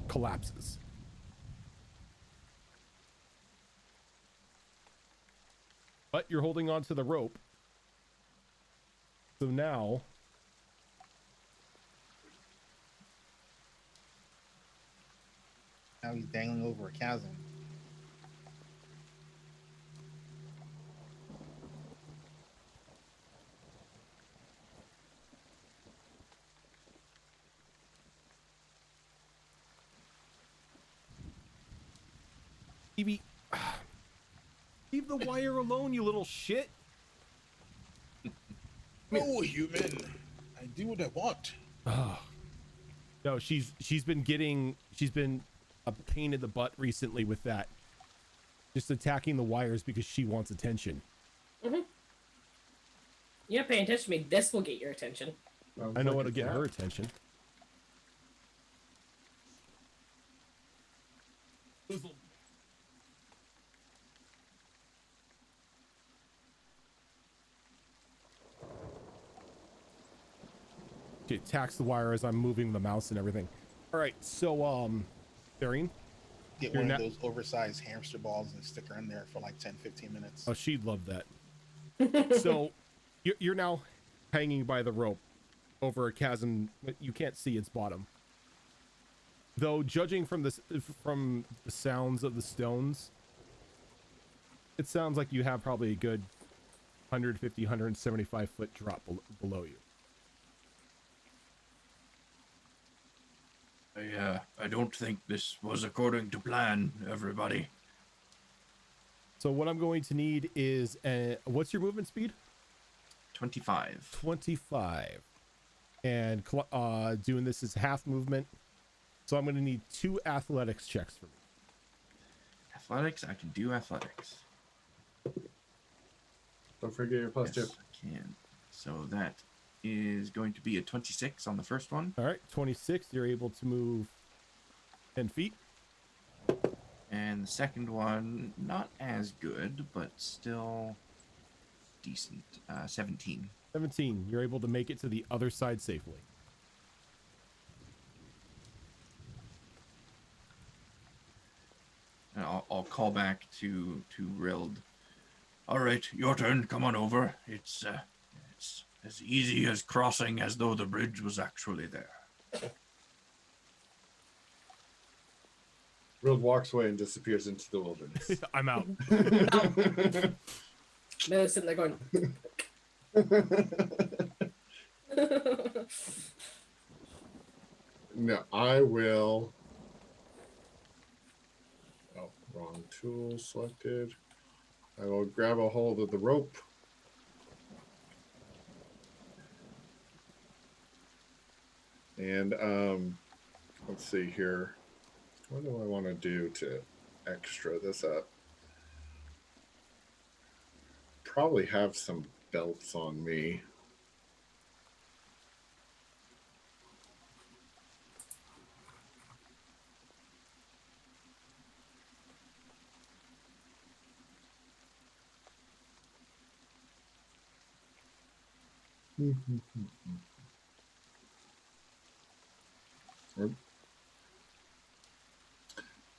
collapses. But you're holding on to the rope. So now Now he's dangling over a chasm. Evie, leave the wire alone, you little shit. No, human. I do what I want. No, she's been a pain in the butt recently with that. Just attacking the wires because she wants attention. You're not paying attention to me. This will get your attention. Sounds I know like what'll a get cat. her attention. She attacks the wire as I'm moving the mouse and everything. All right, so Therian. Get You're one not- of those oversized hamster balls and stick her in there for like 10-15 minutes. Oh, she'd love that. So you're now hanging by the rope over a chasm that you can't see its bottom. Though judging from the sounds of the stones, it sounds like you have probably a good 150, 175 foot drop below you. I don't think this was according to plan, everybody. So what I'm going to need is what's your movement speed? 25. 25. And doing this is half movement. So I'm going to need 2 athletics checks for me. Athletics, I can do athletics. Don't forget your plus Yes, 2. I can. So that is going to be a 26 on the first one. All right, 26. You're able to move 10 feet. And the second one, not as good, but still decent. 17. 17. You're able to make it to the other side safely. And I'll call back to Rild. All right, your turn. Come on over. It's as easy as crossing as though the bridge was actually there. Rild walks away and disappears into the wilderness. I'm out. Melo's sitting there going. No, I will. Oh, wrong tool selected. I will grab a hold of the rope. And let's see here. What do I want to do to extra this up? Probably have some belts on me.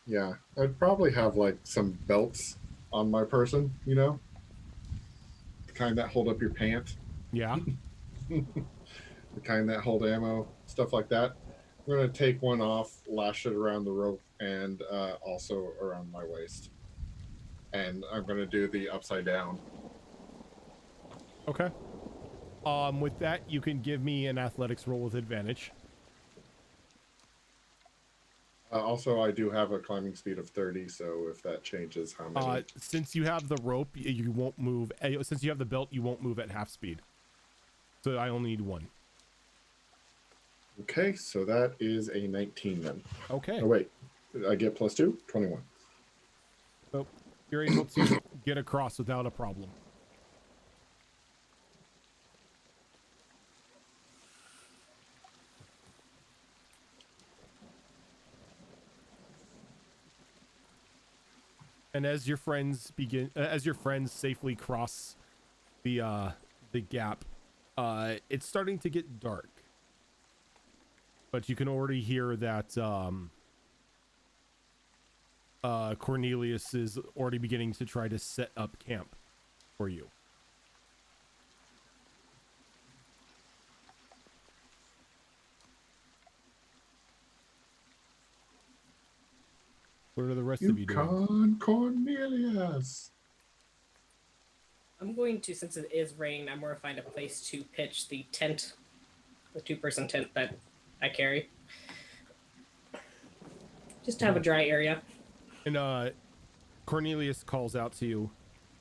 Yeah, I'd probably have like some belts on my person, you know, the kind that hold up your pants, Yeah. the kind that hold ammo, stuff like that. I'm gonna take one off, lash it around the rope, and also around my waist. And I'm gonna do the upside down. Okay. With that, you can give me an athletics roll with advantage. Also, I do have a climbing speed of 30, so if that changes how many. Since you have the rope, you won't move. Since you have the belt, you won't move at half speed. So I only need one. Okay, so that is a 19 then. Okay. Oh, wait. I get plus 2? 21. So you're able to get across without a problem. And as your friends safely cross the gap, it's starting to get dark. But you can already hear that Cornelius is already beginning to try to set up camp for you. What are the rest of you doing? Yukon Cornelius. I'm going to, since it is raining, I'm going to find a place to pitch the tent, the 2-person tent that I carry. Just to have a dry area. And Cornelius calls out to you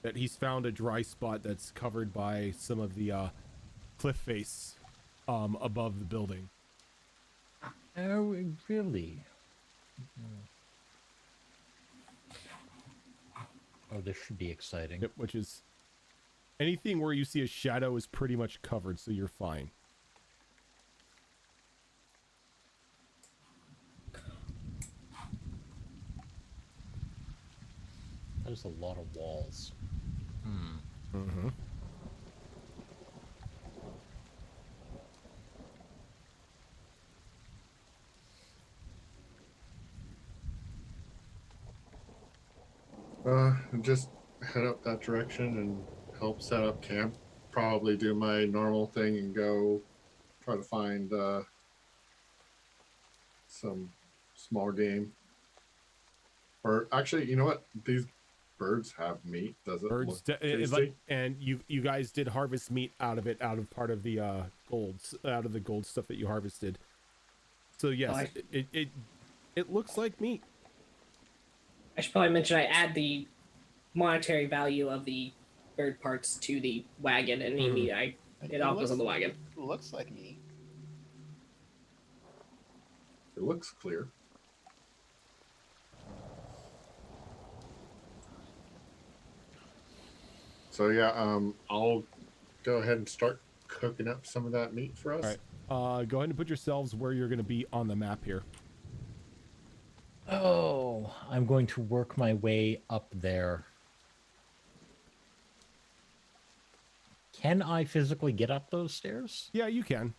that he's found a dry spot that's covered by some of the cliff face above the building. Oh, really? Oh, this should be exciting. Yep, which is anything where you see a shadow is pretty much covered, so you're fine. That is a lot of walls. Mm-hmm. Just head up that direction and help set up camp. Probably do my normal thing and go try to find some small game. Or actually, you know what? These birds have meat. Does it Birds, look tasty? and you guys did harvest meat out of it, out of part of the out of the gold stuff that you harvested. So yes, it looks like meat. I should probably mention I add the monetary value of the bird parts to the wagon, and it all goes on the wagon. Looks like me. It looks clear. So yeah, I'll go ahead and start cooking up some of that meat for us. All right. Go ahead and put yourselves where you're going to be on the map here. Oh, I'm going to work my way up there. Can I physically get up those stairs? Yeah, you can.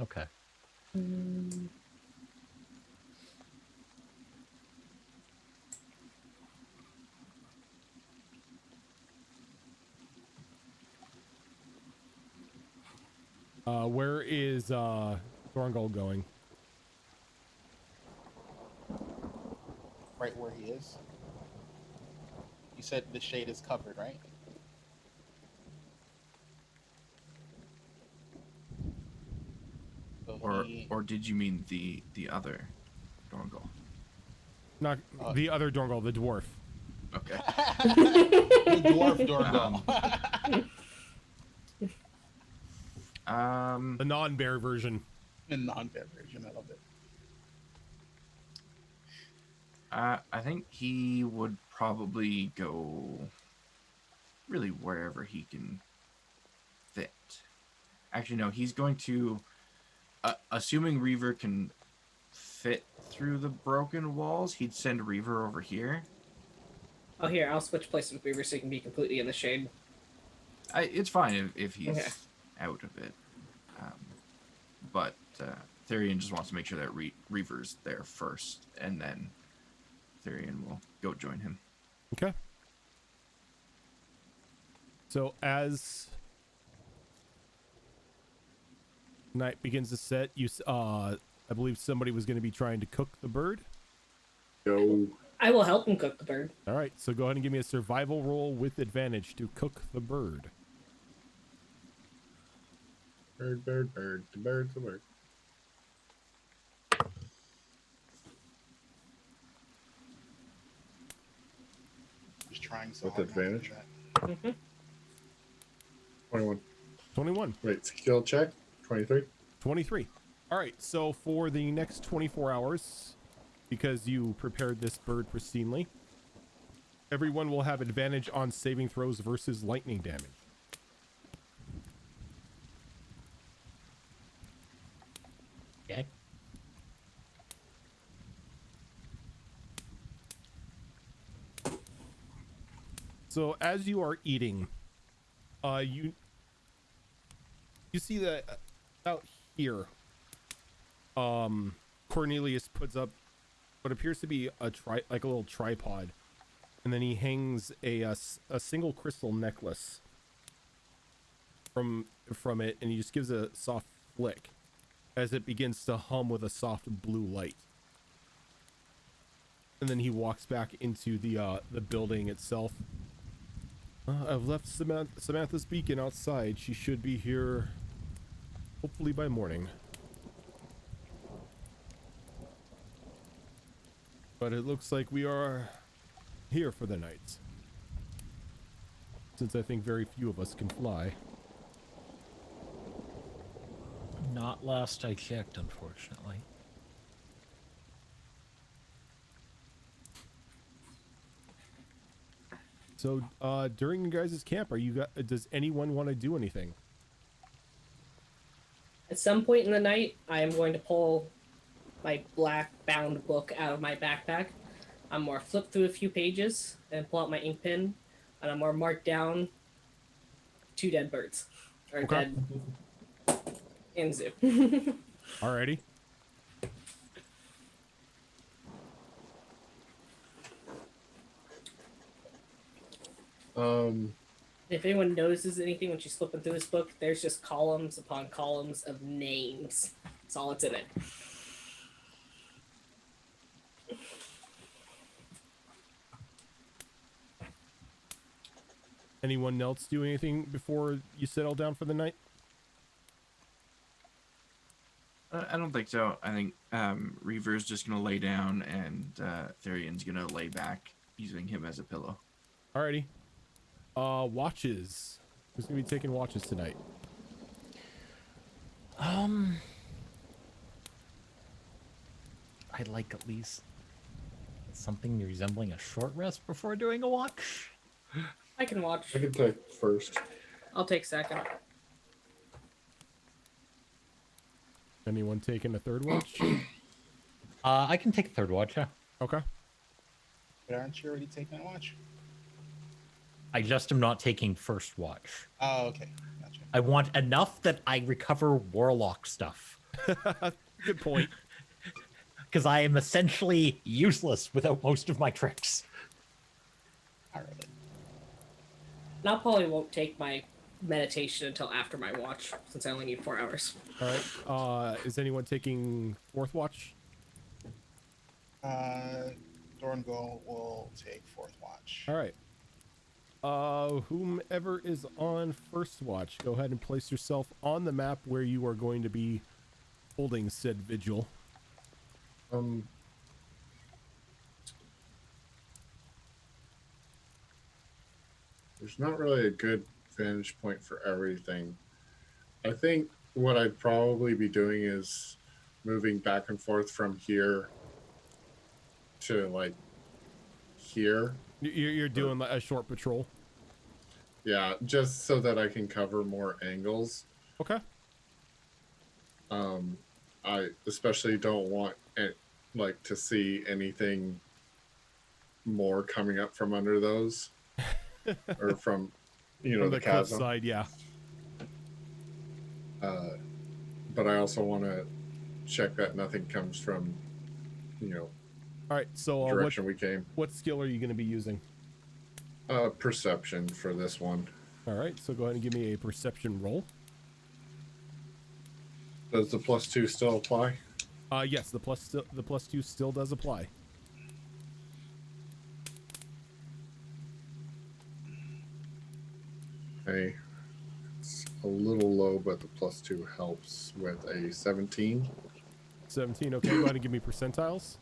Okay. Where is Thorngol going? Right where he is. You said the shade is covered, right? So Or did you mean the other Dorngal? Not the other Thorngol, the dwarf. Okay. the dwarf Dorngal. The non-bear version. The non-bear version, I love it. I think he would probably go really wherever he can fit. Actually, no, he's going to, assuming Reaver can fit through the broken walls, he'd send Reaver over here. Oh, here, I'll switch places with Weaver so he can be completely in the shade. It's fine if he's Okay. out of it. But Therian just wants to make sure that Reaver's there first, and then Therian will go join him. Okay. So as night begins to set, I believe somebody was going to be trying to cook the bird. Go. I will help him cook the bird. All right, so go ahead and give me a survival roll with advantage to cook the bird. Bird, bird, bird. The bird's a bird. Just trying so With hard not to do advantage? that. 21. 21. Wait, skill check. 23. 23. All right, so for the next 24 hours, because you prepared this bird pristinely, everyone will have advantage on saving throws versus lightning damage. Okay. So as you are eating, you see that out here, Cornelius puts up what appears to be a little tripod, and then he hangs a single crystal necklace from it, and he just gives a soft flick as it begins to hum with a soft blue light. And then he walks back into the building itself. I've left Samantha's beacon outside. She should be here hopefully by morning. But it looks like we are here for the night, since I think very few of us can fly. Not last I checked, unfortunately. So during you guys' camp, does anyone want to do anything? At some point in the night, I am going to pull my black bound book out of my backpack. I'm going to flip through a few pages and pull out my ink pen, and I'm going to mark down 2 dead birds. Or Okay. dead in zoo. Alrighty. If anyone notices anything when she's flipping through this book, there's just columns upon columns of names. That's all that's in it. Anyone else do anything before you settle down for the night? I don't think so. I think Reaver's just going to lay down, and Therian's going to lay back, using him as a pillow. Alrighty. Watches. Who's gonna be taking watches tonight? I'd like at least something resembling a short rest before doing a watch. I can watch. I can take first. I'll take second. Anyone taking a third watch? I can take a third watch. Yeah. Okay. But aren't you already taking a watch? I just am not taking first watch. Oh, okay. Gotcha. I want enough that I recover warlock stuff. Good point. Because I am essentially useless without most of my tricks. All right. And I probably won't take my meditation until after my watch, since I only need 4 hours. All right. Is anyone taking fourth watch? Dorngo will take fourth watch. All right. Whomever is on first watch, go ahead and place yourself on the map where you are going to be holding said vigil. There's not really a good vantage point for everything. I think what I'd probably be doing is moving back and forth from here to like here. You're doing a short patrol. Yeah, just so that I can cover more angles. Okay. I especially don't want like to see anything more coming up from under those, or from, you know, From the cliff chasm. side, yeah. But I also want to check that nothing comes from, you know, All right. So the direction we came. what skill are you going to be using? Perception for this one. All right. So go ahead and give me a perception roll. Does the +2 still apply? Yes, the +2 still does apply. Okay. It's a little low, but the +2 helps with a 17. 17. Okay. Go ahead and give me percentiles.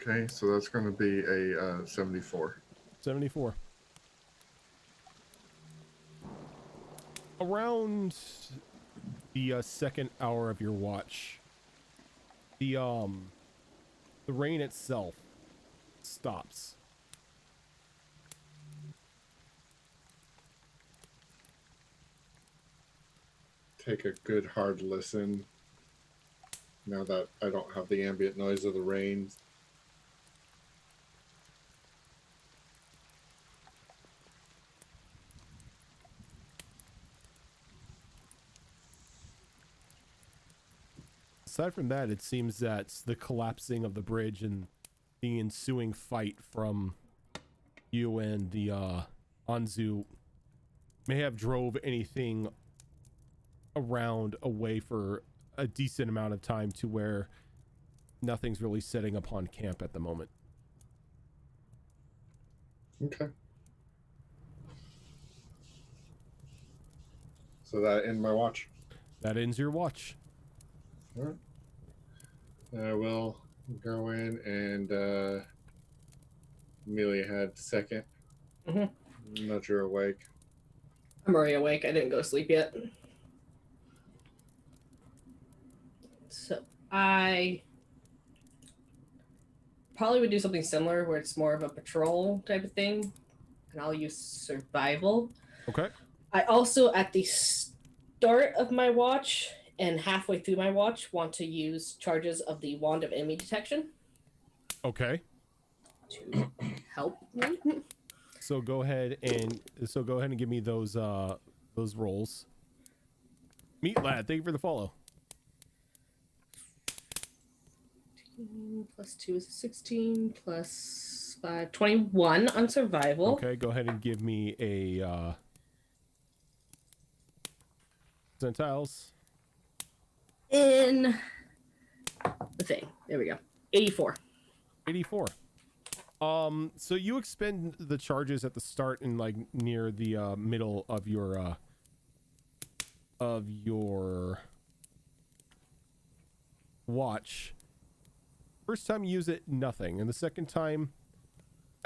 Okay, so that's going to be a 74. 74. Around the second hour of your watch, the rain itself stops. Take a good hard listen. Now that I don't have the ambient noise of the rain. Aside from that, it seems that the collapsing of the bridge and the ensuing fight from you and the Anzu may have drove anything around away for a decent amount of time to where nothing's really setting upon camp at the moment. Okay. So that ends my watch. That ends your watch. All right. I will go in and Amelia had second. Mhm. Not you're awake. I'm already awake. I didn't go to sleep yet. So I probably would do something similar where it's more of a patrol type of thing. And I'll use survival. Okay. I also, at the start of my watch and halfway through my watch, want to use charges of the Wand of Enemy Detection Okay. to help me. So go ahead and give me those rolls. Meat lad, thank you for the follow. Plus 2 is 16, plus 5, 21 on survival. Okay, go ahead and give me a percentiles. In the thing. There we go. 84. 84. So you expend the charges at the start and like near the middle of your watch. First time you use it, nothing. And the second time,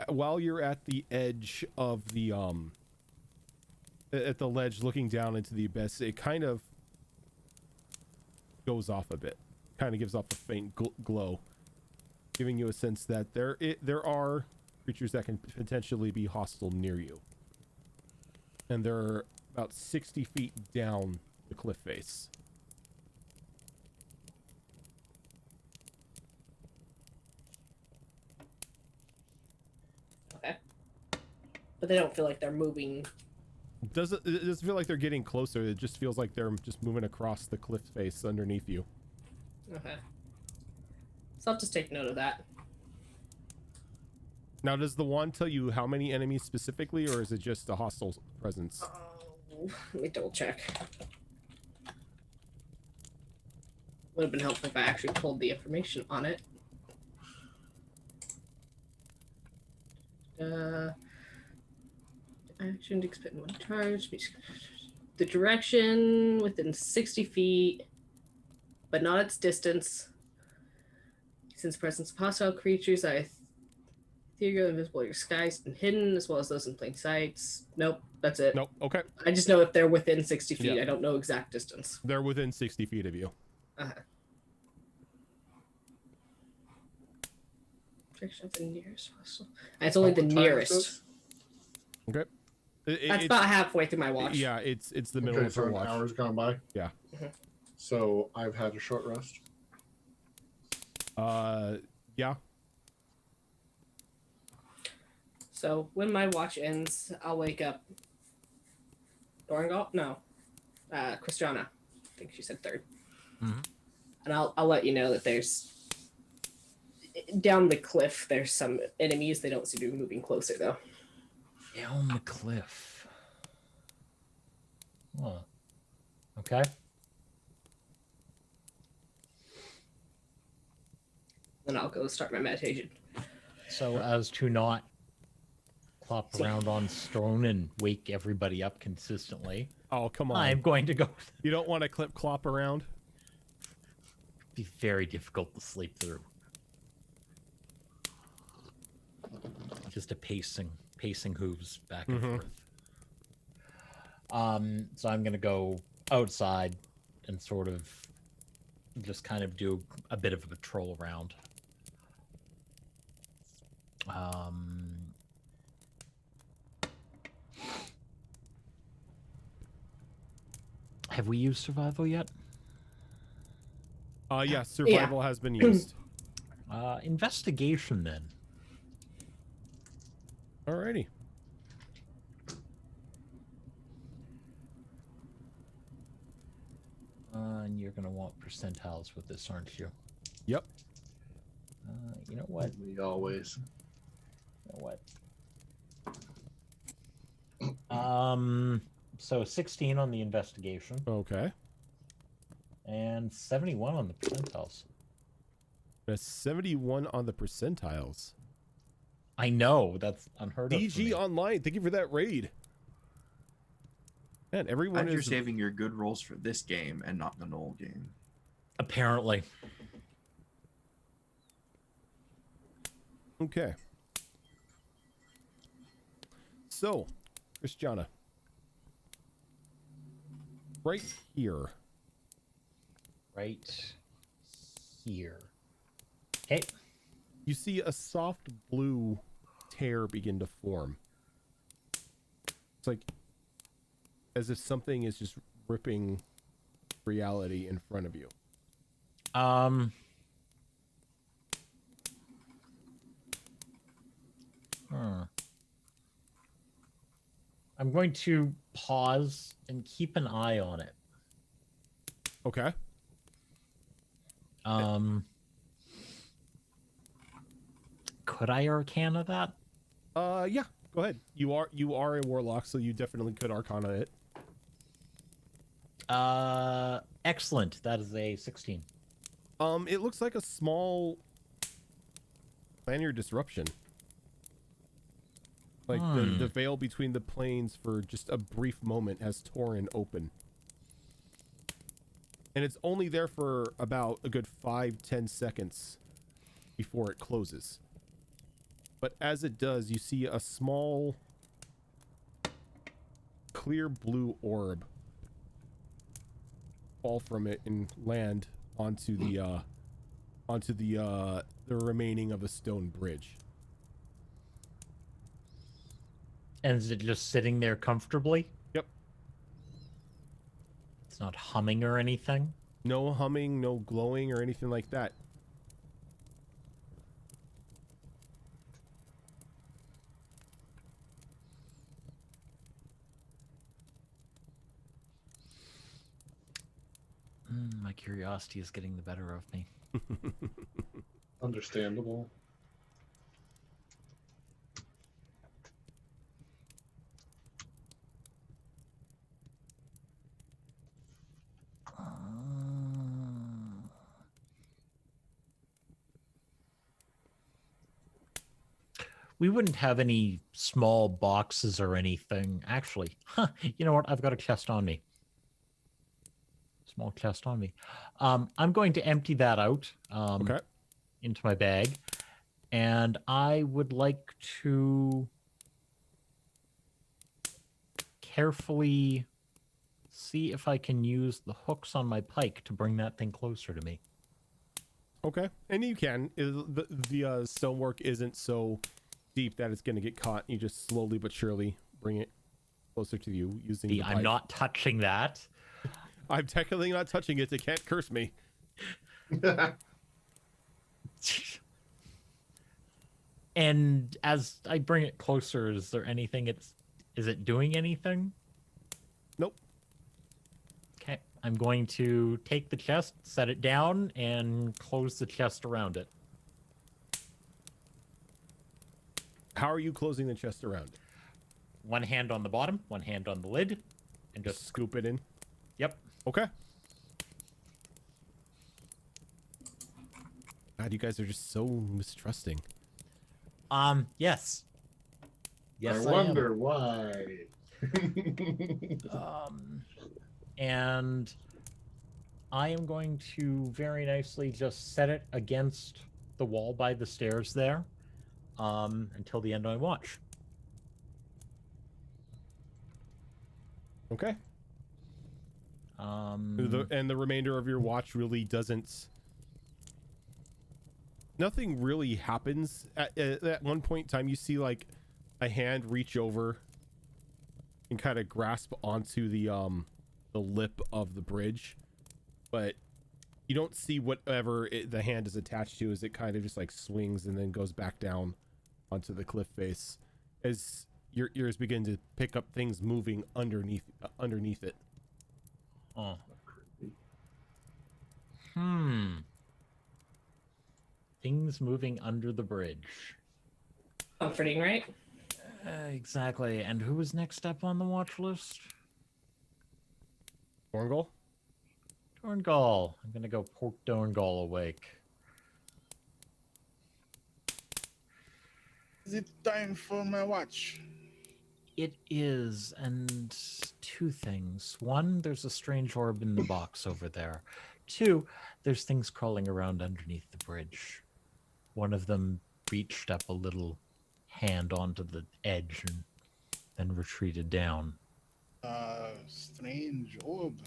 while you're at the edge of the at the ledge looking down into the abyss, it kind of goes off a bit. Kind of gives off a faint glow. giving you a sense that there are creatures that can potentially be hostile near you. And they're about 60 feet down the cliff face. Okay. But they don't feel like they're moving. It doesn't feel like they're getting closer. It just feels like they're just moving across the cliff face underneath you. Okay. So I'll just take note of that. Now, does the wand tell you how many enemies specifically, or is it just a hostile presence? Oh, let me double check. Would have been helpful if I actually pulled the information on it. Action to expend one charge. The direction within 60 feet, but not its distance. Since presence of hostile creatures, ethereal, invisible, your skies and hidden, as well as those in plain sight. Nope, that's it. Nope. Okay. I just know if they're within 60 feet. Yeah. I don't know exact distance. They're within 60 feet of you. Direction of the nearest hostile. And it's only the What time is nearest. this? Okay. That's about halfway through my watch. Yeah, it's the middle Okay, of so her an watch. hour's gone by. Yeah. So I've had a short rest. Yeah. So when my watch ends, I'll wake up. Doringal? No. Christiana. I think she said third. Mhm. And I'll let you know that there's down the cliff. There's some enemies. They don't seem to be moving closer though. Down the cliff. Huh. Okay. Then I'll go start my meditation. So as to not plop around on stone and wake everybody up consistently, Oh, come on. I'm going to go. You don't want to clop around? Be very difficult to sleep through. Just a pacing hooves back and forth. So I'm gonna go outside and sort of just kind of do a bit of a patrol around. Have we used survival yet? Yeah, survival has been used. Investigation then. Alrighty. And you're gonna want percentiles with this, aren't you? Yep. You know what? We always. You know what? So 16 on the investigation Okay. and 71 on the percentiles. That's 71 on the percentiles. I know, that's unheard of. for DG me. Online, thank you for that raid. Man, everyone Glad you're is saving your good rolls for this game and not the Knoll game. Apparently. okay. So, Christiana, right here. Right here. Okay. You see a soft blue tear begin to form. It's like as if something is just ripping reality in front of you. I'm going to pause and keep an eye on it. Okay. Could I Arcana that? Yeah, go ahead. You are a warlock, so you definitely could Arcana it. Excellent. That is a 16. It looks like a small planar disruption. Like the veil between the planes for just a brief moment has torn open. And it's only there for about a good 5-10 seconds before it closes. But as it does, you see a small clear blue orb fall from it and land onto the onto the remaining of a stone bridge. And is it just sitting there comfortably? Yep. It's not humming or anything? No humming, no glowing or anything like that. My curiosity is getting the better of me. Understandable. We wouldn't have any small boxes or anything. Actually, you know what? I've got a chest on me. Small chest on me. I'm going to empty that out Okay. into my bag. And I would like to carefully see if I can use the hooks on my pike to bring that thing closer to me. Okay. And you can. The stonework isn't so deep that it's going to get caught. You just slowly but surely bring it closer to you using the I'm pike. not touching that. I'm technically not touching it. It can't curse me. And as I bring it closer, is there anything is it doing anything? Nope. Okay. I'm going to take the chest, set it down, and close the chest around it. How are you closing the chest around? One hand on the bottom, one hand on the lid, and Just just scoop it in. yep. Okay. God, you guys are just so mistrusting. Yes. Yes, I wonder why. And I am going to very nicely just set it against the wall by the stairs there, until the end of my watch. Okay. Um, And the remainder of your watch really doesn't. Nothing really happens. At one point in time, you see like a hand reach over and kind of grasp onto the lip of the bridge, but you don't see whatever the hand is attached to as it kind of just like swings and then goes back down onto the cliff face as your ears begin to pick up things moving underneath it. oh. Things moving under the bridge. Comforting, right? Exactly. And who was next up on the watch list? Orngol? Dorngal. I'm gonna go poke Dorngal awake. Is it time for my watch? It is, and two things. One, there's a strange orb in the box over there. Two, there's things crawling around underneath the bridge. One of them reached up a little hand onto the edge and then retreated down. Strange orb.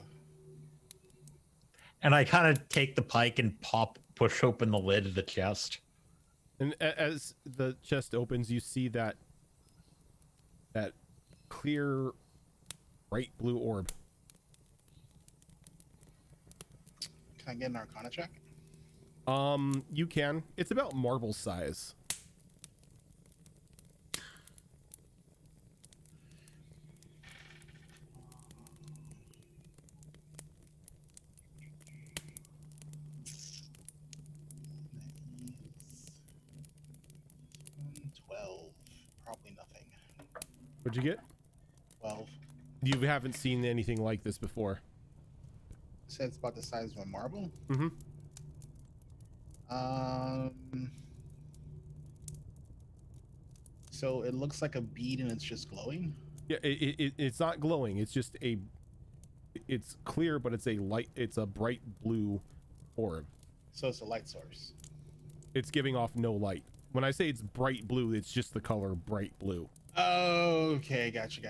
And I kind of take the pike and push open the lid of the chest. And as the chest opens, you see that clear, bright blue orb. Can I get an Arcana check? You can. It's about marble size. Nice. 12. Probably nothing. What'd you get? 12. You haven't seen anything like this before. Said it's about the size of a marble. Mm-hmm. So it looks like a bead and it's just glowing. Yeah, it's not glowing. It's just it's clear, but it's a bright blue orb. So it's a light source. It's giving off no light. When I say it's bright blue, it's just the color bright blue. Okay, gotcha.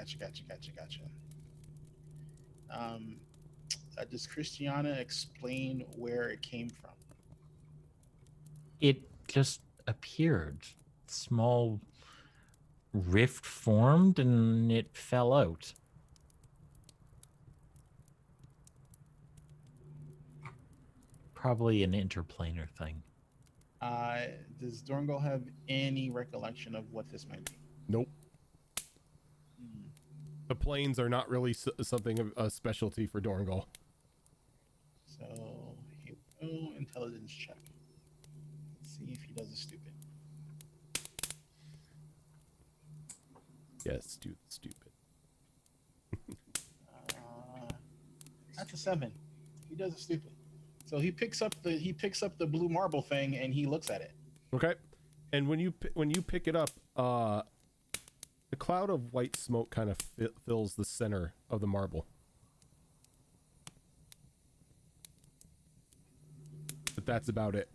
Does Christiana explain where it came from? It just appeared. Small rift formed and it fell out. Probably an interplanar thing. Does Dorngal have any recollection of what this might be? Nope. Hmm. The planes are not really something of a specialty for Dorngal. So, here we go. Intelligence check. Let's see if he does a stupid. Yes, do the stupid. That's a 7. He does a stupid. So he picks up the blue marble thing and he looks at it. Okay. And when you pick it up, the cloud of white smoke kind of fills the center of the marble. But that's about it.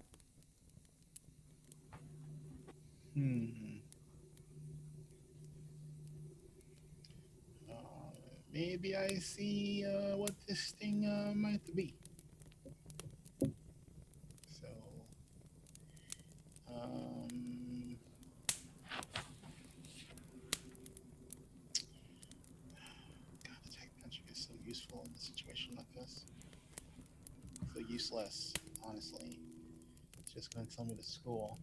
Maybe I see what this thing might be. So, God, detect magic is so useful in a situation like this. So useless, honestly. It's just gonna tell me to school.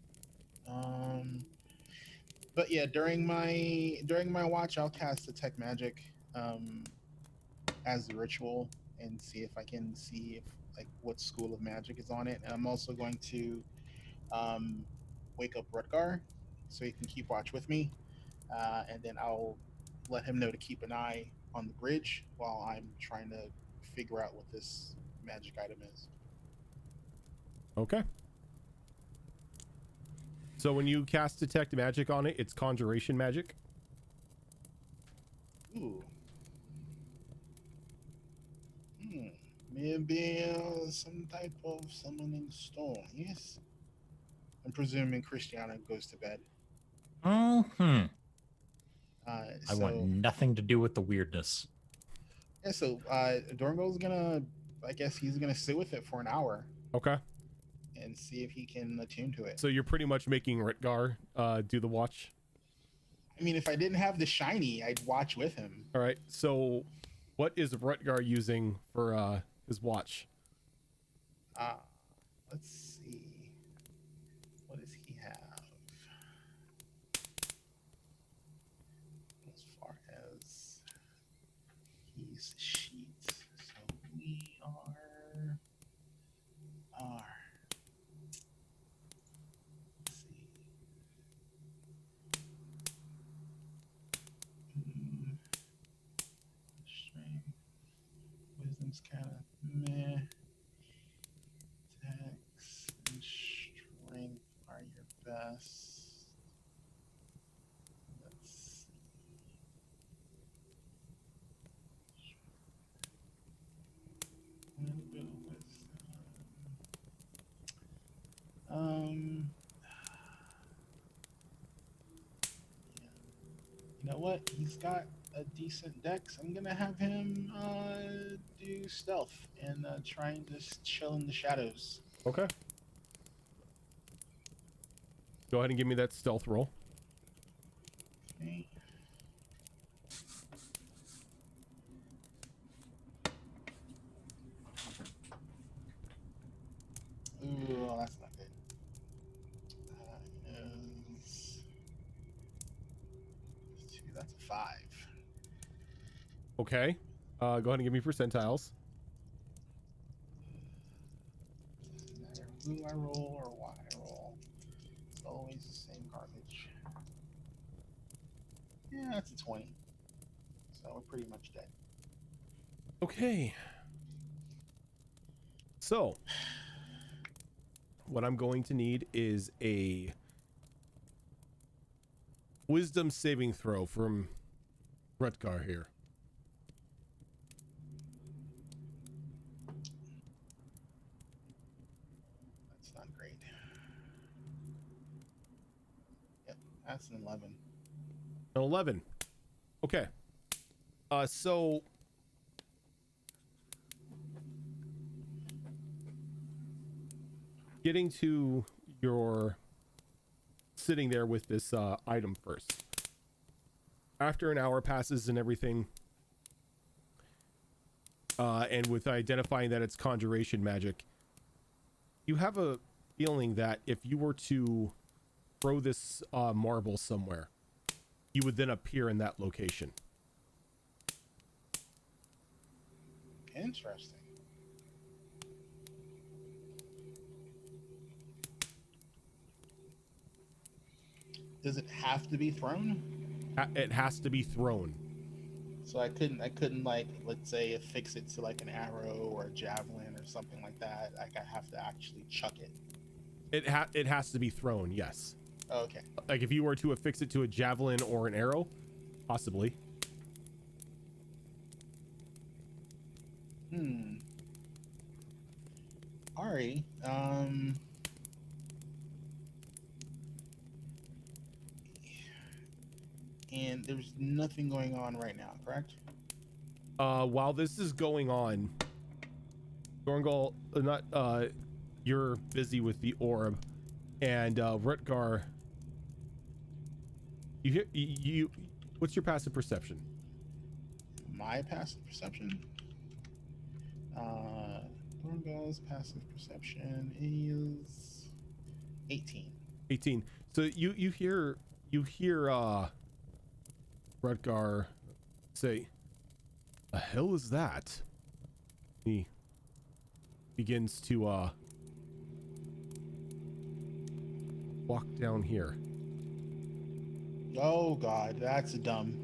But yeah, during my watch, I'll cast detect magic as the ritual and see if I can see if like what school of magic is on it. And I'm also going to wake up Rutgar so he can keep watch with me, and then I'll let him know to keep an eye on the bridge while I'm trying to figure out what this magic item is. Okay. So when you cast detect magic on it, it's conjuration magic. Ooh. Maybe some type of summoning stone. Yes. I'm presuming Christiana goes to bed. I So, want nothing to do with the weirdness. yeah, so Dorngal's gonna, I guess he's gonna sit with it for an hour Okay. and see if he can attune to it. So you're pretty much making Ritgar do the watch. I mean, if I didn't have the shiny, I'd watch with him. All right. So what is Ritgar using for his watch? Let's see. What does he have? As far as his sheets. So we are. Let's see. Strength. Wisdom's kind of meh. Dex and strength are your best. Let's see. A little bit of wisdom. Yeah. You know what? He's got a decent dex. I'm gonna have him do stealth and try and just chill in the shadows. Okay. Go ahead and give me that stealth roll. Okay. Ooh, well, that's not good. That is 2. That's a 5. Okay. Go ahead and give me percentiles. Doesn't matter who I roll or what I roll. It's always the same garbage. Yeah, that's a 20. So we're pretty much dead. Okay. So what I'm going to need is a wisdom saving throw from Rutgar here. That's not great. Yep, that's an 11. An 11. Okay. So getting to you're sitting there with this item first. After an hour passes and everything, and with identifying that it's conjuration magic, you have a feeling that if you were to throw this marble somewhere, you would then appear in that location. Interesting. Does it have to be thrown? It has to be thrown. So I couldn't like, let's say, affix it to like an arrow or a javelin or something like that. Like I have to actually chuck it. It has to be thrown, yes. Okay. Like if you were to affix it to a javelin or an arrow, possibly. Alrighty. And there's nothing going on right now, correct? While this is going on, Gorngal, you're busy with the orb, and Rutgar, you what's your passive perception? My passive perception? Gorngal's passive perception is 18. 18. So you hear Rutgar say, "The hell is that?" He begins to walk down here. Oh god, that's dumb.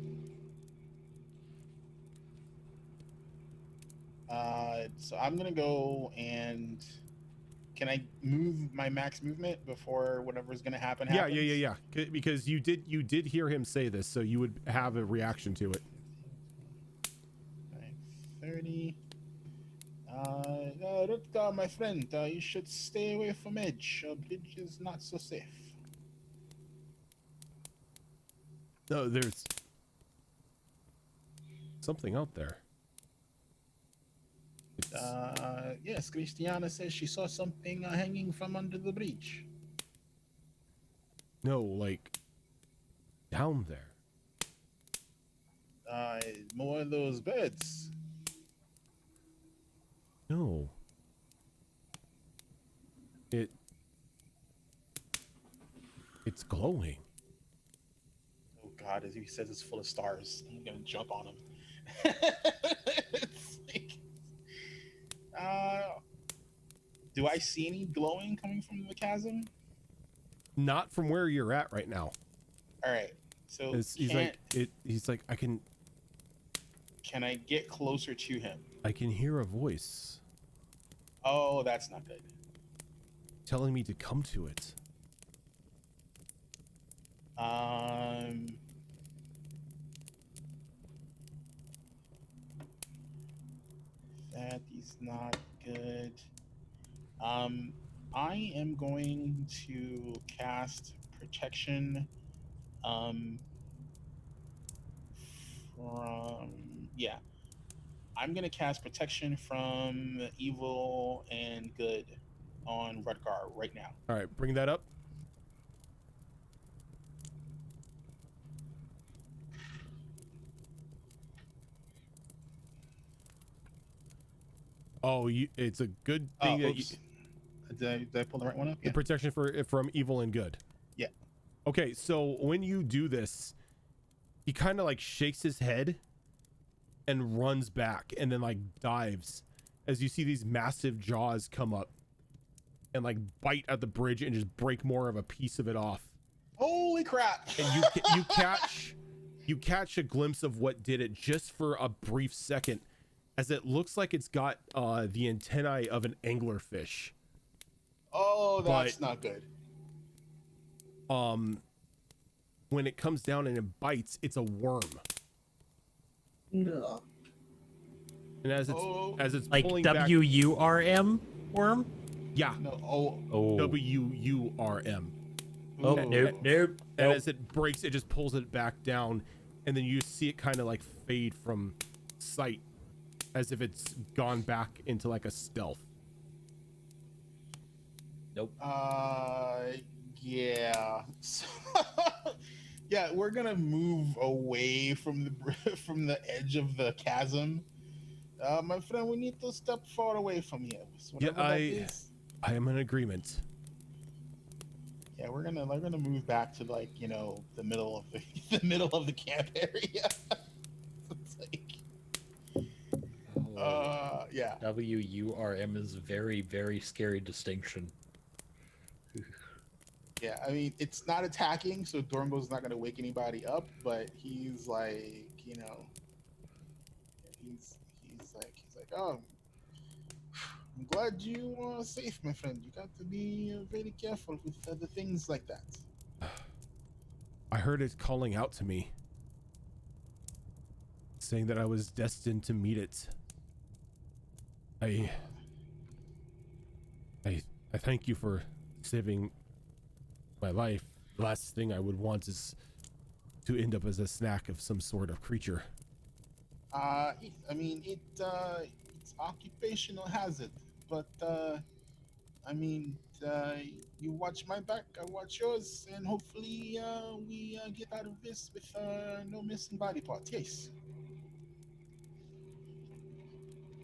So I'm gonna go and can I move my max movement before whatever's gonna happen happens? Yeah. Because you did hear him say this, so you would have a reaction to it. 30. Rutger, my friend, you should stay away from edge. Bridge is not so safe. No, there's something out there. Yes, Christiana says she saw something hanging from under the bridge. No, like down there. More of those birds. No. It's glowing. Oh god, as he says it's full of stars. I'm gonna jump on him. It's like, do I see any glowing coming from the chasm? Not from where you're at right now. All right, so He's like I can I get closer to him? I can hear a voice Oh, that's not good. telling me to come to it. That is not good. I am going to cast protection. I'm gonna cast protection from evil and good on Rutgar right now. All right, bring that up. Oh, it's a good thing that you, Oops. Did I pull the right one up? the protection from evil and good. Yeah. Okay, so when you do this, he kind of like shakes his head and runs back and then like dives as you see these massive jaws come up and like bite at the bridge and just break more of a piece of it off. Holy crap! And you catch a glimpse of what did it just for a brief second, as it looks like it's got the antennae of an anglerfish. Oh, that's not good. When it comes down and it bites, it's a worm. No. And as it's Like pulling back, WURM worm? yeah, No. Oh. WURM. Oh, Ooh. nope. And as it breaks, it just pulls it back down, and then you see it kind of like fade from sight, as if it's gone back into like a stealth. Nope. Yeah. So, yeah, we're gonna move away from the from the edge of the chasm. My friend, we need to step far away from here. So Yeah, whatever that is. I am in agreement. Yeah, we're gonna move back to like the middle of the the middle of the camp area. It's like, Oh, yeah. WURM is a very, very scary distinction. Yeah, I mean, it's not attacking, so Dorngo's not gonna wake anybody up, but he's like, he's like, oh, I'm glad you are safe, my friend. You got to be very careful with the things like that. I heard it calling out to me, saying that I was destined to meet it. I thank you for saving my life. The last thing I would want is to end up as a snack of some sort of creature. I mean, it's occupational hazard, but I mean, you watch my back, I watch yours, and hopefully, we get out of this with no missing body parts. Yes.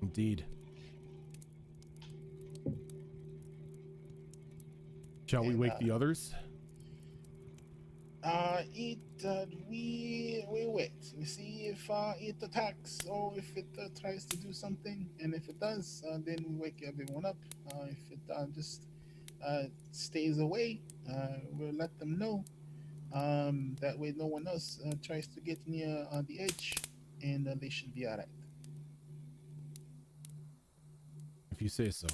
Indeed. Shall we And, wake the others? we wait. We see if it attacks or if it tries to do something, and if it does, then we wake everyone up. If it just stays away, we'll let them know. That way, no one else tries to get near the edge, and they should be alright. If you say so.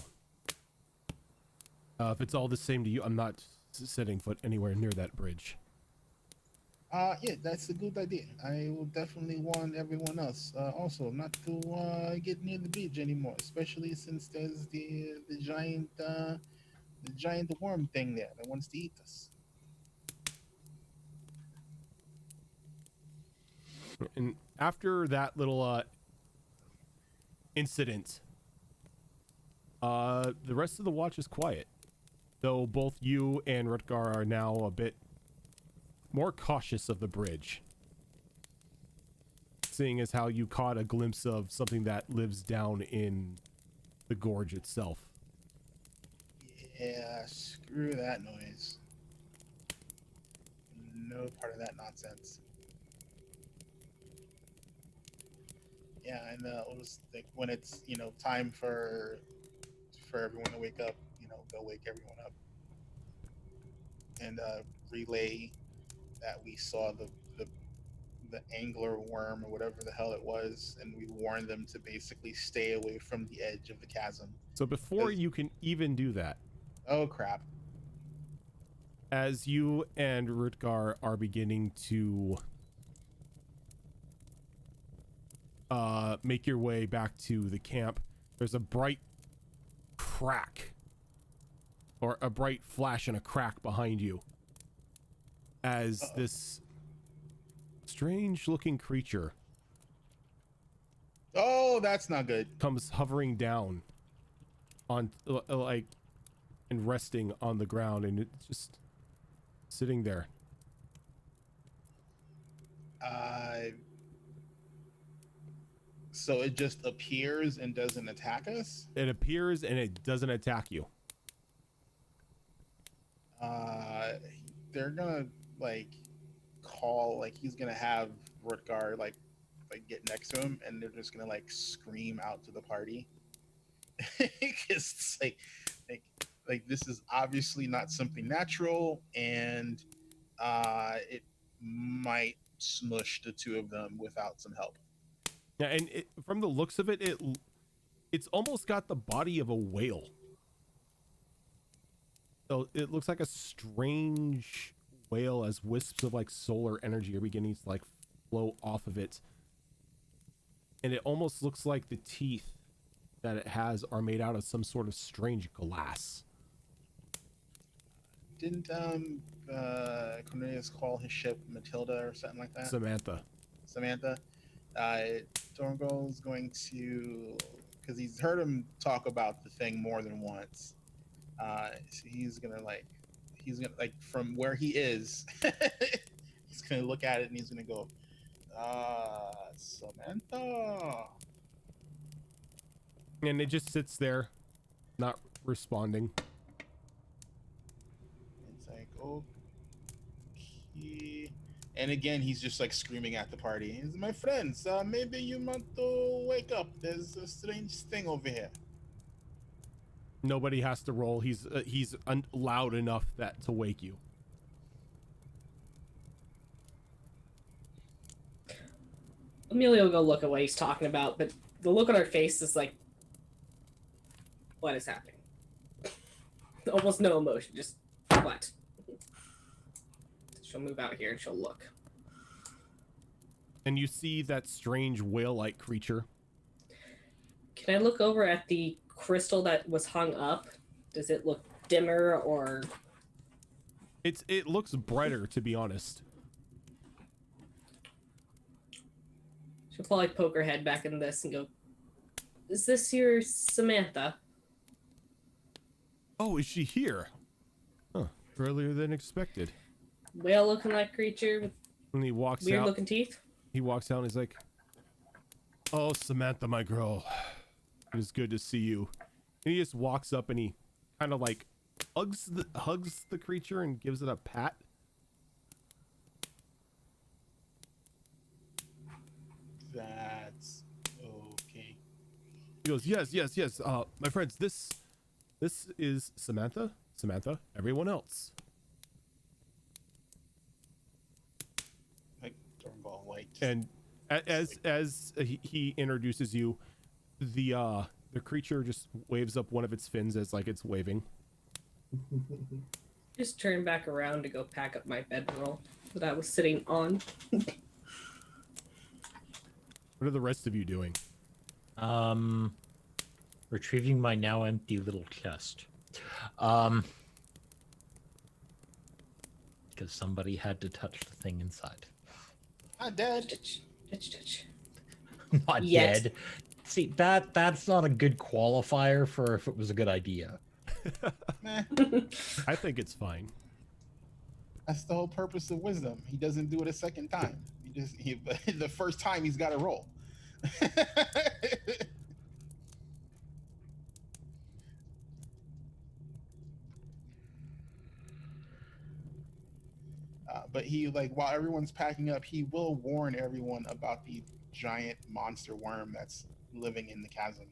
If it's all the same to you, I'm not setting foot anywhere near that bridge. Yeah, that's a good idea. I will definitely warn everyone else also not to get near the beach anymore, especially since there's the giant worm thing there that wants to eat us. And after that little incident, the rest of the watch is quiet. Though both you and Rutgar are now a bit more cautious of the bridge. Seeing as how you caught a glimpse of something that lives down in the gorge itself. Yeah, screw that noise. No part of that nonsense. Yeah, and it was like when it's time for everyone to wake up, they'll wake everyone up and relay that we saw the angler worm or whatever the hell it was, and we warned them to basically stay away from the edge of the chasm. So before 'Cause- you can even do that, Oh crap! as you and Rutgar are beginning to make your way back to the camp, there's a bright crack, or a bright flash and a crack behind you, as this strange looking creature Oh, that's not good. comes hovering down on like and resting on the ground, and it's just sitting there. So it just appears and doesn't attack us. It appears and it doesn't attack you. They're gonna call, he's gonna have Rutgar get next to him, and they're just gonna scream out to the party because it's like this is obviously not something natural, and it might smush the two of them without some help. Yeah, and from the looks of it, it's almost got the body of a whale. So it looks like a strange whale, as wisps of solar energy are beginning to flow off of it. And it almost looks like the teeth that it has are made out of some sort of strange glass. Didn't Cornelius call his ship Matilda or something like that? Samantha. Dorngo's going to, because he's heard him talk about the thing more than once. So he's gonna like from where he is, he's gonna look at it and he's gonna go, Samantha. And it just sits there, not responding. It's like, okay. And again, he's just like screaming at the party. He's, my friends, maybe you want to wake up. There's a strange thing over here. Nobody has to roll. He's loud enough that to wake you. Amelia will go look at what he's talking about, but the look on her face is like, what is happening? Almost no emotion, just what? She'll move out here and she'll look. And you see that strange whale-like creature. Can I look over at the crystal that was hung up? Does it look dimmer or? It looks brighter, to be honest. She'll probably poke her head back in this and go, is this your Samantha? Oh, is she here? Huh, earlier than expected. Whale looking like creature with And he walks weird out. looking teeth? He walks out and he's like, oh, Samantha, my girl. It is good to see you. And he just walks up and he kind of like hugs the creature and gives it a pat. That's okay. He goes, yes. My friends, this is Samantha. Samantha, everyone else. Like Dornball, like. And as he introduces you, the creature just waves up one of its fins as like it's waving. Just turn back around to go pack up my bedroll that I was sitting on. What are the rest of you doing? Retrieving my now empty little chest. Because somebody had to touch the thing inside. I'm dead. Touch. Not Yet. dead. See, that's not a good qualifier for if it was a good idea. Meh. I think it's fine. That's the whole purpose of wisdom. He doesn't do it a second time. The first time he's got to roll. But he, like, while everyone's packing up, he will warn everyone about the giant monster worm that's living in the chasm.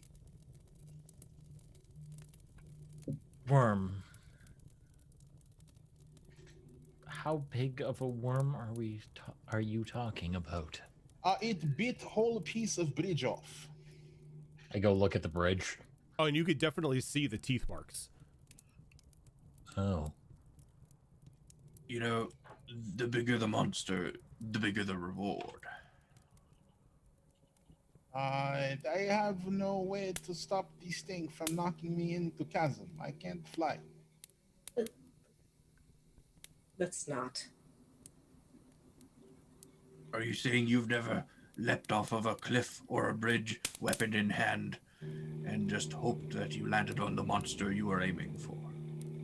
Worm. How big of a worm are you talking about? It bit whole piece of bridge off. I go look at the bridge. Oh, and you could definitely see the teeth marks. Oh. You know, the bigger the monster, the bigger the reward. I have no way to stop this thing from knocking me into chasm. I can't fly. That's not. Are you saying you've never leapt off of a cliff or a bridge, weapon in hand, and just hoped that you landed on the monster you were aiming for?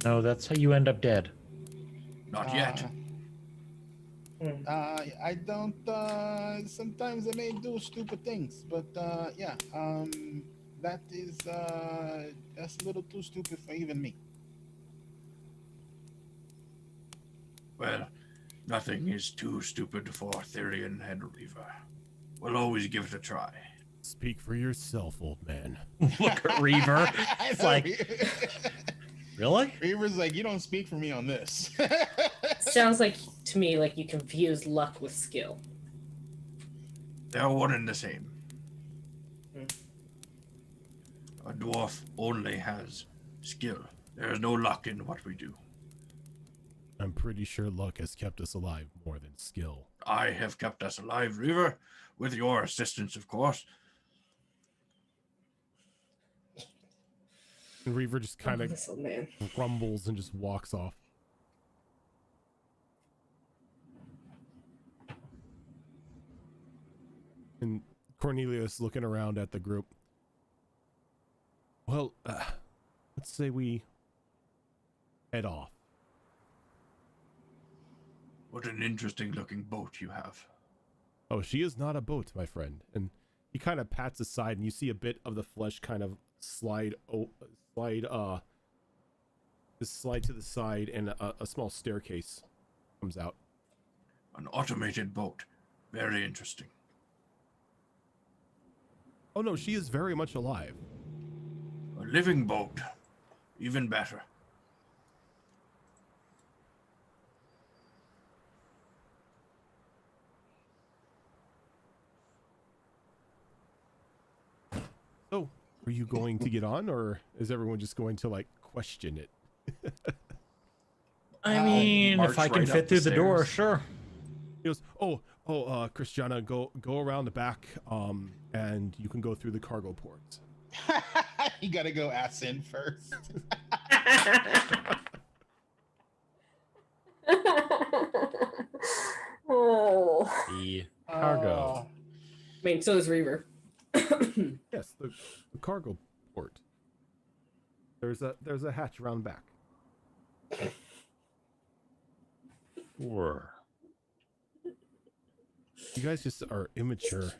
No, that's how you end up dead. Not yet. I don't. Sometimes I may do stupid things, but yeah. That is that's a little too stupid for even me. Well, nothing is too stupid for Therian and Reaver. We'll always give it a try. Speak for yourself, old man. Look at Reaver. It's like, really? Reaver's like, you don't speak for me on this. Sounds like to me like you confuse luck with skill. They're one and the same. Hmm. A dwarf only has skill. There is no luck in what we do. I'm pretty sure luck has kept us alive more than skill. I have kept us alive, Reaver, with your assistance, of course. And Reaver just kind of This old man. grumbles and just walks off. And Cornelius looking around at the group. Well, let's say we head off. What an interesting looking boat you have. Oh, she is not a boat, my friend. And he kind of pats aside, and you see a bit of the flesh kind of slide to the side, and a small staircase comes out. An automated boat. Very interesting. Oh no, she is very much alive. A living boat. Even better. So, are you going to get on, or is everyone just going to like question it? I mean, march if I can right up fit the through the door, stairs. sure. He goes, Christiana, go around the back, and you can go through the cargo ports. You gotta go ass in first. The cargo. I mean, so does Reaver. Yes, the cargo port. There's a hatch around the back. Sure. You guys just are immature.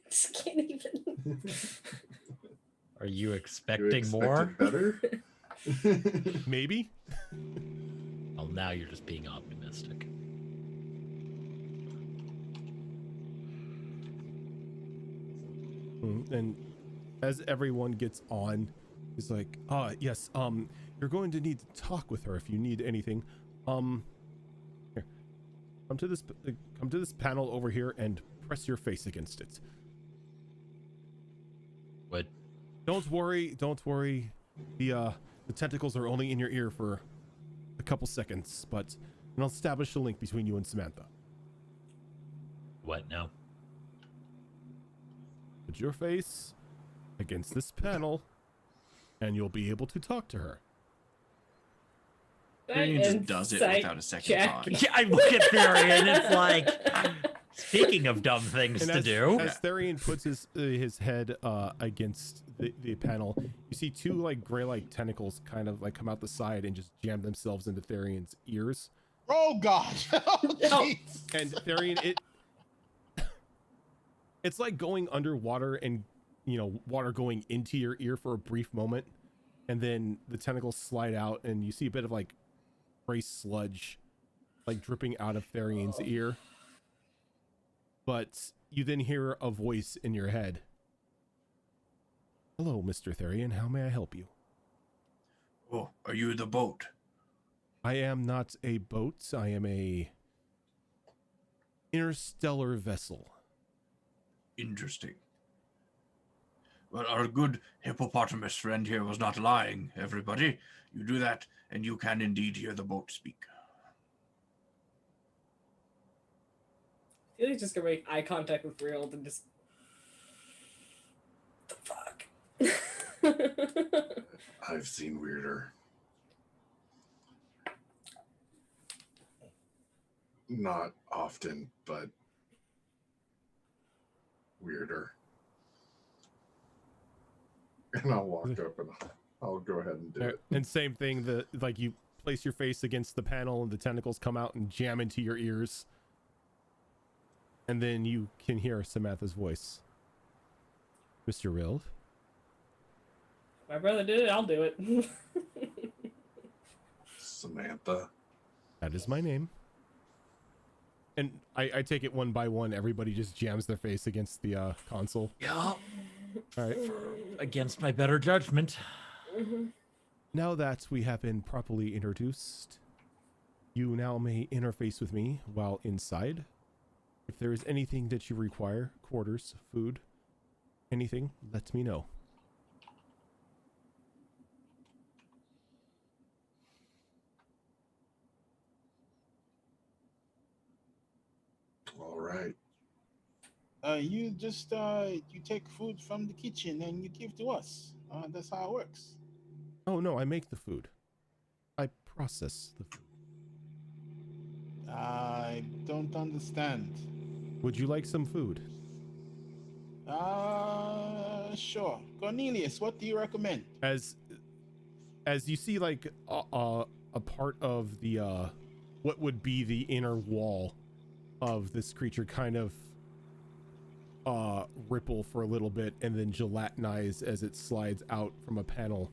Just can't even. Are you You expecting expected more? better? Maybe. Well, now you're just being optimistic. And as everyone gets on, he's like, yes, you're going to need to talk with her if you need anything. Here, come to this panel over here and press your face against it. What? Don't worry. The tentacles are only in your ear for a couple seconds, but I'll establish a link between you and Samantha. What now? Put your face against this panel, and you'll be able to talk to her. He just does it without a second thought. Yeah, I look at Barry and it's like, speaking of dumb things And to do. as Therian puts his head against the panel, you see two like gray-like tentacles kind of like come out the side and just jam themselves into Therian's ears. Oh God! Oh, jeez. And Therian, it's like going underwater and water going into your ear for a brief moment, and then the tentacles slide out and you see a bit of like gray sludge like dripping out of Therian's ear. But you then hear a voice in your head. Hello, Mr. Therian. How may I help you? Oh, are you the boat? I am not a boat. I am a interstellar vessel. Interesting. Well, our good hippopotamus friend here was not lying, everybody. You do that, and you can indeed hear the boat speak. I feel like just gonna make eye contact with Real and just. The fuck? I've seen weirder. Not often, but weirder. And I'll walk up and I'll go ahead and do it. And same thing, like you place your face against the panel and the tentacles come out and jam into your ears. And then you can hear Samantha's voice. Mr. Rild? My brother did it, I'll do it. Samantha. That is my name. And I take it one by one. Everybody just jams their face against the console. Yeah. All right. Against my better judgment. Now that we have been properly introduced, you now may interface with me while inside. If there is anything that you require, quarters, food, anything, let me know. All right. You just you take food from the kitchen and you give to us. That's how it works. Oh no, I make the food. I process the food. I don't understand. Would you like some food? Sure. Cornelius, what do you recommend? As you see, like a part of the what would be the inner wall of this creature kind of ripple for a little bit and then gelatinize as it slides out from a panel,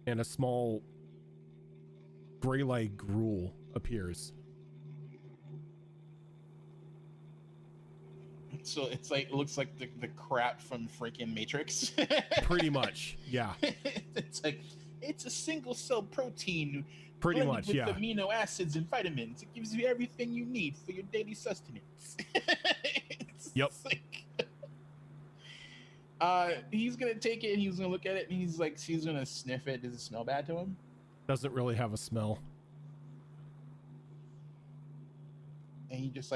and a small gray-like gruel appears. So it's like, it looks like the crap from freaking Matrix. Pretty much, yeah. It's like, it's a single cell protein Pretty blended much, with yeah. amino acids and vitamins. It gives you everything you need for your daily sustenance. Yep. He's gonna take it and he's gonna look at it and he's gonna sniff it. Does it smell bad to him? Doesn't really have a smell. And he just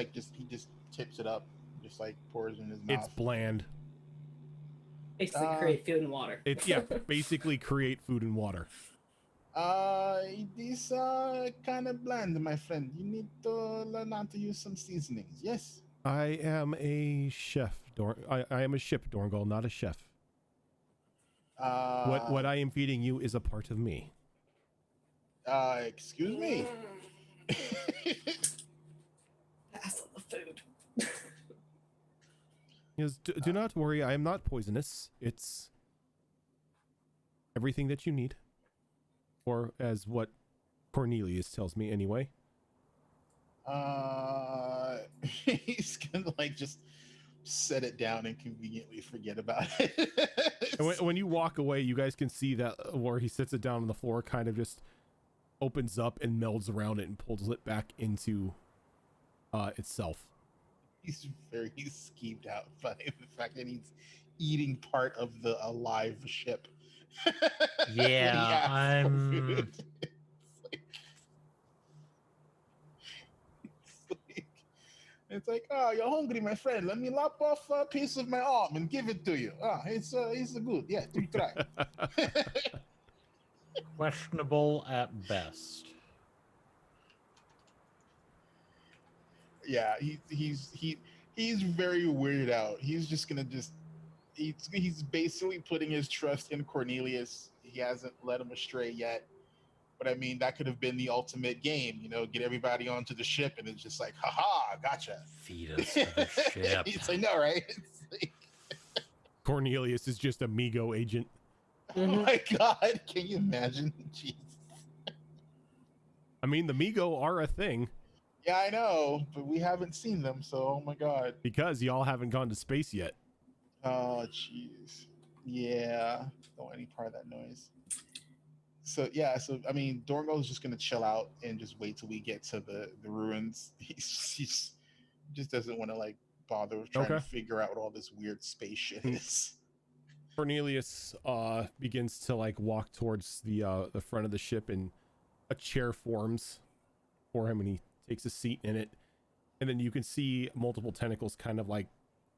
tips it up, just like pours in his mouth. It's bland. Basically, create food and water. It's basically create food and water. It is kind of bland, my friend. You need to learn how to use some seasonings. Yes. I am a chef. I am a ship, Dorngal, not a chef. What I am feeding you is a part of me. Excuse me. Pass on the food. Yes, do not worry. I am not poisonous. It's everything that you need, or as what Cornelius tells me, anyway. He's gonna just set it down and conveniently forget about it. And when you walk away, you guys can see that where he sits it down on the floor kind of just opens up and melds around it and pulls it back into itself. He's very skeeved out by the fact that he's eating part of the alive ship. Yeah, It's like, oh, you're hungry, my friend. Let me lop off a piece of my arm and give it to you. Ah, it's good. Yeah, do try. questionable at best. Yeah, he's very weirded out. He's just gonna he's basically putting his trust in Cornelius. He hasn't led him astray yet. But I mean, that could have been the ultimate game, get everybody onto the ship and it's just like, haha, gotcha. Feed us to the ship. It's like, no, right? It's like, Cornelius is just a Migo agent. oh my God, can you imagine? Jeez. I mean, the Migo are a thing. Yeah, I know, but we haven't seen them, so oh my God. Because y'all haven't gone to space yet. Oh, jeez. Yeah, don't want any part of that noise. So yeah, I mean, Dorngal's just gonna chill out and just wait till we get to the ruins. He just doesn't want to bother with trying to figure out what all this weird space shit is. Cornelius begins to walk towards the front of the ship, and a chair forms for him, and he takes a seat in it. And then you can see multiple tentacles kind of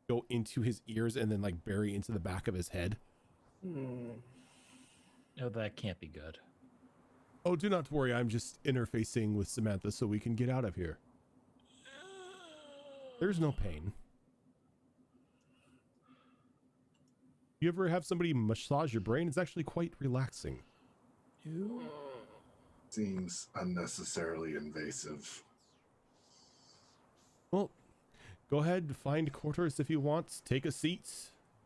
go into his ears and then bury into the back of his head. No, that can't be good. Oh, do not worry. I'm just interfacing with Samantha so we can get out of here. There's no pain. You ever have somebody massage your brain? It's actually quite relaxing. Seems unnecessarily invasive. Well, go ahead, find quarters if you want. Take a seat.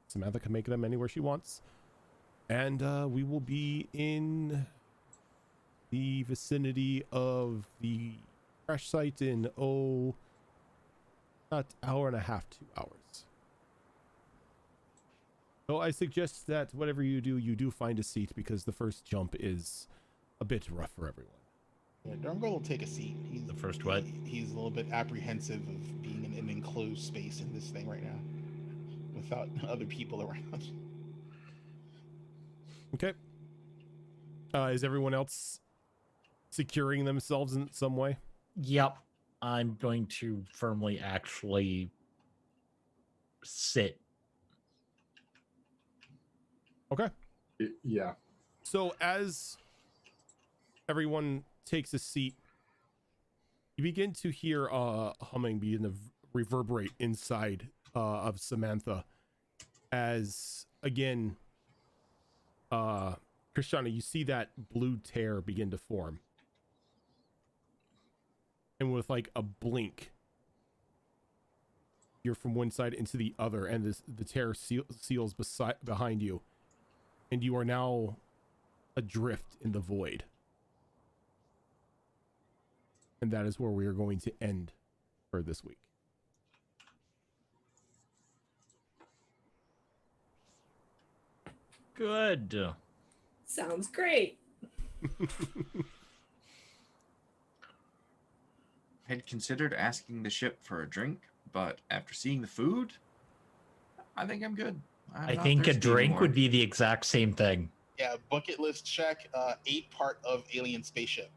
Samantha can make them anywhere she wants. And we will be in the vicinity of the crash site in, about hour and a half, 2 hours. So I suggest that whatever you do find a seat, because the first jump is a bit rough for everyone. Yeah, Dorngal will take a seat. He's The first what? He's a little bit apprehensive of being in an enclosed space in this thing right now, without other people around. Okay. Is everyone else securing themselves in some way? Yep. I'm going to firmly actually sit. Okay. Yeah. So as everyone takes a seat, you begin to hear humming begin to reverberate inside of Samantha, as again Krishana, you see that blue tear begin to form. And with like a blink, you're from one side into the other, and the tear seals behind you. And you are now adrift in the void. And that is where we are going to end for this week. Good. Sounds great. Had considered asking the ship for a drink, but after seeing the food, I think I'm good. I think a drink would be the exact same thing. Yeah, bucket list check. 8 part of alien spaceship.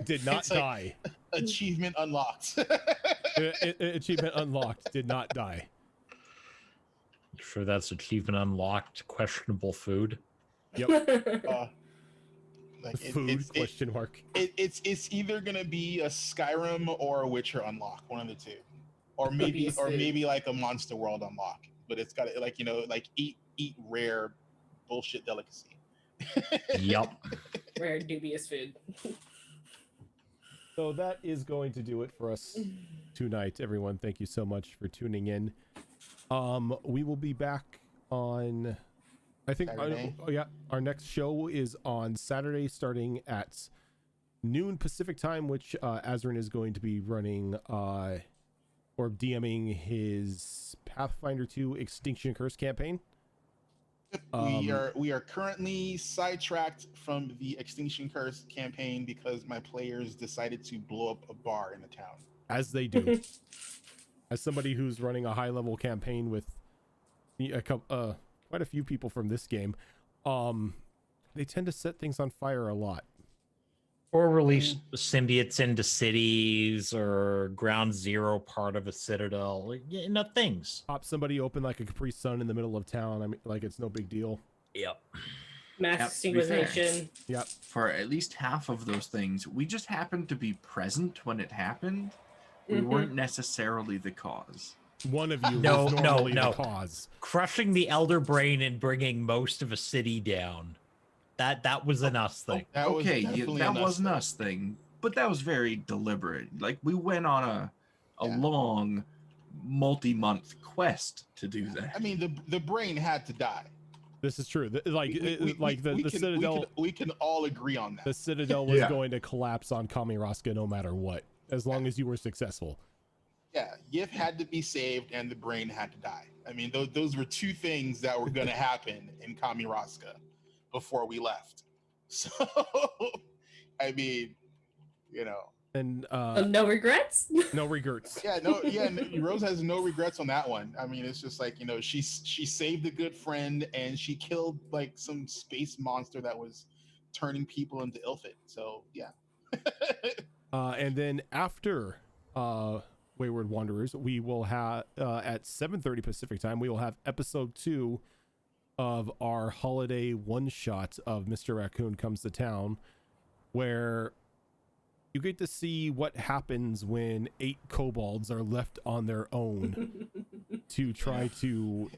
Did not It's like- die. Achievement unlocked. Achievement unlocked. Did not die. Sure, that's achievement unlocked. Questionable food. Yep. Like Food? Question mark. It's either gonna be a Skyrim or a Witcher unlock, one of the two, or maybe Dubious food. like a Monster World unlock. But it's got like like eat rare bullshit delicacy. Yup. Rare dubious food. So that is going to do it for us tonight, everyone. Thank you so much for tuning in. We will be back on, I think, Saturday? our next show is on Saturday starting at noon Pacific time, which Azrin is going to be running or DMing his Pathfinder 2 Extinction Curse campaign. We are currently sidetracked from the Extinction Curse campaign because my players decided to blow up a bar in the town. As they do. As somebody who's running a high level campaign with quite a few people from this game, they tend to set things on fire a lot. Or release symbiotes into cities or ground zero part of a citadel. Things. Pop somebody open like a Capri Sun in the middle of town. I mean, like, it's no big deal. Yep. Mass Yep, to be fair. extinguishation. Yep. For at least half of those things, we just happened to be present when it happened. We weren't necessarily the cause. One of you No, is no, normally no. the cause. Crushing the Elder Brain and bringing most of a city down. That was an us thing. That was Okay, definitely that an us wasn't thing. us thing, but that was very deliberate. Like, we went on a Yeah. long, multi-month quest to do that. I mean, the brain had to die. This is true. The We Citadel. we can all agree on that. The Citadel was Yeah. going to collapse on Kamiroska no matter what, as long as you were successful. Yeah, Yif had to be saved, and the brain had to die. I mean, those were two things that were going to happen in Kamiroska before we left. So, I mean, And No regrets? no regrets. Rose has no regrets on that one. I mean, it's just like, she saved a good friend, and she killed like some space monster that was turning people into Ilfit. So yeah. And then after Wayward Wanderers, we will have at 7:30 Pacific time, we will have episode 2 of our holiday one shot of Mr. Raccoon Comes to Town, where you get to see what happens when 8 kobolds are left on their own to try to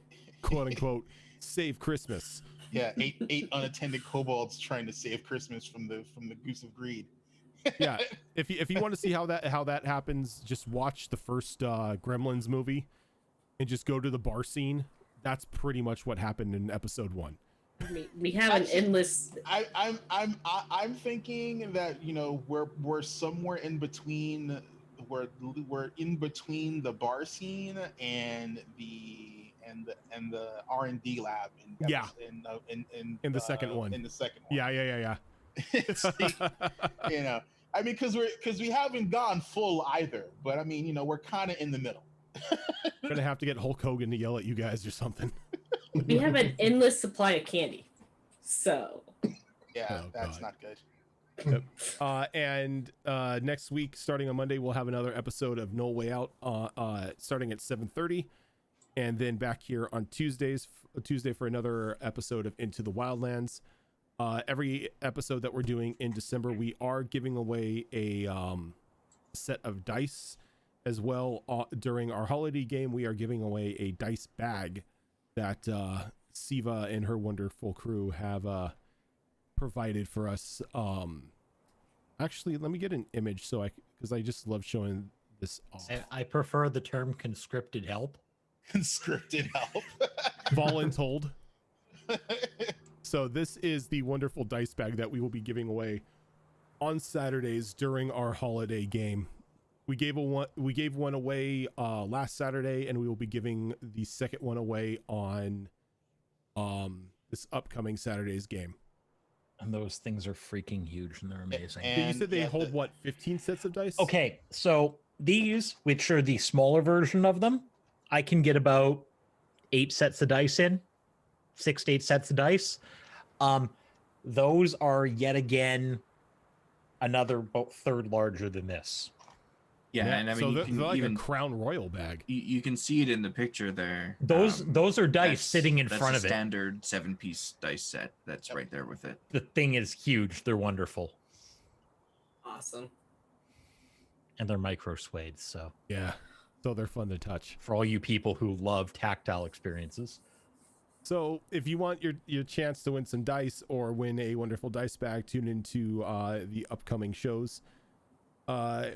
quote unquote save Christmas. Yeah, eight unattended kobolds trying to save Christmas from the Goose of Greed. Yeah, if you want to see how that happens, just watch the first Gremlins movie and just go to the bar scene. That's pretty much what happened in episode 1. We have an endless. I'm thinking that we're somewhere in between. We're in between the bar scene and the R&D lab in the second one. In the second one. Yeah. It's I mean, because we haven't gone full either, but I mean, we're kind of in the middle. Gonna have to get Hulk Hogan to yell at you guys or something. We have an endless supply of candy. So. Yeah, Oh, that's God. not good. And next week, starting on Monday, we'll have another episode of No Way Out, starting at 7:30, and then back here on Tuesday for another episode of Into the Wildlands. Every episode that we're doing in December, we are giving away a set of dice as well. During our holiday game, we are giving away a dice bag that Siva and her wonderful crew have provided for us. Actually, let me get an image because I just love showing this off. I prefer the term conscripted help. Conscripted help. Voluntold. So this is the wonderful dice bag that we will be giving away on Saturdays during our holiday game. We gave one away last Saturday, and we will be giving the second one away on this upcoming Saturday's game. And those things are freaking huge and they're amazing. So you said they hold what, 15 sets of dice? Okay, so these, which are the smaller version of them, I can get about 8 sets of dice in, 6 to 8 sets of dice. Those are yet again another about third larger than this. Yeah, and I mean, so you they're can like even a Crown Royal bag. you can see it in the picture there. Those are dice That's- sitting in that's front a of it. standard 7-piece dice set that's right there with it. The thing is huge. They're wonderful. Awesome. And they're micro suede. So Yeah, so they're fun to touch. for all you people who love tactile experiences. So if you want your chance to win some dice or win a wonderful dice bag, tune into the upcoming shows.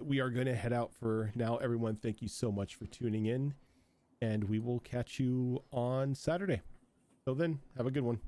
We are going to head out for now. Everyone, thank you so much for tuning in, and we will catch you on Saturday. Till then, have a good one.